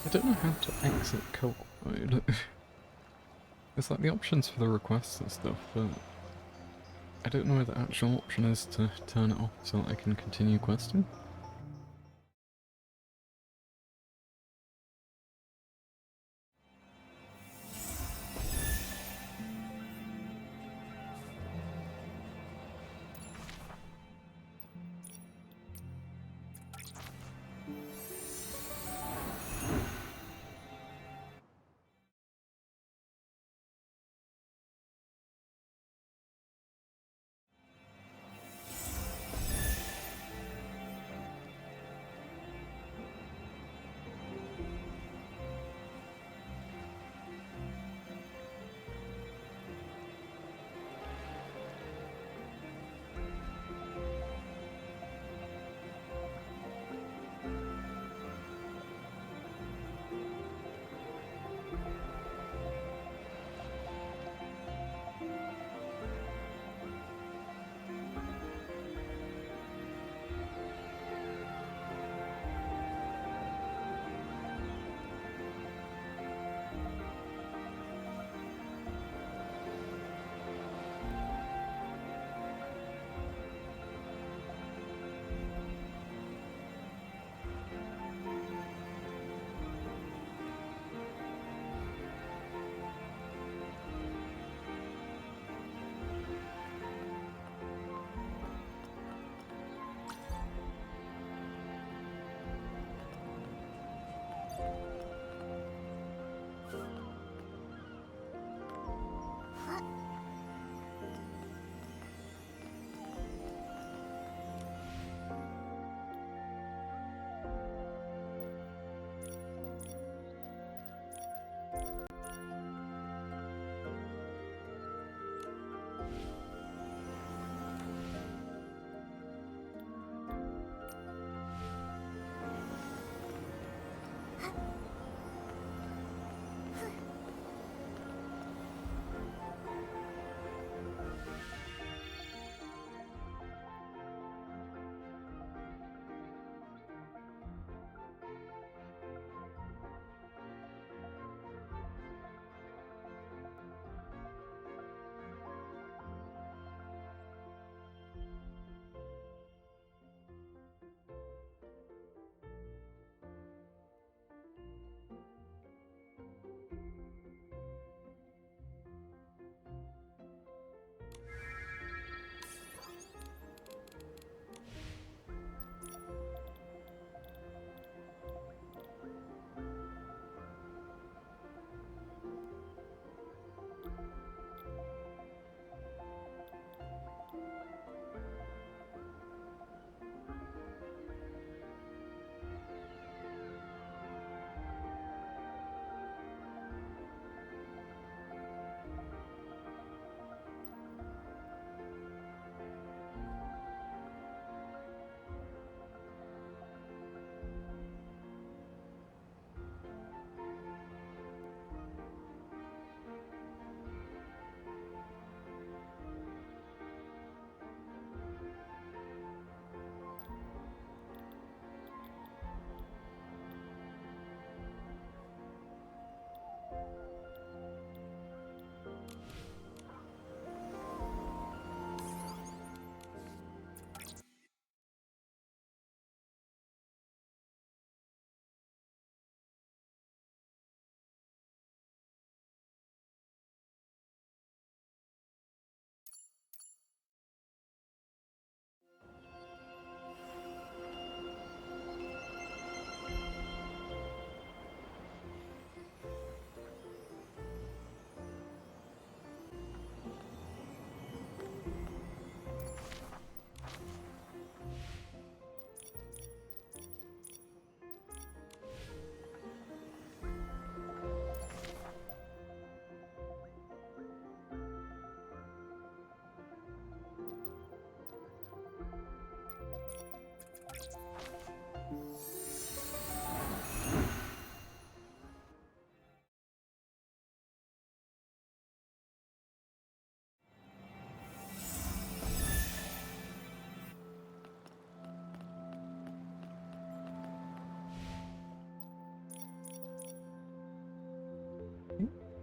I don't know how to exit co-op mode. It's like the options for the requests and stuff, but I don't know where the actual option is to turn it off so that I can continue questing.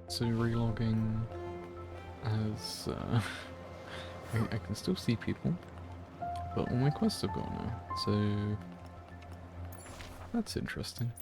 So relogging as I can still see people, but all my quests are gone now. So that's interesting.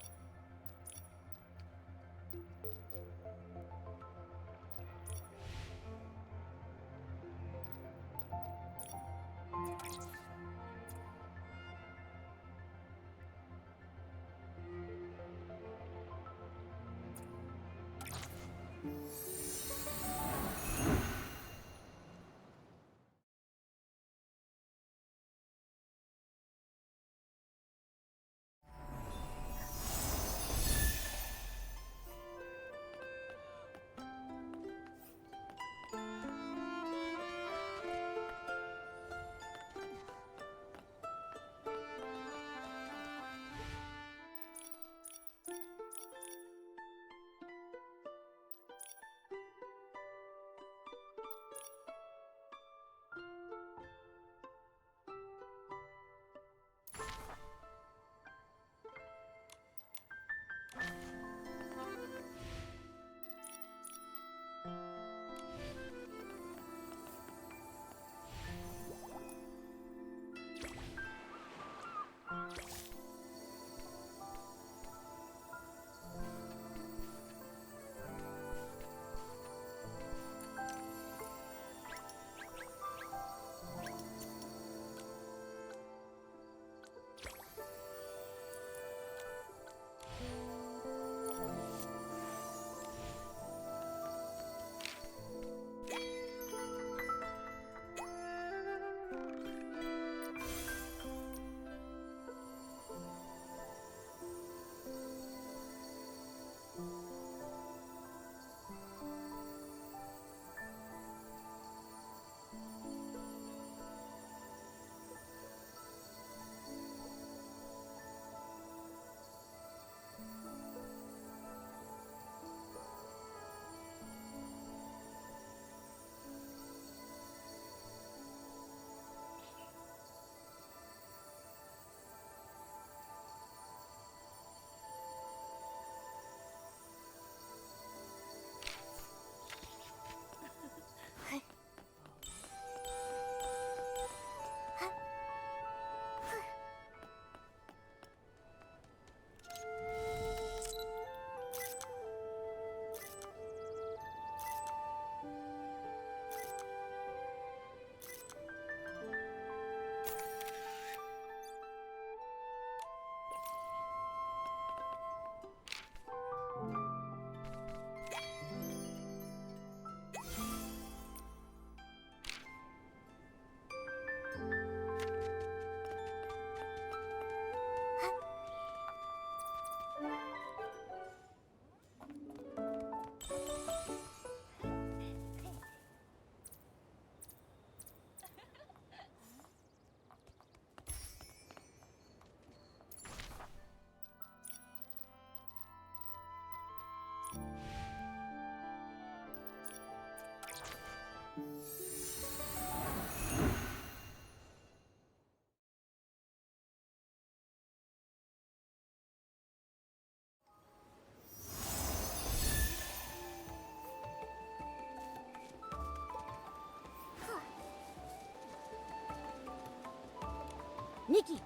Nikki!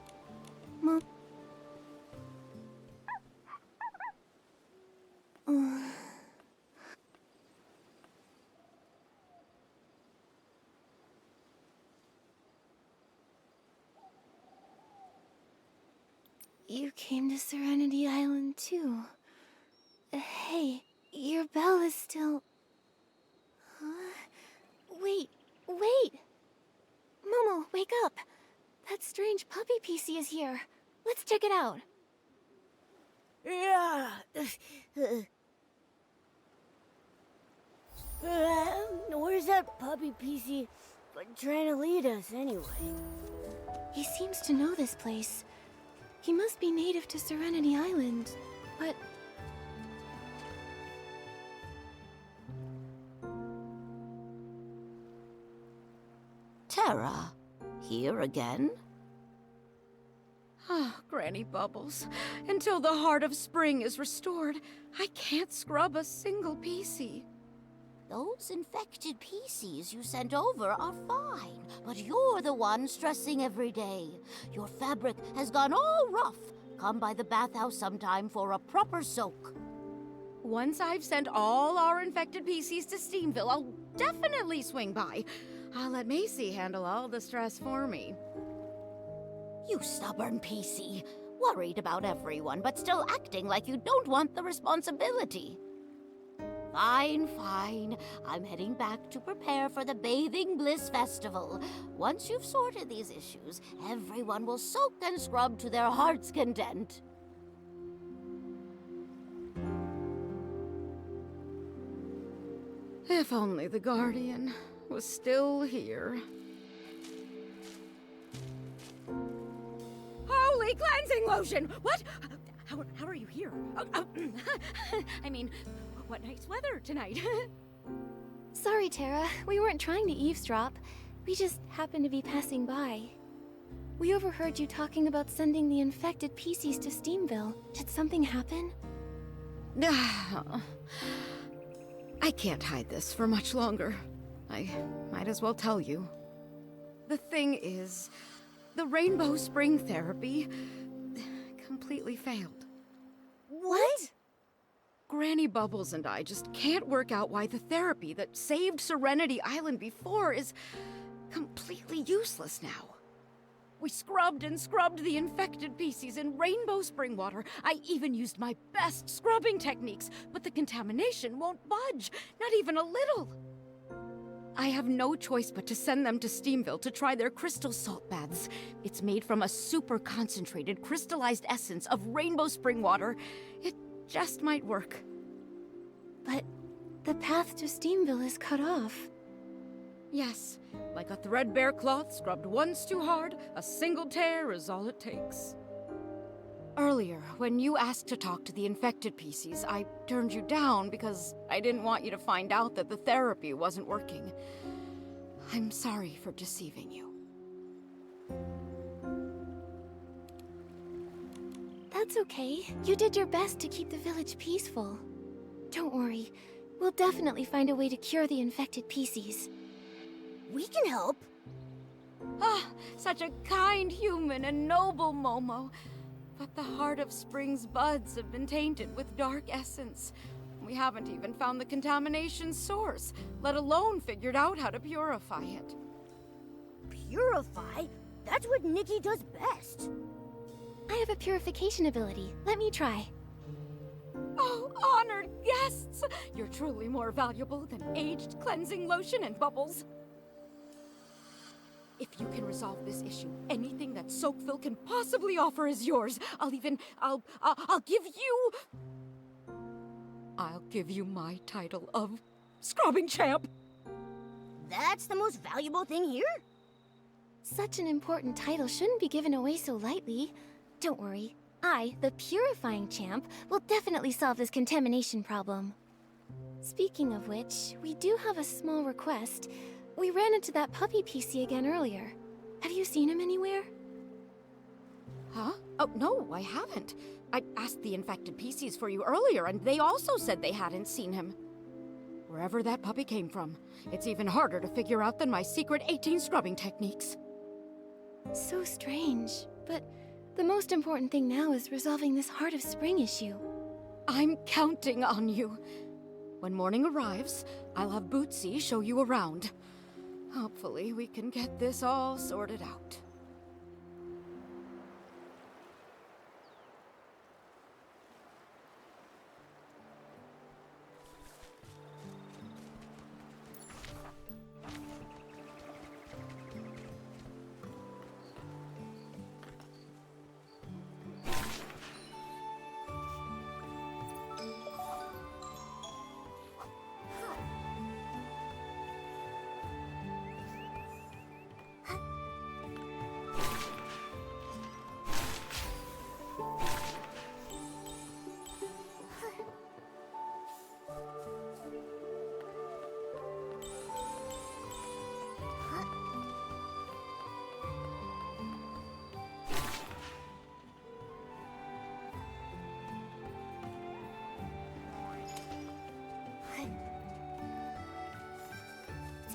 Mom. You came to Serenity Island too. Hey, your bell is still... Huh? Wait, wait! Momo, wake up! That strange puppy PC is here. Let's check it out. Yeah. Where's that puppy PC trying to lead us anyway? He seems to know this place. He must be native to Serenity Island, but... Terra, here again? Ah, great. Granny Bubbles. Until the heart of spring is restored, I can't scrub a single PC. Those infected PCs you sent over are fine, but you're the one stressing every day. Your fabric has gone all rough. Come by the bathhouse sometime for a proper soak. Once I've sent all our infected PCs to Steamville, I'll definitely swing by. I'll let Macy handle all the stress for me. You stubborn PC. Worried about everyone, but still acting like you don't want the responsibility. Fine, fine. I'm heading back to prepare for the Bathing Bliss Festival. Once you've sorted these issues, everyone will soak and scrub to their heart's content. If only the Guardian was still here. Holy cleansing lotion! What? How are you here? I mean, what nice weather tonight. Sorry, Tara. We weren't trying to eavesdrop. We just happened to be passing by. We overheard you talking about sending the infected PCs to Steamville. Did something happen? I can't hide this for much longer. I might as well tell you. The thing is, the Rainbow Spring therapy completely failed. What? Granny Bubbles and I just can't work out why the therapy that saved Serenity Island before is completely useless now. We scrubbed and scrubbed the infected PCs in rainbow spring water. I even used my best scrubbing techniques, but the contamination won't budge, not even a little. I have no choice but to send them to Steamville to try their crystal salt baths. It's made from a super concentrated crystallized essence of rainbow spring water. It just might work. But the path to Steamville is cut off. Yes, like a threadbare cloth scrubbed once too hard, a single tear is all it takes. Earlier, when you asked to talk to the infected PCs, I turned you down because I didn't want you to find out that the therapy wasn't working. I'm sorry for deceiving you. That's okay. You did your best to keep the village peaceful. Don't worry. We'll definitely find a way to cure the infected PCs. We can help. Ah, such a kind human and noble Momo. But the heart of spring's buds have been tainted with dark essence. We haven't even found the contamination source, let alone figured out how to purify it. Purify? That's what Nikki does best. I have a purification ability. Let me try. Oh, honored guests! You're truly more valuable than aged cleansing lotion and bubbles. If you can resolve this issue, anything that Soakville can possibly offer is yours. I'll give you my title of scrubbing champ. That's the most valuable thing here? Such an important title shouldn't be given away so lightly. Don't worry. I, the purifying champ, will definitely solve this contamination problem. Speaking of which, we do have a small request. We ran into that puppy PC again earlier. Have you seen him anywhere? Huh? Oh, no, I haven't. I asked the infected PCs for you earlier, and they also said they hadn't seen him. Wherever that puppy came from, it's even harder to figure out than my secret 18 scrubbing techniques. So strange, but the most important thing now is resolving this Heart of Spring issue. I'm counting on you. When morning arrives, I'll have Bootsy show you around. Hopefully, we can get this all sorted out.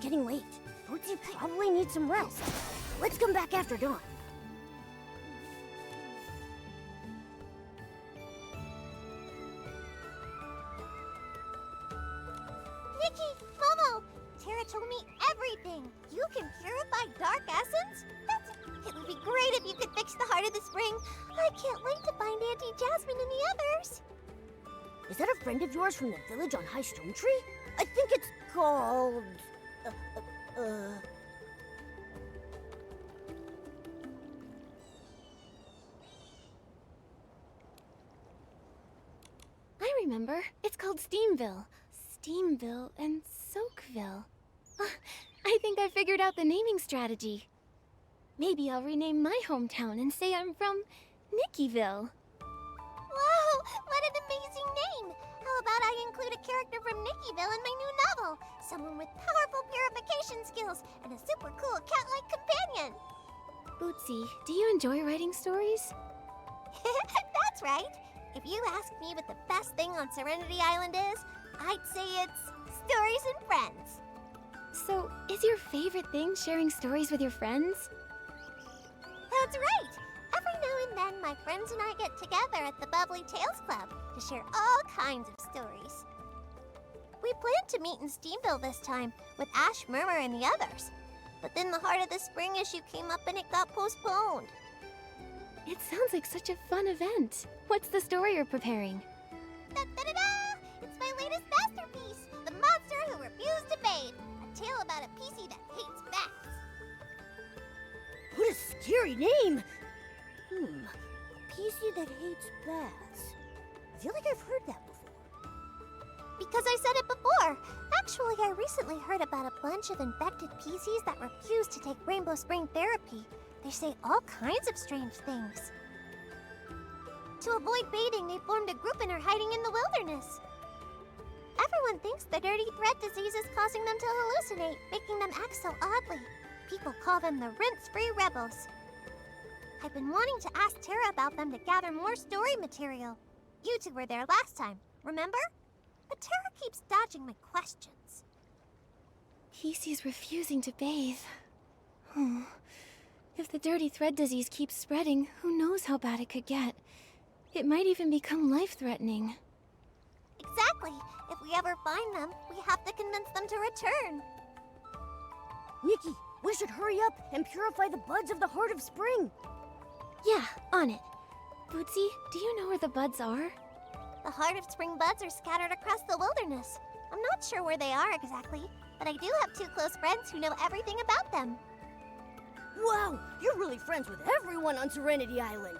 getting late. Bootsy probably needs some rest. Let's come back after dawn. Nikki, Momo, Tara told me everything. You can purify dark essence? It would be great if you could fix the heart of the spring. I can't wait to find Auntie Jasmine and the others. Is that a friend of yours from the village on High Stone Tree? I think it's called... I remember. It's called Steamville. Steamville and Soakville. I think I figured out the naming strategy. Maybe I'll rename my hometown and say I'm from Nickyville. Wow, what an amazing name! How about I include a character from Nickyville in my new novel? Someone with powerful purification skills and a super cool cat-like companion. Bootsy, do you enjoy writing stories? That's right. If you ask me what the best thing on Serenity Island is, I'd say it's stories and friends. So, is your favorite thing sharing stories with your friends? That's right! Every now and then, my friends and I get together at the Bubbly Tales Club to share all kinds of stories. We planned to meet in Steamville this time, with Ash, Murmur, and the others. But then the Heart of the Spring issue came up and it got postponed. It sounds like such a fun event. What's the story you're preparing? Da-da-da-da! It's my latest masterpiece, The Monster Who Refused to Bathe, a tale about a PC that hates baths. What a scary name! PC that hates baths. I feel like I've heard that before. Because I said it before. Actually, I recently heard about a bunch of infected PCs that refuse to take Rainbow Spring therapy. They say all kinds of strange things. To avoid bathing, they formed a group and are hiding in the wilderness. Everyone thinks the dirty thread disease is causing them to hallucinate, making them act so oddly. People call them the rinse-free rebels. I've been wanting to ask Tara about them to gather more story material. You two were there last time, remember? But Tara keeps dodging my questions. PC's refusing to bathe. If the dirty thread disease keeps spreading, who knows how bad it could get. It might even become life-threatening. Exactly. If we ever find them, we have to convince them to return. Nikki, we should hurry up and purify the buds of the Heart of Spring. Yeah, on it. Bootsy, do you know where the buds are? The Heart of Spring buds are scattered across the wilderness. I'm not sure where they are exactly, but I do have two close friends who know everything about them. Wow, you're really friends with everyone on Serenity Island.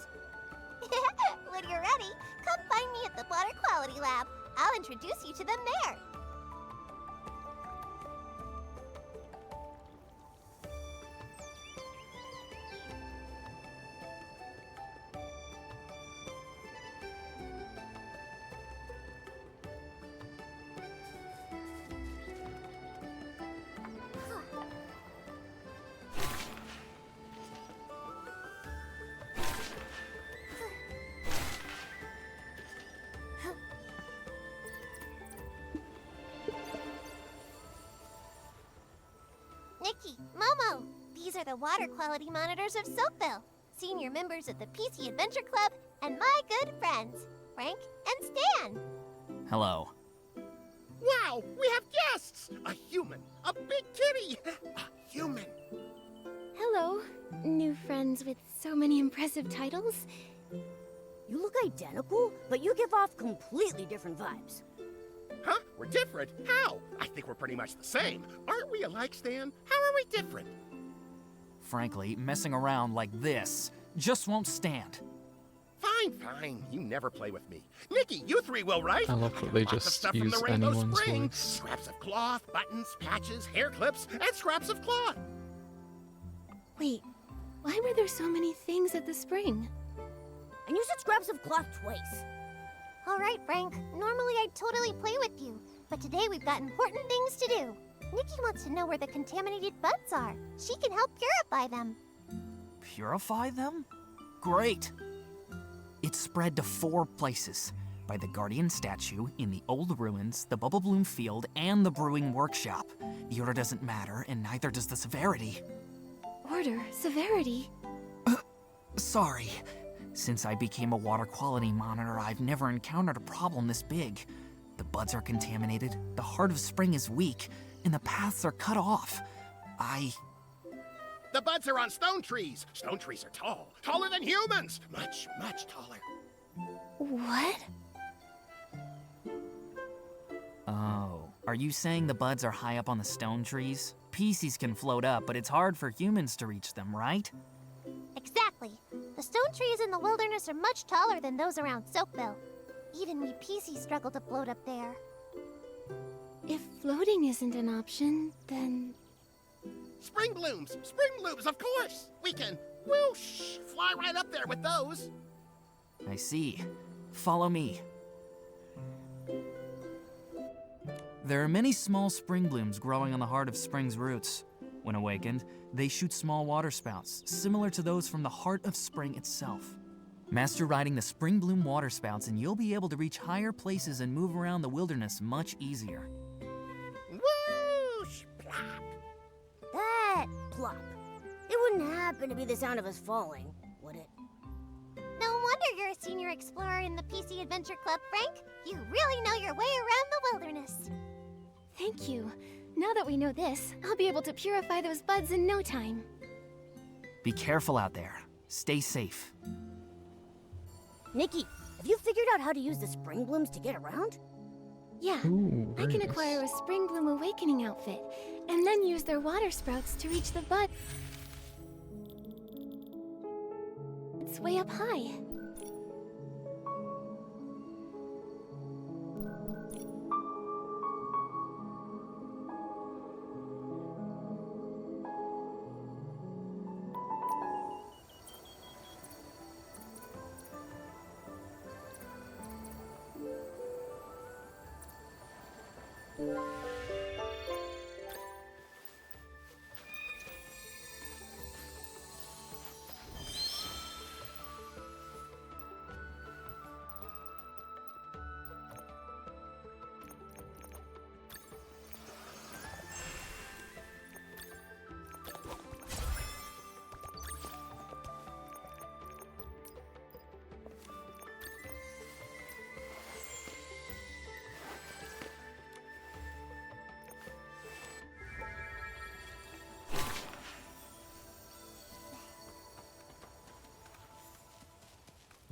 When you're ready, come find me at the Water Quality Lab. I'll introduce you to them there. Nikki, Momo, these are the water quality monitors of Soakville, senior members of the PC Adventure Club, and my good friends, Frank and Stan. Hello. Wow, we have guests! A human, a big kitty, a human. Hello, new friends with so many impressive titles. You look identical, but you give off completely different vibes. Huh? We're different? How? I think we're pretty much the same. Aren't we alike, Stan? How are we different? Frankly, messing around like this just won't stand. Fine, fine. You never play with me. Nikki, you three will, right? I love that they Lots of just stuff from use the Rainbow anyone's Spring. voice. Scraps of cloth, buttons, patches, hair clips, and scraps of cloth. Wait, why were there so many things at the spring? And you said scraps of cloth twice. All right, Frank. Normally I'd totally play with you, but today we've got important things to do. Nikki wants to know where the contaminated buds are. She can help purify them. Purify them? Great. It's spread to 4 places. by the Guardian statue in the old ruins, the Bubble Bloom field, and the brewing workshop. The order doesn't matter, and neither does the severity. Order? Severity? Sorry. Since I became a water quality monitor, I've never encountered a problem this big. The buds are contaminated, the heart of spring is weak, and the paths are cut off. The buds are on stone trees. Stone trees are tall. Taller than humans. Much, much taller. What? Oh, are you saying the buds are high up on the stone trees? Pieces can float up, but it's hard for humans to reach them, right? Exactly. The stone trees in the wilderness are much taller than those around Soakville. Even we PCs struggle to float up there. If floating isn't an option, then... Spring blooms! Spring blooms, of course! We can, whoosh, fly right up there with those. I see. Follow me. There are many small spring blooms growing on the heart of spring's roots. When awakened, they shoot small water spouts, similar to those from the heart of spring itself. Master riding the spring bloom water spouts and you'll be able to reach higher places and move around the wilderness much easier. Whoosh! Plop! That plop. It wouldn't happen to be the sound of us falling, would it? No wonder you're a senior explorer in the PC Adventure Club, Frank. You really know your way around the wilderness. Thank you. Now that we know this, I'll be able to purify those buds in no time. Be careful out there. Stay safe. Nikki, have you figured out how to use the spring blooms to get around? Yeah, Ooh, I can nice. acquire a Spring Bloom Awakening outfit, and then use their water sprouts to reach the bud. It's way up high.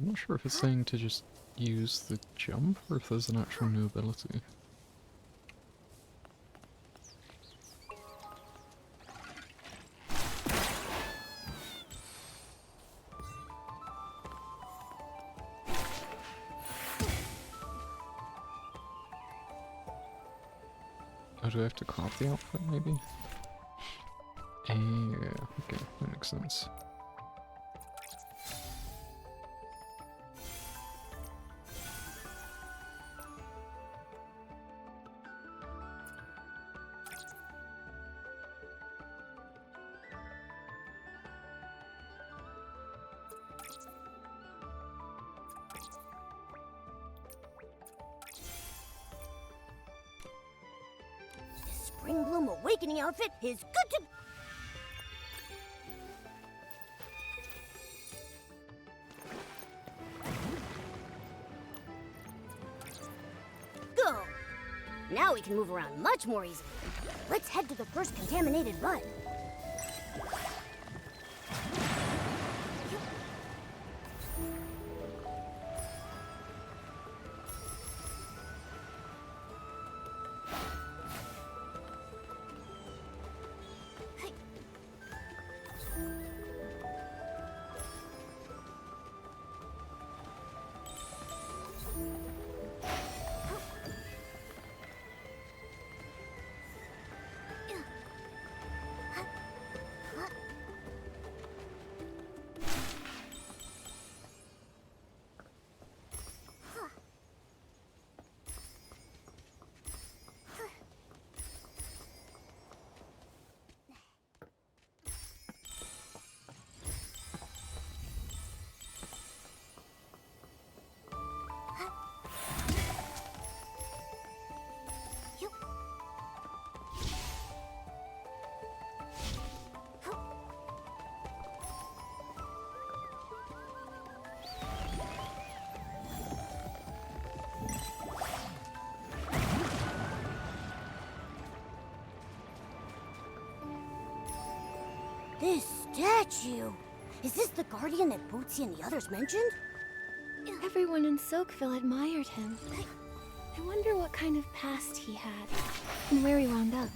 I'm not sure if it's saying to just use the jump or if there's an actual new ability. Oh, do I have to craft the outfit maybe? Yeah, okay, that makes sense. Spring Bloom Awakening outfit is good to... go! Now we can move around much more easily. Let's head to the first contaminated bud. This statue! Is this the guardian that Bootsy and the others mentioned? Everyone in Soakville admired him. I wonder what kind of past he had, and where he wound up.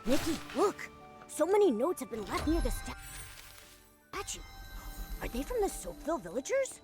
Nikki, look! So many notes have been left near the statue. Are they from the Soapville villagers?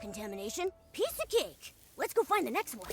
contamination. Piece of cake. Let's go find the next one.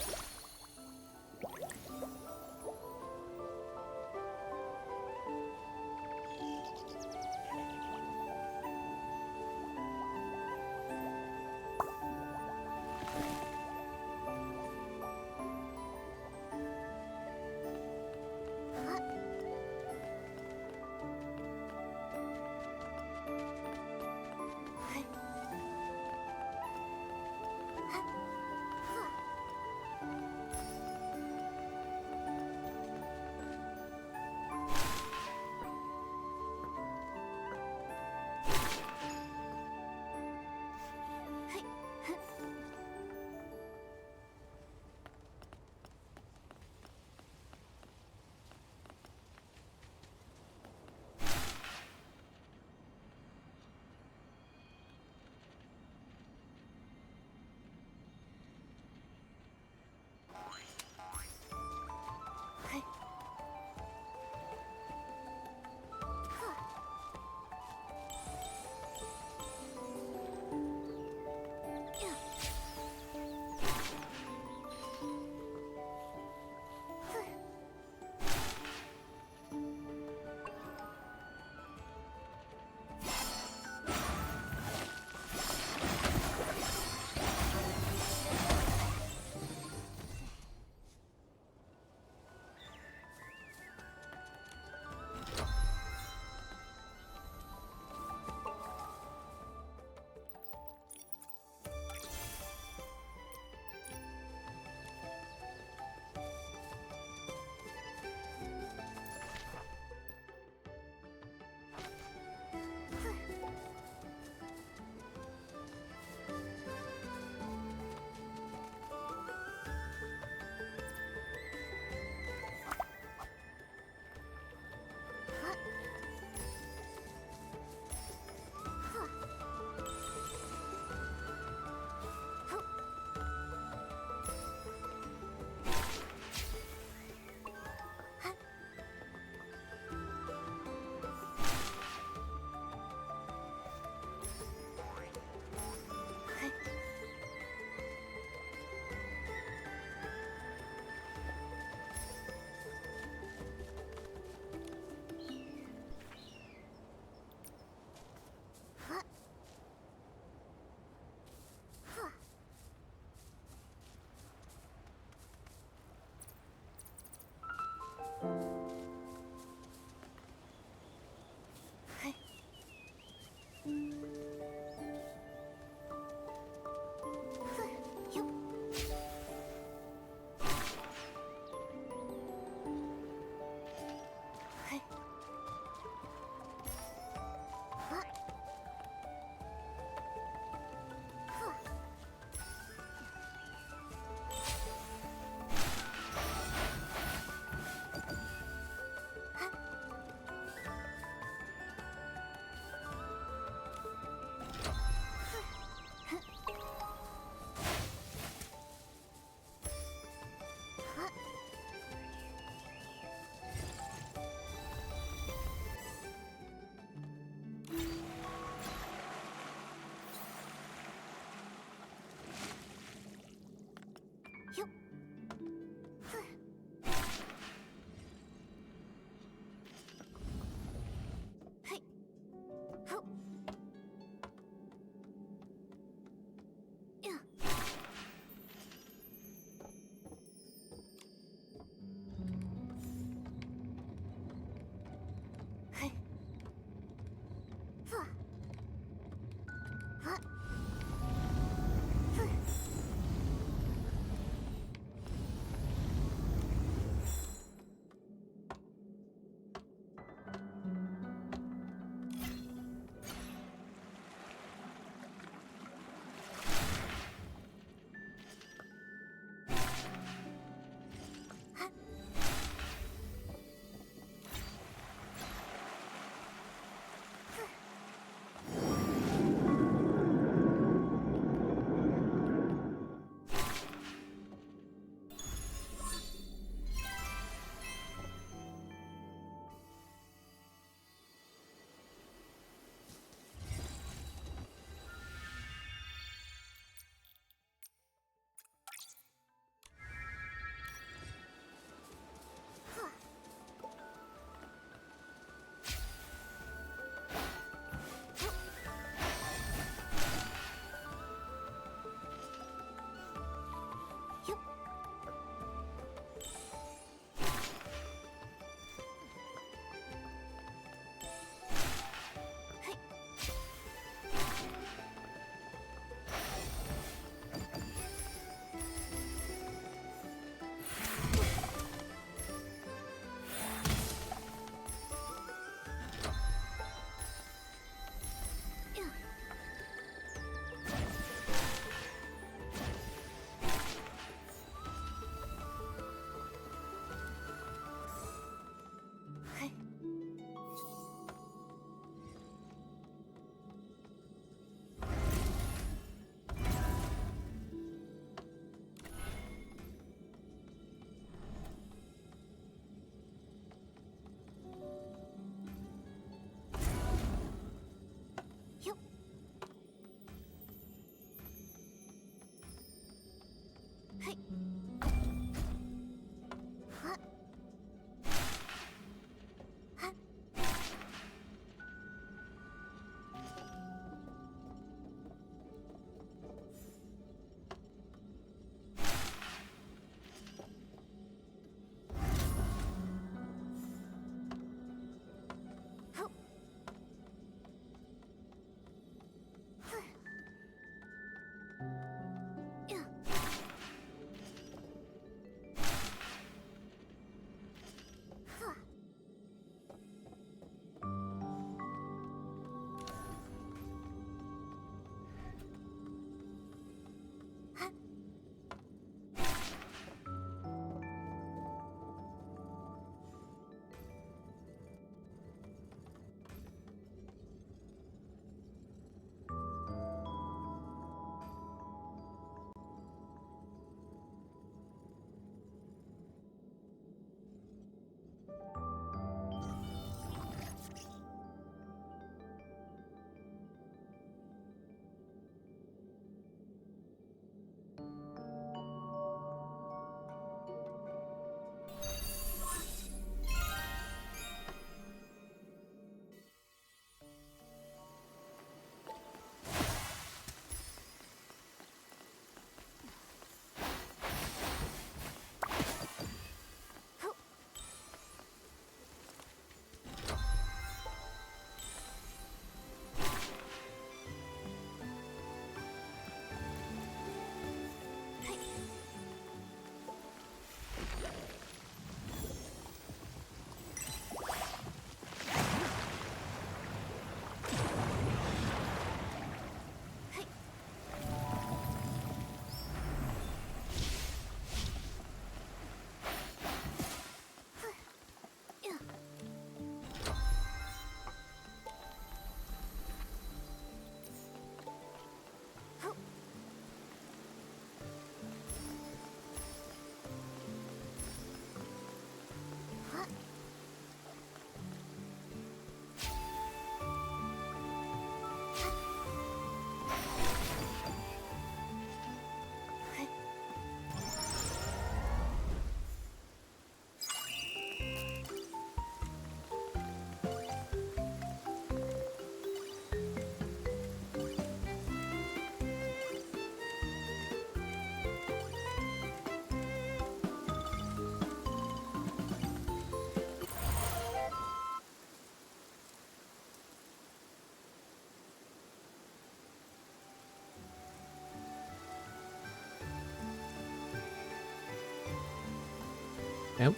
Nope.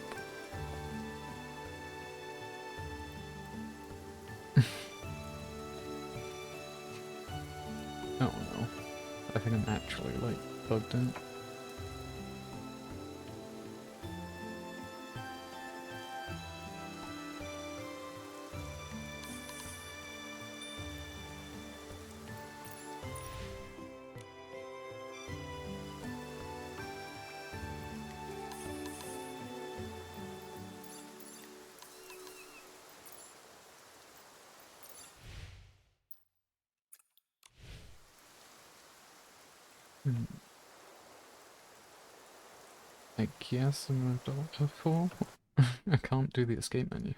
Oh no. I think I'm actually, like, bugged out. I guess I'm a Doctor 4. I can't do the escape menu.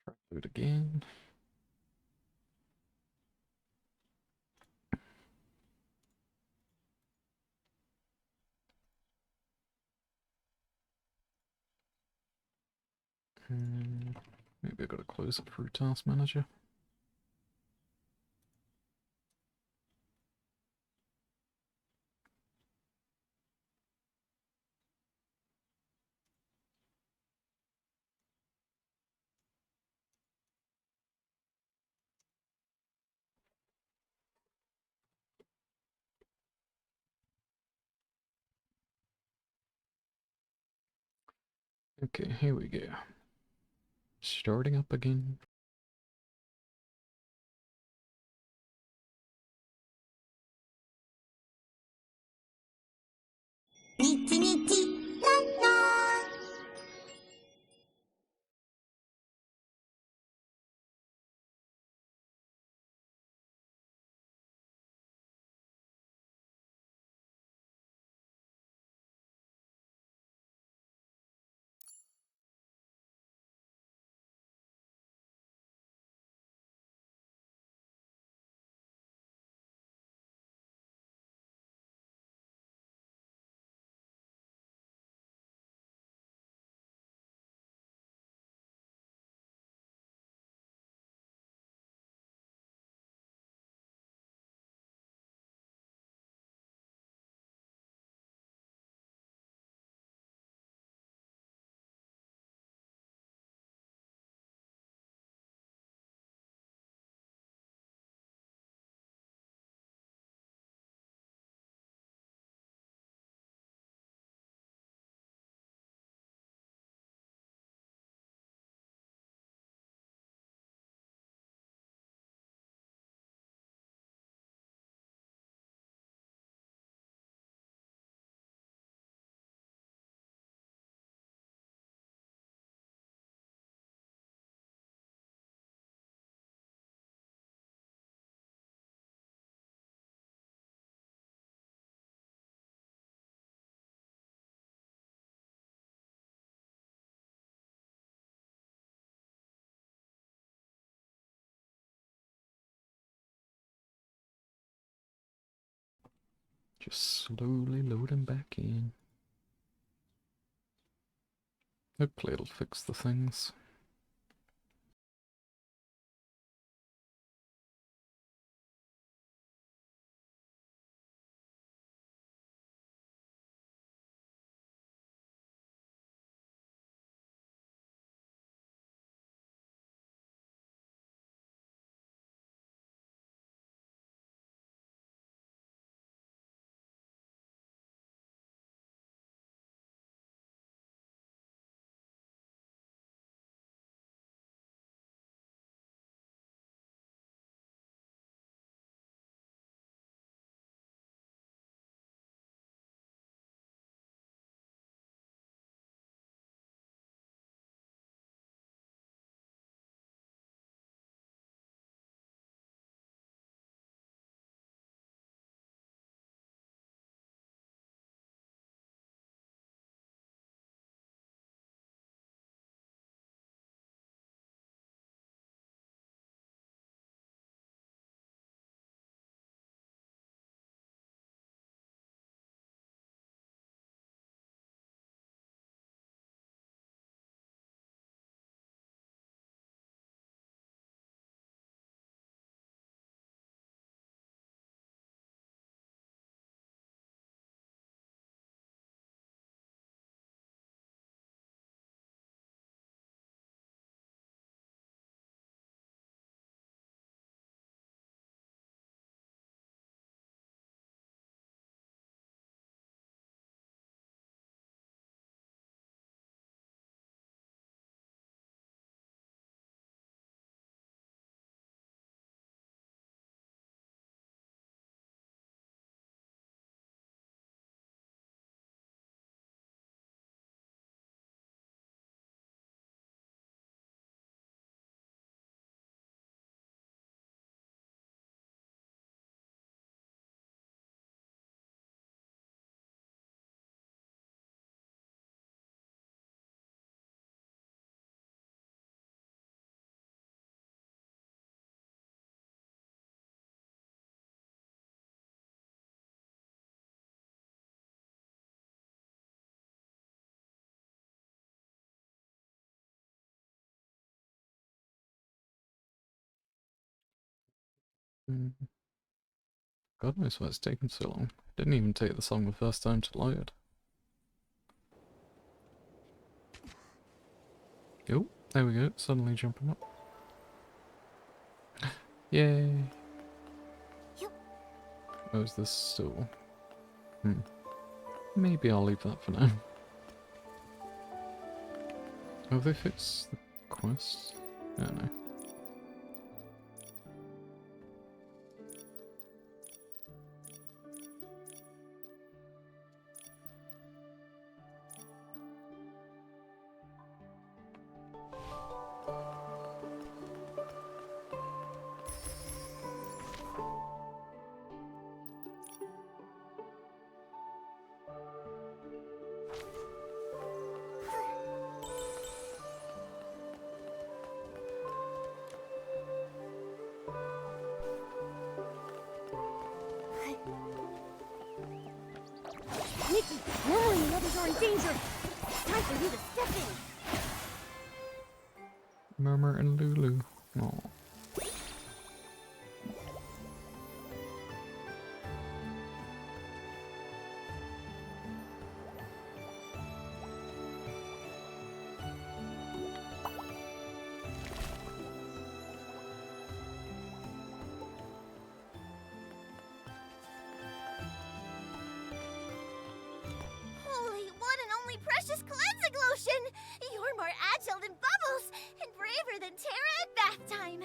Try to do it again. Maybe I gotta close it through Task Manager. Okay, here we go. Starting up again. Nikki, Nikki, la la. Just slowly loading back in. Hopefully it'll fix the things. God knows why it's taken so long. It didn't even take the song the first time to load. Oh, there we go, suddenly jumping up. Yay! Oh, is this still... Maybe I'll leave that for now. Have they fixed the quest? I don't know. Nikki, Momo and the others are in danger. It's time for you to step in. Murmur and Lulu. Oh. Holy one and only precious cleansing lotion! You're more agile than Bubbles and braver than Terra at bath time.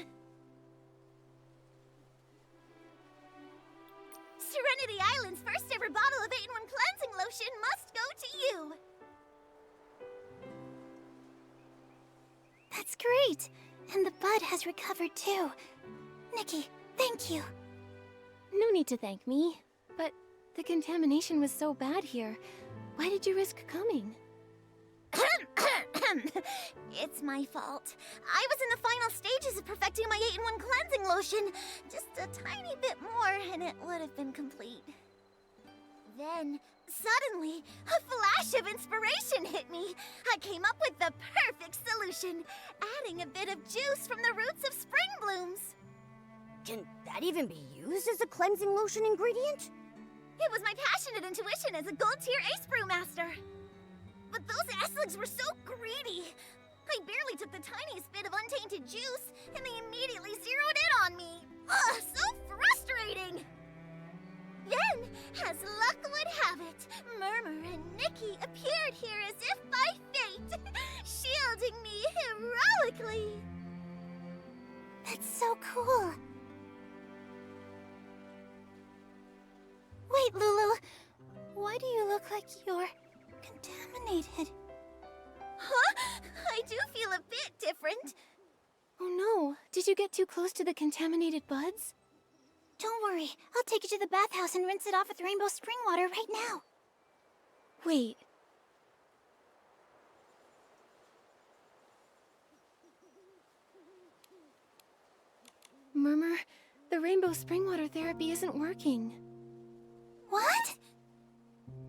Serenity Island's first ever bottle of 8-in-1 cleansing lotion must go to you. That's great! And the bud has recovered too. Nikki, thank you. No need to thank me. But the contamination was so bad here. Why did you risk coming? It's my fault. I was in the final stages of perfecting my 8-in-1 cleansing lotion. Just a tiny bit more and it would have been complete. Then, suddenly, a flash of inspiration hit me. I came up with the perfect solution, adding a bit of juice from the roots of spring blooms. Can that even be used as a cleansing lotion ingredient? It was my passionate intuition as a gold-tier ace brewmaster. But those Esligs were so greedy. I barely took the tiniest bit of untainted juice, and they immediately zeroed in on me. Ugh, so frustrating! Then, as luck would have it, Murmur and Nikki appeared here as if by fate, shielding me heroically. That's so cool. Wait, Lulu. Why do you look like you're contaminated? Huh? I do feel a bit different. Oh no, did you get too close to the contaminated buds? Don't worry, I'll take you to the bathhouse and rinse it off with rainbow spring water right now. Wait. Murmur, the rainbow spring water therapy isn't working. What?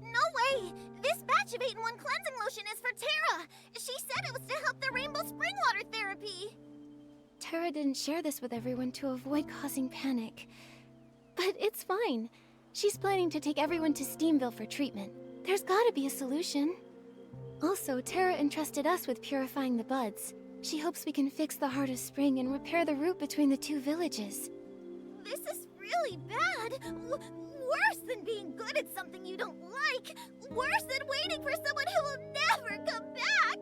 No way! This batch of 8-in-1 cleansing lotion is for Terra! She said it was to help the rainbow spring water therapy! Terra didn't share this with everyone to avoid causing panic. But it's fine. She's planning to take everyone to Steamville for treatment. There's gotta be a solution. Also, Terra entrusted us with purifying the buds. She hopes we can fix the Heart of Spring and repair the route between the two villages. This is really bad! Worse than being good at something you don't like! Worse than waiting for someone who will never come back!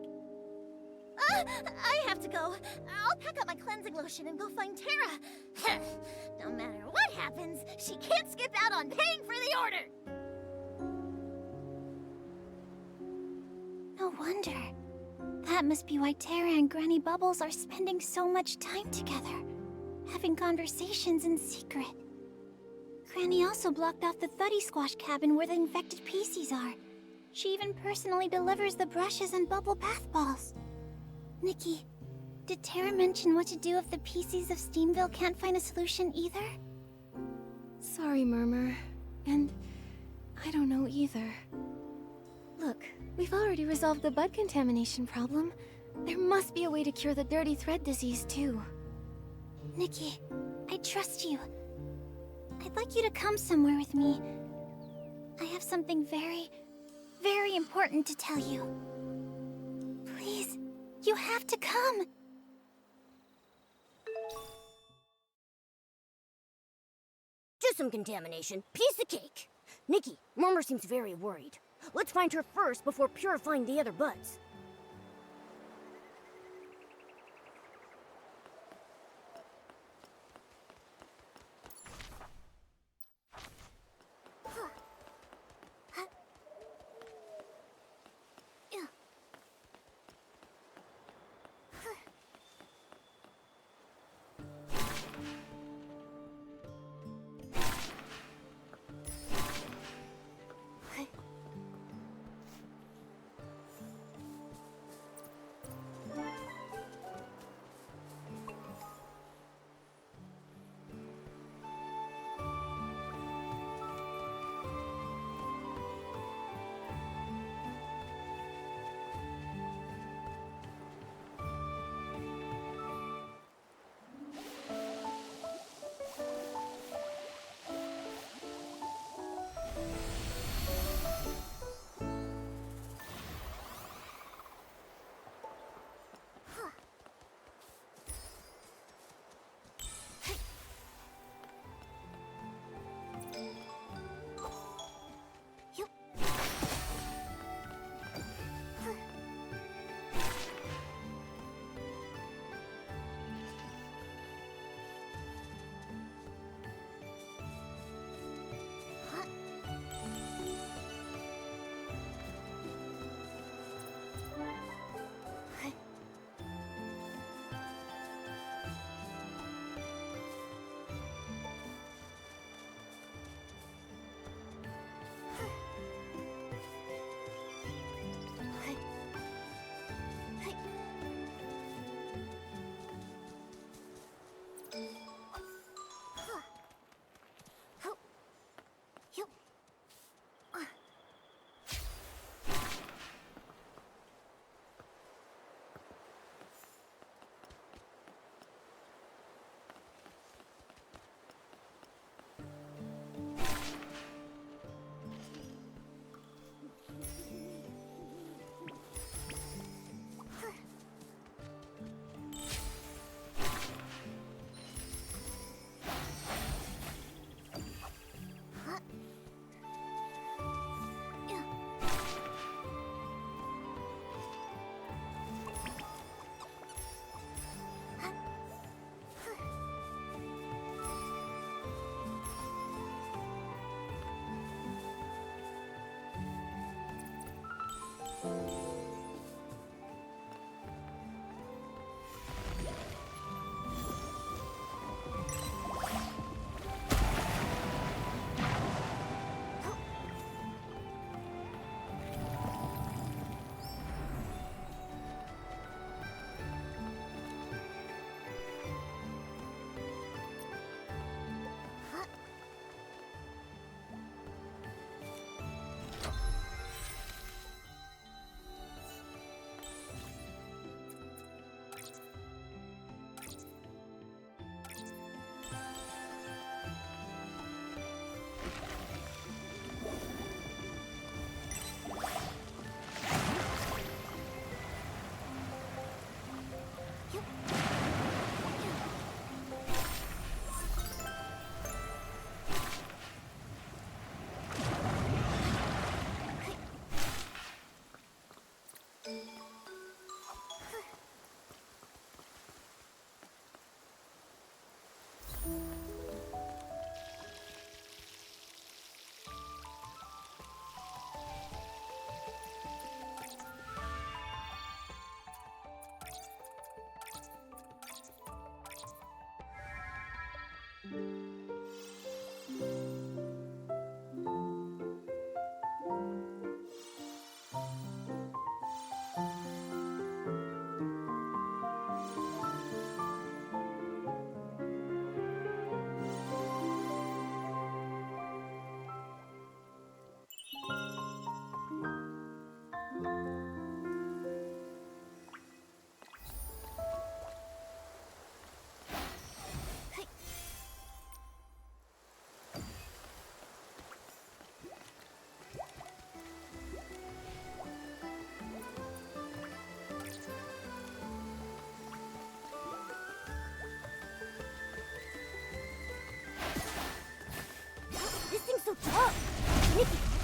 I have to go. I'll pack up my cleansing lotion and go find Terra. No matter what happens, she can't skip out on paying for the order! No wonder. That must be why Terra and Granny Bubbles are spending so much time together, having conversations in secret. Granny also blocked off the Thuddy Squash cabin where the infected PCs are. She even personally delivers the brushes and bubble bath balls. Nikki, did Terra mention what to do if the PCs of Steamville can't find a solution either? Sorry, Murmur. And I don't know either. Look, we've already resolved the bud contamination problem. There must be a way to cure the dirty thread disease, too. Nikki, I trust you. I'd like you to come somewhere with me. I have something very, very important to tell you. Please, you have to come. Just some contamination. Piece of cake. Nikki, Murmur seems very worried. Let's find her first before purifying the other buds.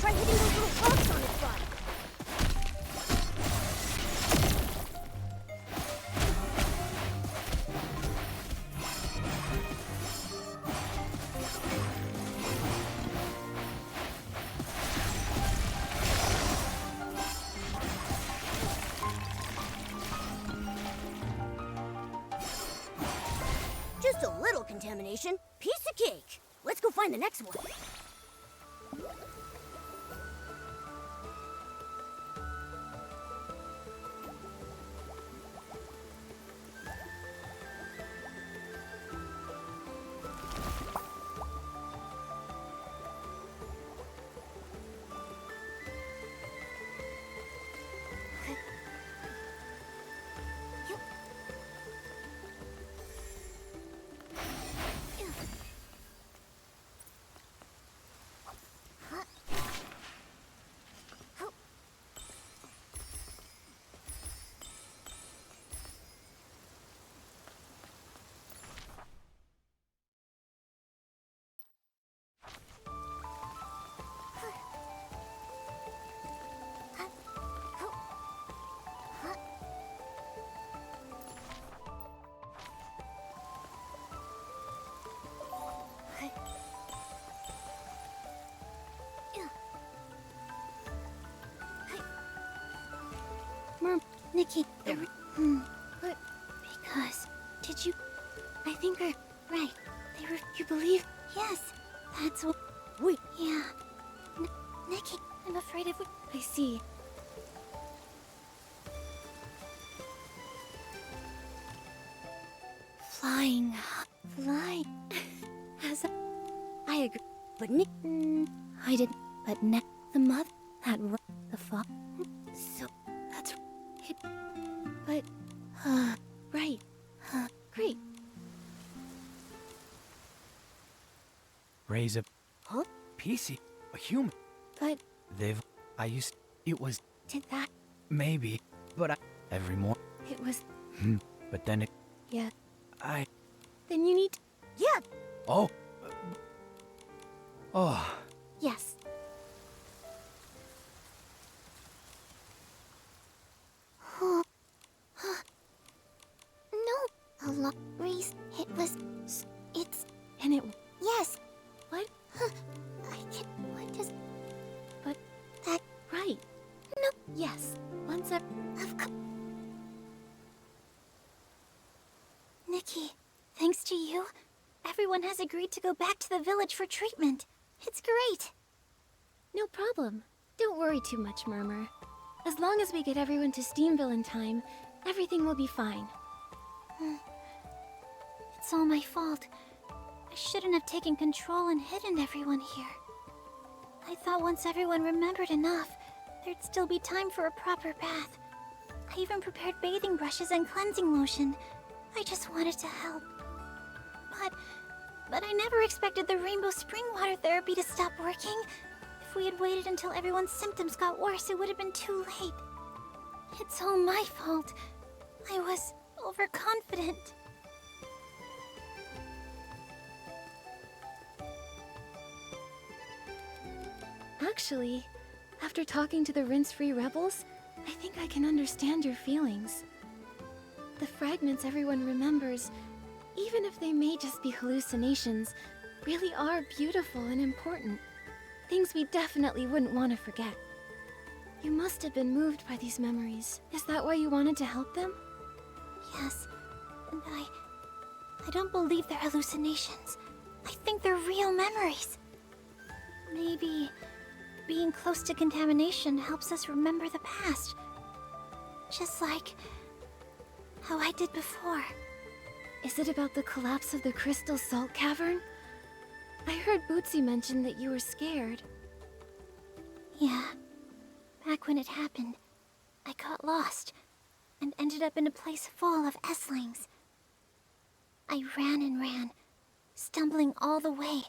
Try hitting those little rocks on its side. Just a little contamination. Piece of cake. Let's go find the next one. Nikki, but because did you? I think we're right. You believe? Yes, that's what. Wait. Yeah, Nikki, I'm afraid if we. I see. Flying. As I agree, but Nick, I didn't. But the mother, the father. So that's it. But right. Great. Raise a Huh? PC, a human. But It was did that? maybe, but every morning. It was. But then Yeah. I. Then you need. Yeah. Oh. Oh. Yes. No, a lot. Reese, it was. It's. And it. Yes. What? I can't. What does? But that. Right. No. Yes. Once I've. Nikki, thanks to you, everyone has agreed to go back to the village for treatment. It's great. No problem. Don't worry too much, Murmur. As long as we get everyone to Steamville in time, everything will be fine. It's all my fault. I shouldn't have taken control and hidden everyone here. I thought once everyone remembered enough, there'd still be time for a proper bath. I even prepared bathing brushes and cleansing lotion. I just wanted to help. But I never expected the rainbow spring water therapy to stop working. If we had waited until everyone's symptoms got worse, it would have been too late. It's all my fault. I was overconfident. Actually, after talking to the rinse-free rebels, I think I can understand your feelings. The fragments everyone remembers, even if they may just be hallucinations, really are beautiful and important. Things we definitely wouldn't want to forget. You must have been moved by these memories. Is that why you wanted to help them? Yes, and I don't believe they're hallucinations. I think they're real memories. Maybe being close to contamination helps us remember the past. Just like how I did before. Is it about the collapse of the Crystal Salt Cavern? I heard Bootsy mention that you were scared. Yeah. Back when it happened, I got lost and ended up in a place full of Esslings. I ran and ran, stumbling all the way,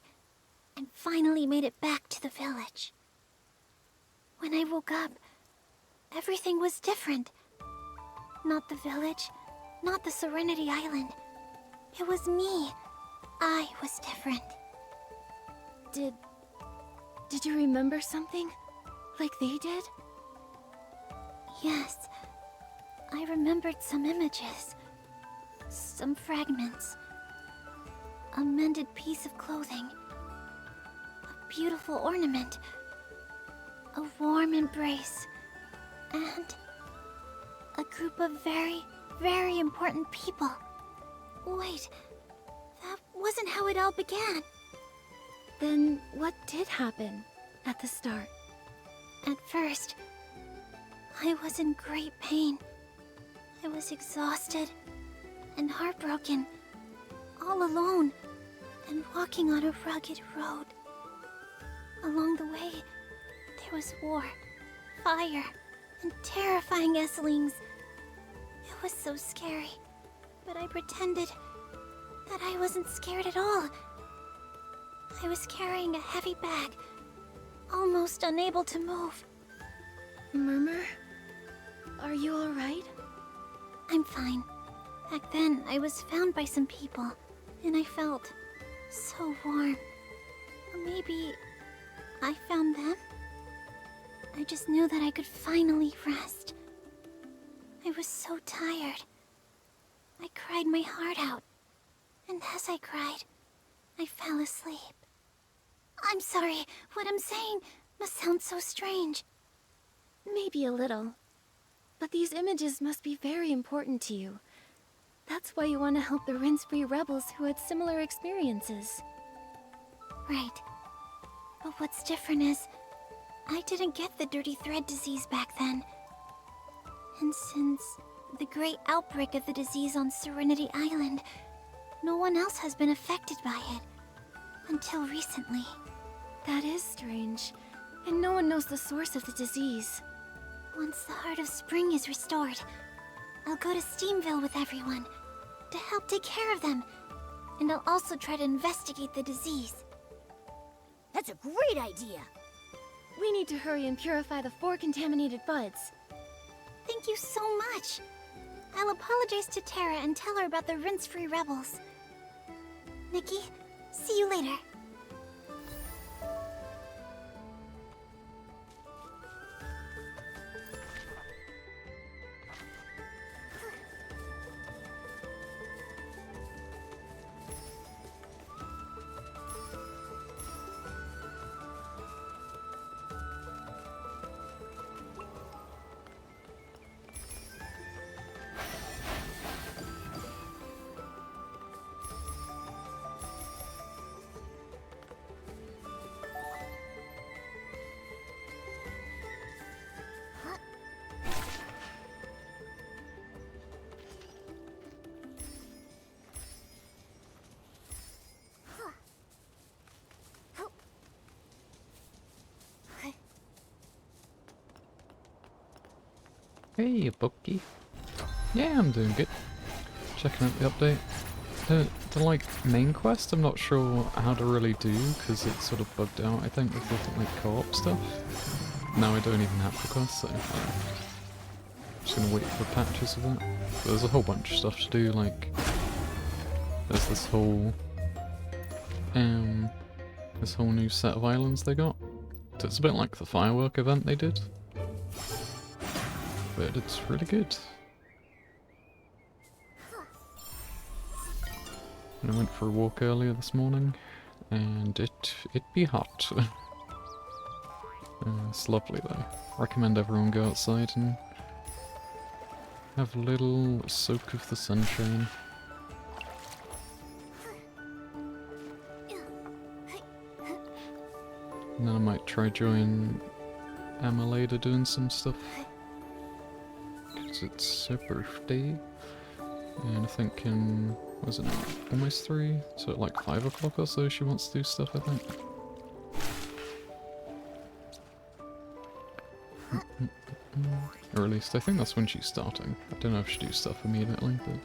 and finally made it back to the village. When I woke up, everything was different. Not the village, not the Serenity Island. It was me. I was different. Did you remember something? Like they did? Yes. I remembered some images. Some fragments. A mended piece of clothing. A beautiful ornament. A warm embrace. And a group of very, very important people. Wait, that wasn't how it all began. Then what did happen at the start? At first, I was in great pain. I was exhausted and heartbroken, all alone, and walking on a rugged road. Along the way, there was war, fire, and terrifying Esslings. It was so scary, but I pretended that I wasn't scared at all. I was carrying a heavy bag, almost unable to move. Murmur? Are you alright? I'm fine. Back then, I was found by some people, and I felt so warm. Or maybe I found them? I just knew that I could finally rest. I was so tired. I cried my heart out, and as I cried, I fell asleep. I'm sorry, what I'm saying must sound so strange. Maybe a little. But these images must be very important to you. That's why you want to help the Rince-Free rebels who had similar experiences. Right. But what's different is, I didn't get the dirty thread disease back then. And since the great outbreak of the disease on Serenity Island, no one else has been affected by it. Until recently. That is strange. And no one knows the source of the disease. Once the Heart of Spring is restored, I'll go to Steamville with everyone to help take care of them. And I'll also try to investigate the disease. That's a great idea! We need to hurry and purify the 4 contaminated buds. Thank you so much. I'll apologize to Terra and tell her about the Rince-Free rebels. Nikki, see you later. Hey, Bucky. Yeah, I'm doing good. Checking out the update. The like main quest, I'm not sure how to really do because it's sort of bugged out. I think with the like co-op stuff. Now I don't even have the quest, so I'm just gonna wait for patches of that. But there's a whole bunch of stuff to do. Like there's this whole new set of islands they got. So it's a bit like the firework event they did. But it's really good. And I went for a walk earlier this morning, and it be hot. It's lovely though. Recommend everyone go outside and have a little soak of the sunshine. And then I might try join Emma later doing some stuff. It's her birthday, and I think in, was it now, almost 3? So at like 5 o'clock or so she wants to do stuff, I think. Or at least I think that's when she's starting. I don't know if she do stuff immediately, but...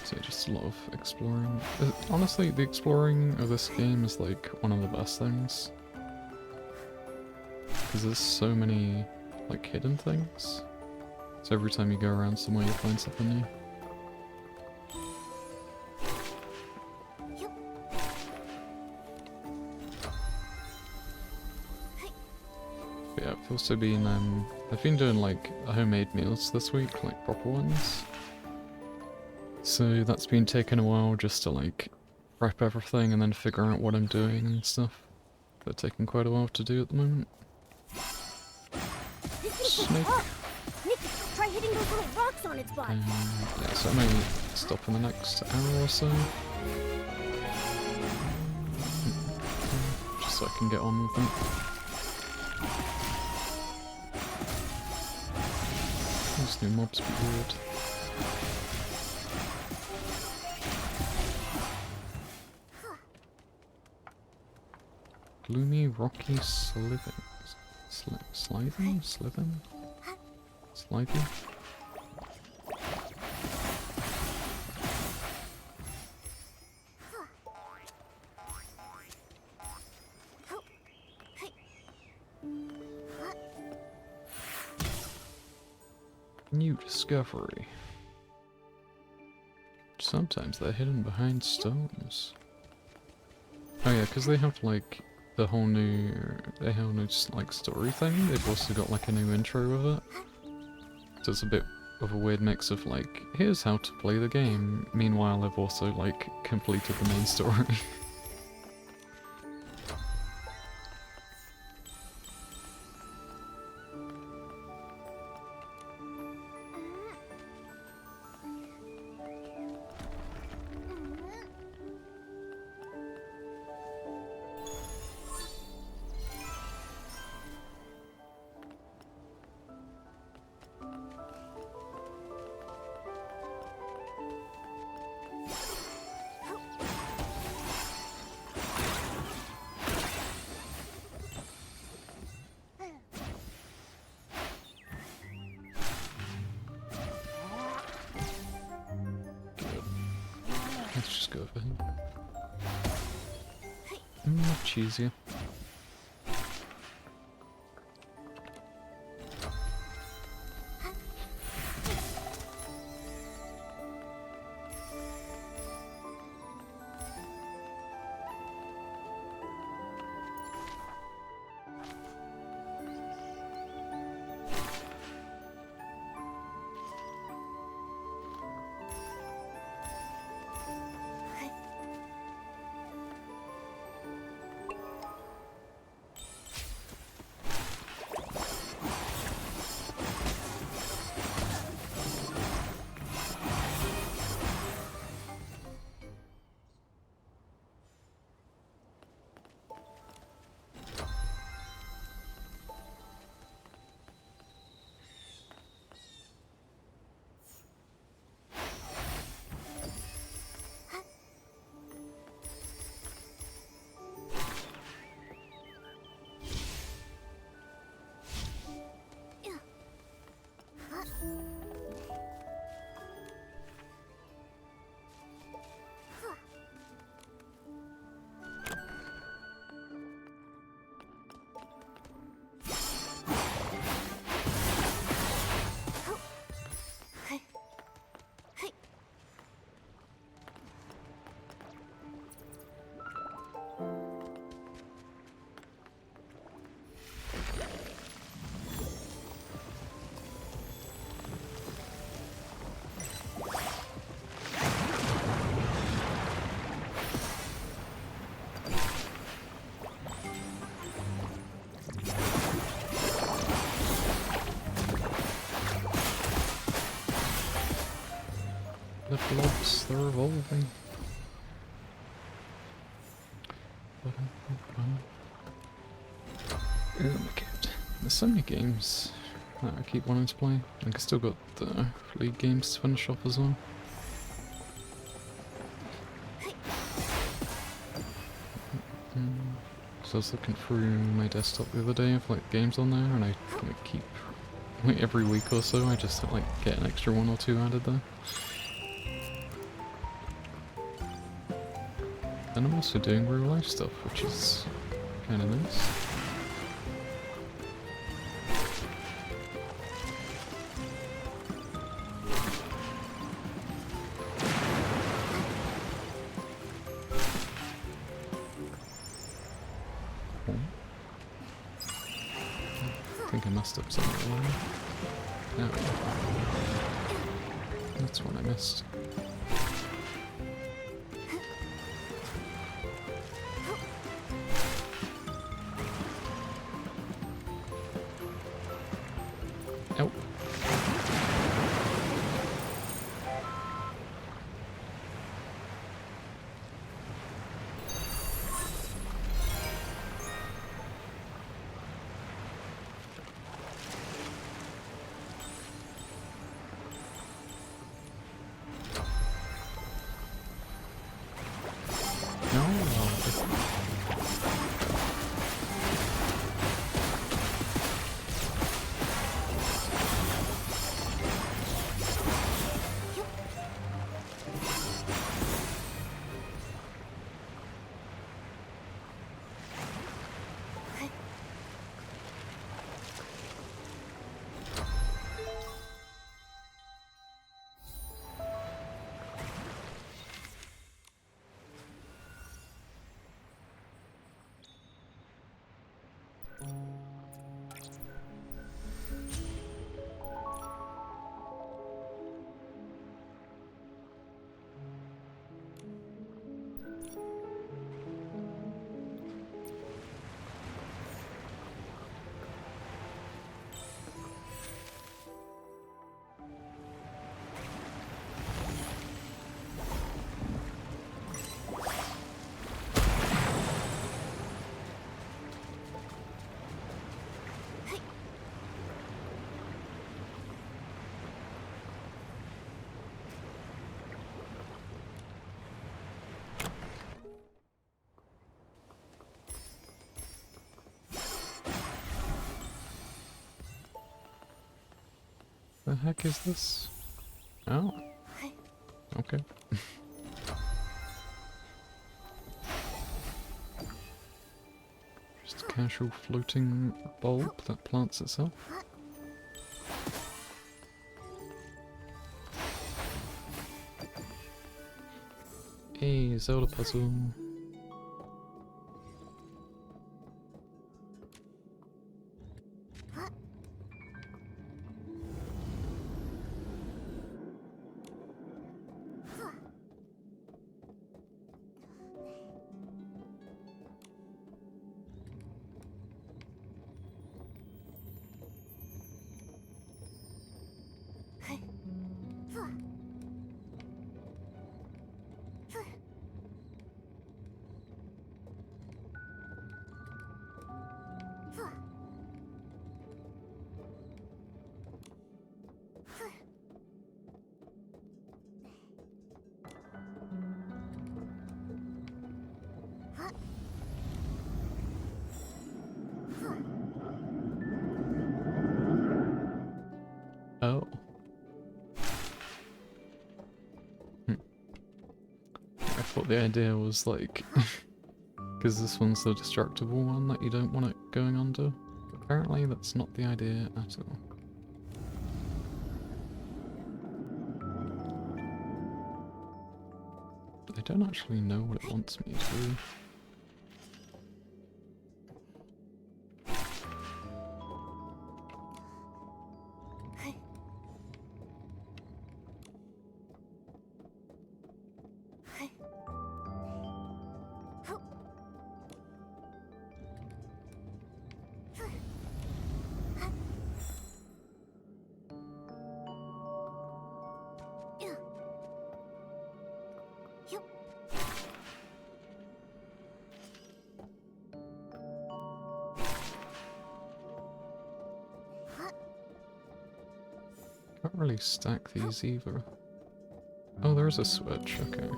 So yeah, just a lot of exploring. Honestly, the exploring of this game is like one of the best things. Because there's so many like hidden things. So every time you go around somewhere you find something new. I've also been, I've been doing like homemade meals this week, like proper ones. So that's been taking a while just to like prep everything and then figure out what I'm doing and stuff. They're taking quite a while to do at the moment. Snake. Nikki, try hitting those little rocks on its body. Yeah, so I may stop in the next hour or so. Just so I can get on with them. These new mobs be weird. Gloomy, rocky, slithing. Slithing? Slithing? Slithing? New discovery. Sometimes they're hidden behind stones. Oh yeah, because they have like the whole new like story thing. They've also got like a new intro with it. So it's a bit of a weird mix of like, here's how to play the game. Meanwhile, I've also like completed the main story. Let's just go over here. Much easier. The blobs, they're evolving. Oh my god. There's so many games that I keep wanting to play. I still got the League games to finish off as well. So I was looking through my desktop the other day of like games on there, and I like, keep like, every week or so I just like get an extra one or two added there. And I'm also doing real life stuff, which is kind of nice. I think I messed up somewhere. There we go. That's what I missed. Oh. The heck is this? Oh. Okay. Just a casual floating bulb that plants itself. Hey, Zelda puzzle. Oh. I thought the idea was like, because this one's the destructible one that you don't want it going under. Apparently that's not the idea at all. But I don't actually know what it wants me to do. Can't really stack these either. Oh, there is a switch, okay.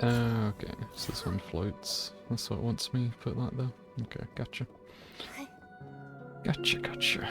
Okay, so this one floats. That's what wants me to put that there. Okay, gotcha. Gotcha.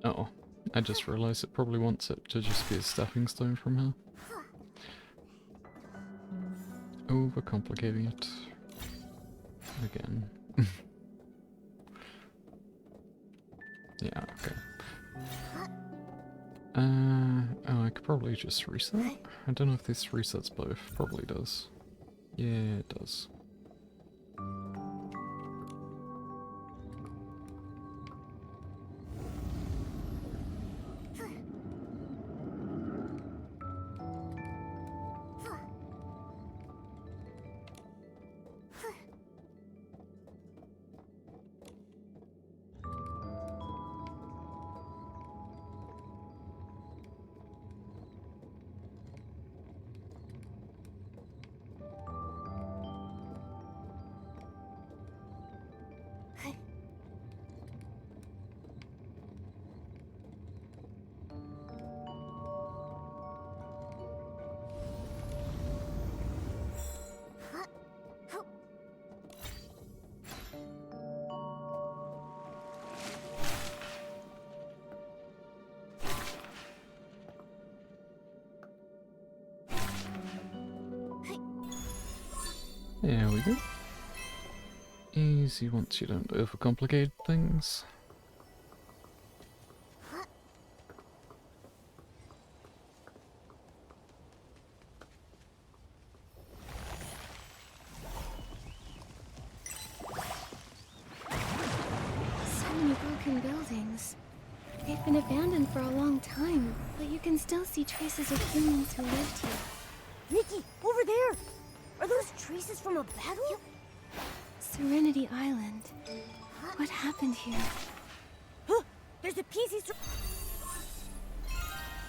Oh, I just realised it probably wants it to just be a stepping stone from here. Overcomplicating it. Again. Yeah, okay. Oh, I could probably just reset. I don't know if this resets both. Probably does. Yeah, it does. There we go. Easy once you don't overcomplicate things. So many broken buildings. They've been abandoned for a long time, but you can still see traces of humans who lived here. Nikki, over there! Are those traces from a battle? Serenity Island. What happened here? Huh! There's a PC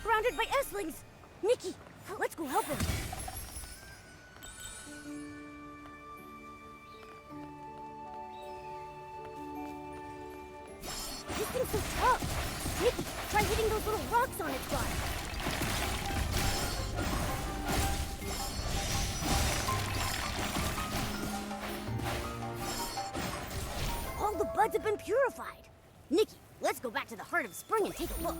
surrounded by Esslings! Nikki, let's go help him! This thing's so tough! Nikki, try hitting those little rocks on its body! All the buds have been purified! Nikki, let's go back to the heart of spring and take a look.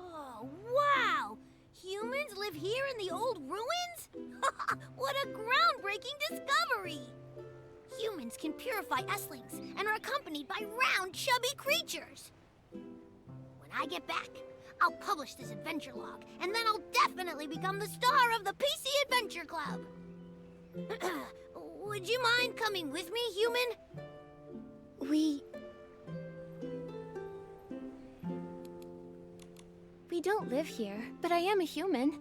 Oh, wow! Humans live here in the old ruins? What a groundbreaking discovery! Humans can purify Esslings and are accompanied by round, chubby creatures. When I get back, I'll publish this adventure log, and then I'll definitely become the star of the PC Adventure Club. Would you mind coming with me, human? We don't live here, but I am a human.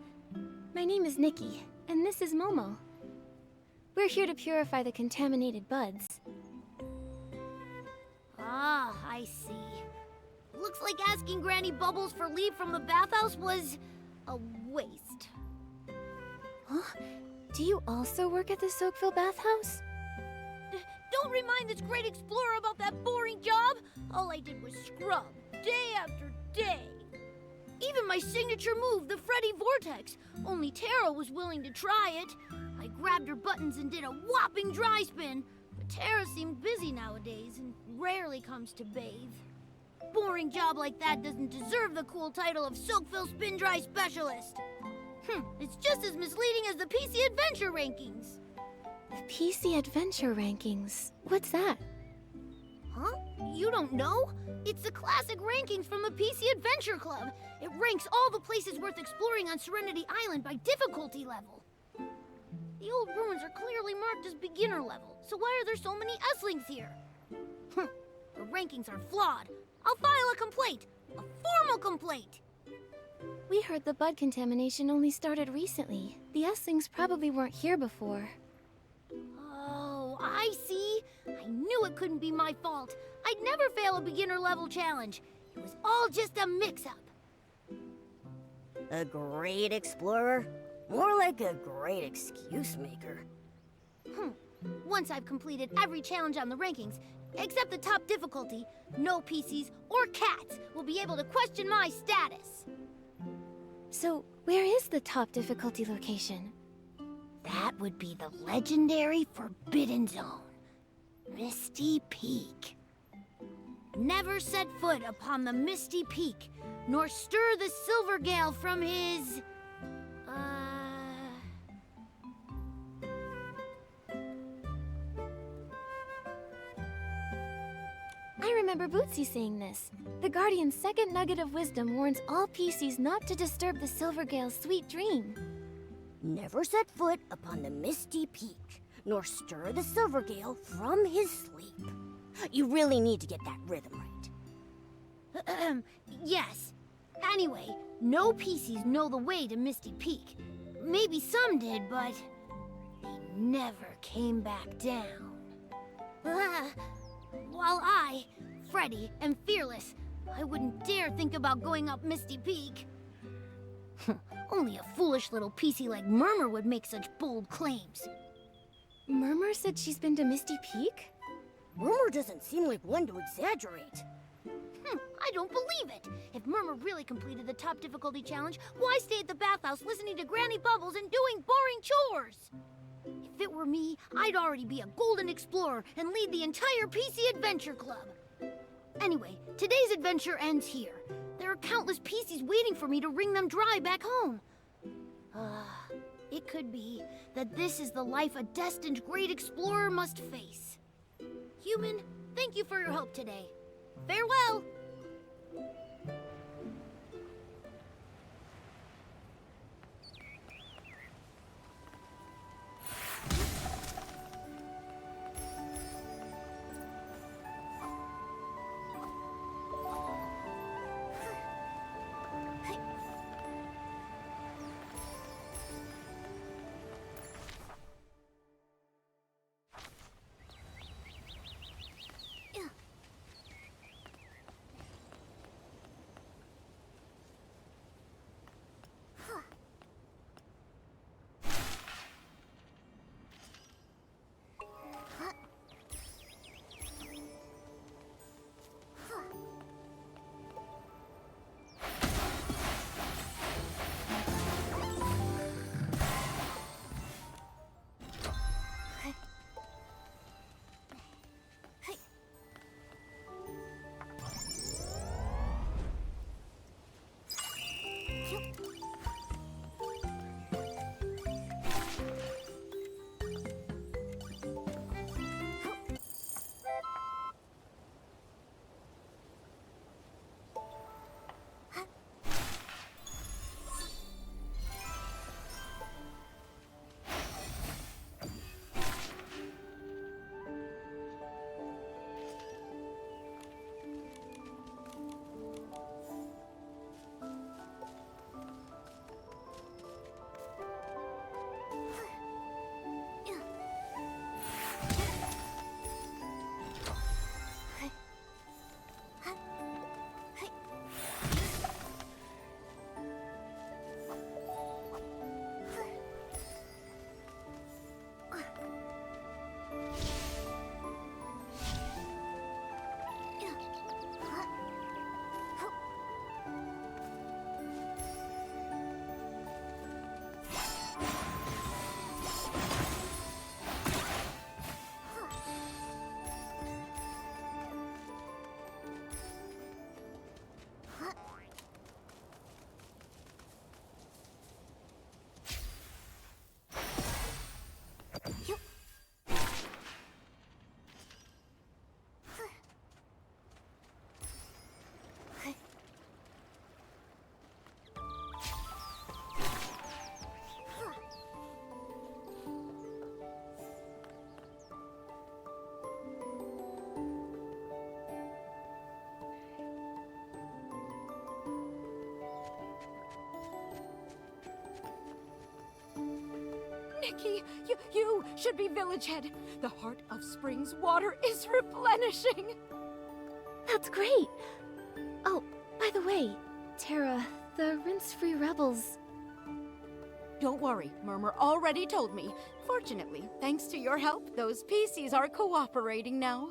My name is Nikki, and this is Momo. We're here to purify the contaminated buds. Ah, I see. Looks like asking Granny Bubbles for leave from the bathhouse was a waste. Huh? Do you also work at the Soakville bathhouse? Don't remind this great explorer about that boring job. All I did was scrub, day after day. Even my signature move, the Freddy Vortex. Only Tara was willing to try it. I grabbed her buttons and did a whopping dry spin. But Tara seemed busy nowadays and rarely comes to bathe. Boring job like that doesn't deserve the cool title of Soakville Spin Dry Specialist. It's just as misleading as the PC Adventure rankings. The PC Adventure rankings? What's that? Huh? You don't know? It's the classic rankings from the PC Adventure Club. It ranks all the places worth exploring on Serenity Island by difficulty level. The old ruins are clearly marked as beginner level, so why are there so many Esslings here? The rankings are flawed. I'll file a complaint. A formal complaint. We heard the bud contamination only started recently. The Esslings probably weren't here before. Oh, I see. I knew it couldn't be my fault. I'd never fail a beginner level challenge. It was all just a mix-up. A great explorer? More like a great excuse maker. Once I've completed every challenge on the rankings, except the top difficulty, no PCs or cats will be able to question my status. So, where is the top difficulty location? That would be the legendary Forbidden Zone, Misty Peak. Never set foot upon the Misty Peak, nor stir the Silver Gale from his... I remember Bootsy saying this. The Guardian's second nugget of wisdom warns all PCs not to disturb the Silvergale's sweet dream. Never set foot upon the Misty Peak, nor stir the Silvergale from his sleep. You really need to get that rhythm right. Yes. Anyway, no PCs know the way to Misty Peak. Maybe some did, but they never came back down. While I, Freddy, am fearless, I wouldn't dare think about going up Misty Peak. Only a foolish little PC like Murmur would make such bold claims. Murmur said she's been to Misty Peak? Murmur doesn't seem like one to exaggerate. I don't believe it. If Murmur really completed the top difficulty challenge, why stay at the bathhouse listening to Granny Bubbles and doing boring chores? If it were me, I'd already be a golden explorer and lead the entire PC Adventure Club. Anyway, today's adventure ends here. There are countless PCs waiting for me to wring them dry back home. It could be that this is the life a destined great explorer must face. Human, thank you for your help today. Farewell! Nikki, you should be village head. The heart of Spring's water is replenishing. That's great! Oh, by the way, Terra, the rinse-free rebels... Don't worry, Murmur already told me. Fortunately, thanks to your help, those PCs are cooperating now.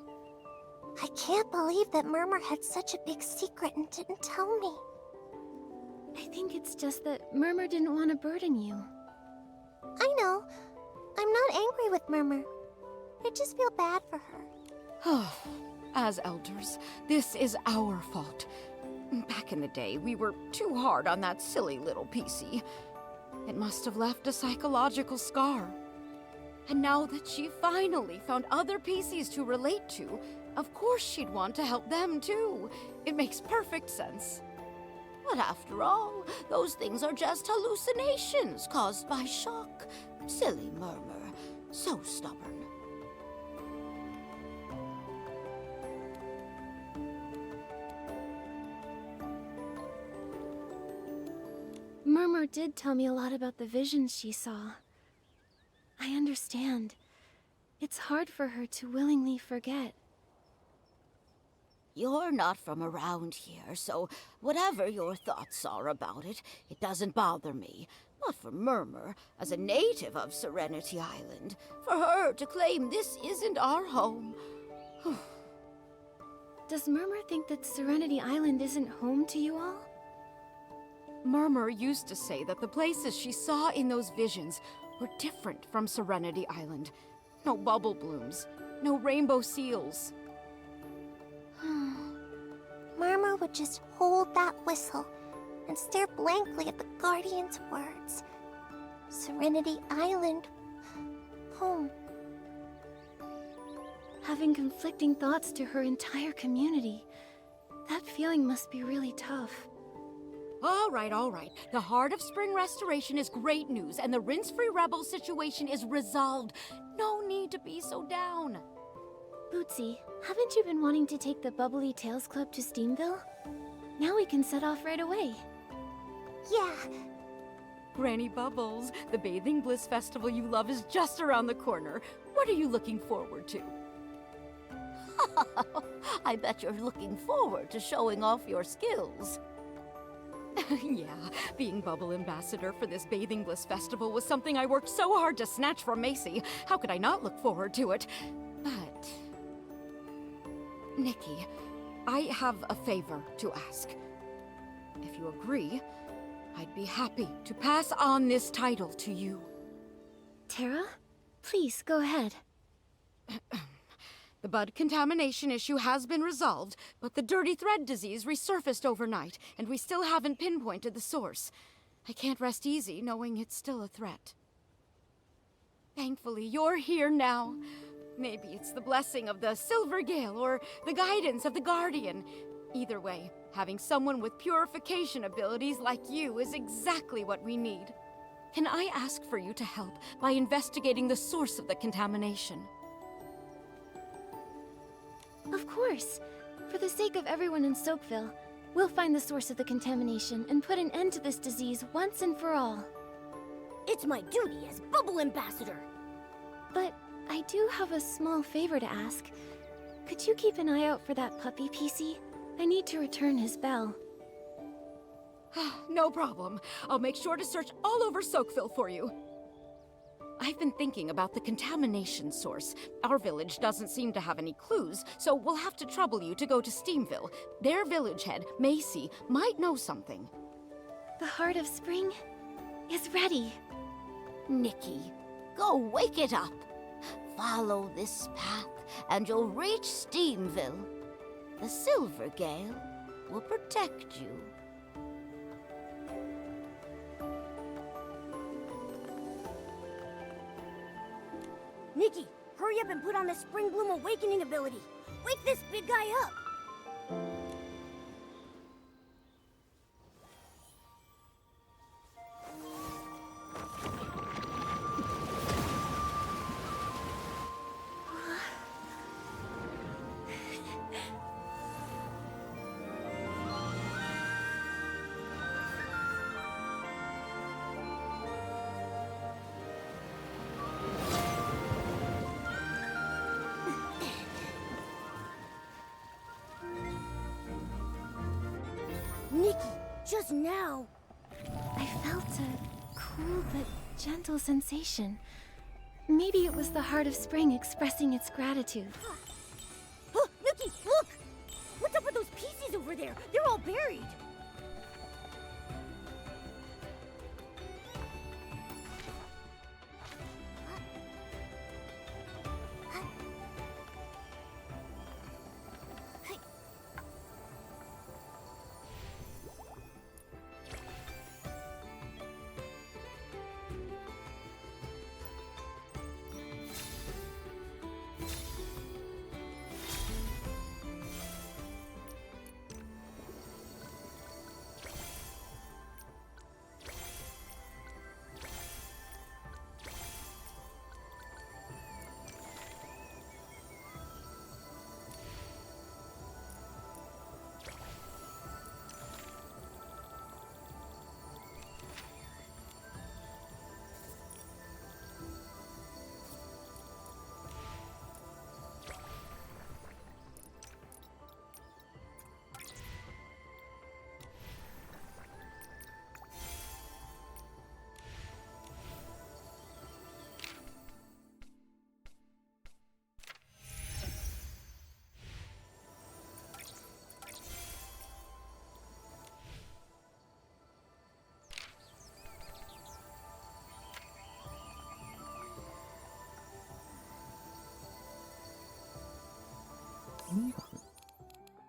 I can't believe that Murmur had such a big secret and didn't tell me. I think it's just that Murmur didn't want to burden you. I know. I'm not angry with Murmur. I just feel bad for her. As elders, this is our fault. Back in the day, we were too hard on that silly little PC. It must have left a psychological scar. And now that she finally found other PCs to relate to, of course she'd want to help them too. It makes perfect sense. But after all, those things are just hallucinations caused by shock. Silly Murmur. So stubborn. Murmur did tell me a lot about the visions she saw. I understand. It's hard for her to willingly forget. You're not from around here, so whatever your thoughts are about it, it doesn't bother me. But for Murmur, as a native of Serenity Island, for her to claim this isn't our home. Does Murmur think that Serenity Island isn't home to you all? Murmur used to say that the places she saw in those visions were different from Serenity Island. No bubble blooms, no rainbow seals. Murmur would just hold that whistle and stare blankly at the Guardian's words. Serenity Island, home. Having conflicting thoughts to her entire community. That feeling must be really tough. All right. The Heart of Spring restoration is great news, and the Rinse-Free Rebel situation is resolved. No need to be so down. Bootsy, haven't you been wanting to take the Bubbly Tales Club to Steamville? Now we can set off right away. Yeah. Granny Bubbles, the Bathing Bliss Festival you love is just around the corner. What are you looking forward to? I bet you're looking forward to showing off your skills. Yeah, being Bubble Ambassador for this Bathing Bliss Festival was something I worked so hard to snatch from Macy. How could I not look forward to it? But... Nikki, I have a favor to ask. If you agree, I'd be happy to pass on this title to you. Tara? Please, go ahead. The bud contamination issue has been resolved, but the dirty thread disease resurfaced overnight, and we still haven't pinpointed the source. I can't rest easy knowing it's still a threat. Thankfully, you're here now. Maybe it's the blessing of the Silver Gale or the guidance of the Guardian. Either way, having someone with purification abilities like you is exactly what we need. Can I ask for you to help by investigating the source of the contamination? Of course. For the sake of everyone in Soakville, we'll find the source of the contamination and put an end to this disease once and for all. It's my duty as Bubble Ambassador. But I do have a small favor to ask. Could you keep an eye out for that puppy, PC? I need to return his bell. No problem. I'll make sure to search all over Soakville for you. I've been thinking about the contamination source. Our village doesn't seem to have any clues, so we'll have to trouble you to go to Steamville. Their village head, Macy, might know something. The Heart of Spring is ready. Nikki, go wake it up. Follow this path, and you'll reach Steamville. The Silver Gale will protect you. Nikki, hurry up and put on the Spring Bloom Awakening ability. Wake this big guy up. Nikki, just now. I felt a cool but gentle sensation. Maybe it was the heart of spring expressing its gratitude. Oh, Nikki, look! What's up with those pieces over there? They're all buried.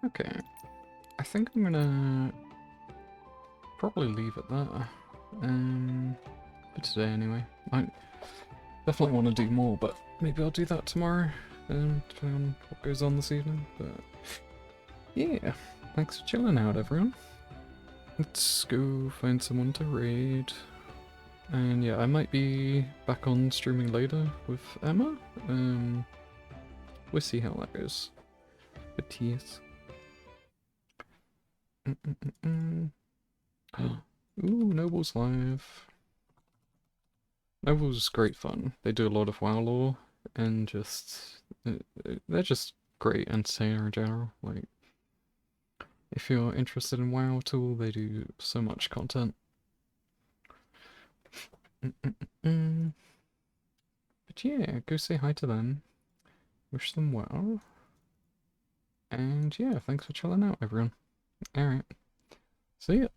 Okay. I think I'm gonna probably leave it there. For today anyway. I definitely want to do more, but maybe I'll do that tomorrow, depending on what goes on this evening. But yeah, thanks for chilling out, everyone. Let's go find someone to raid. And yeah, I might be back on streaming later with Emma. We'll see how that goes. But tease. Ooh, Noble's live. Noble's great fun. They do a lot of WoW lore, and just they're just great entertainer in general. Like, if you're interested in WoW at all, they do so much content. But yeah, go say hi to them. Wish them well. And yeah, thanks for chilling out, everyone. Alright. See ya.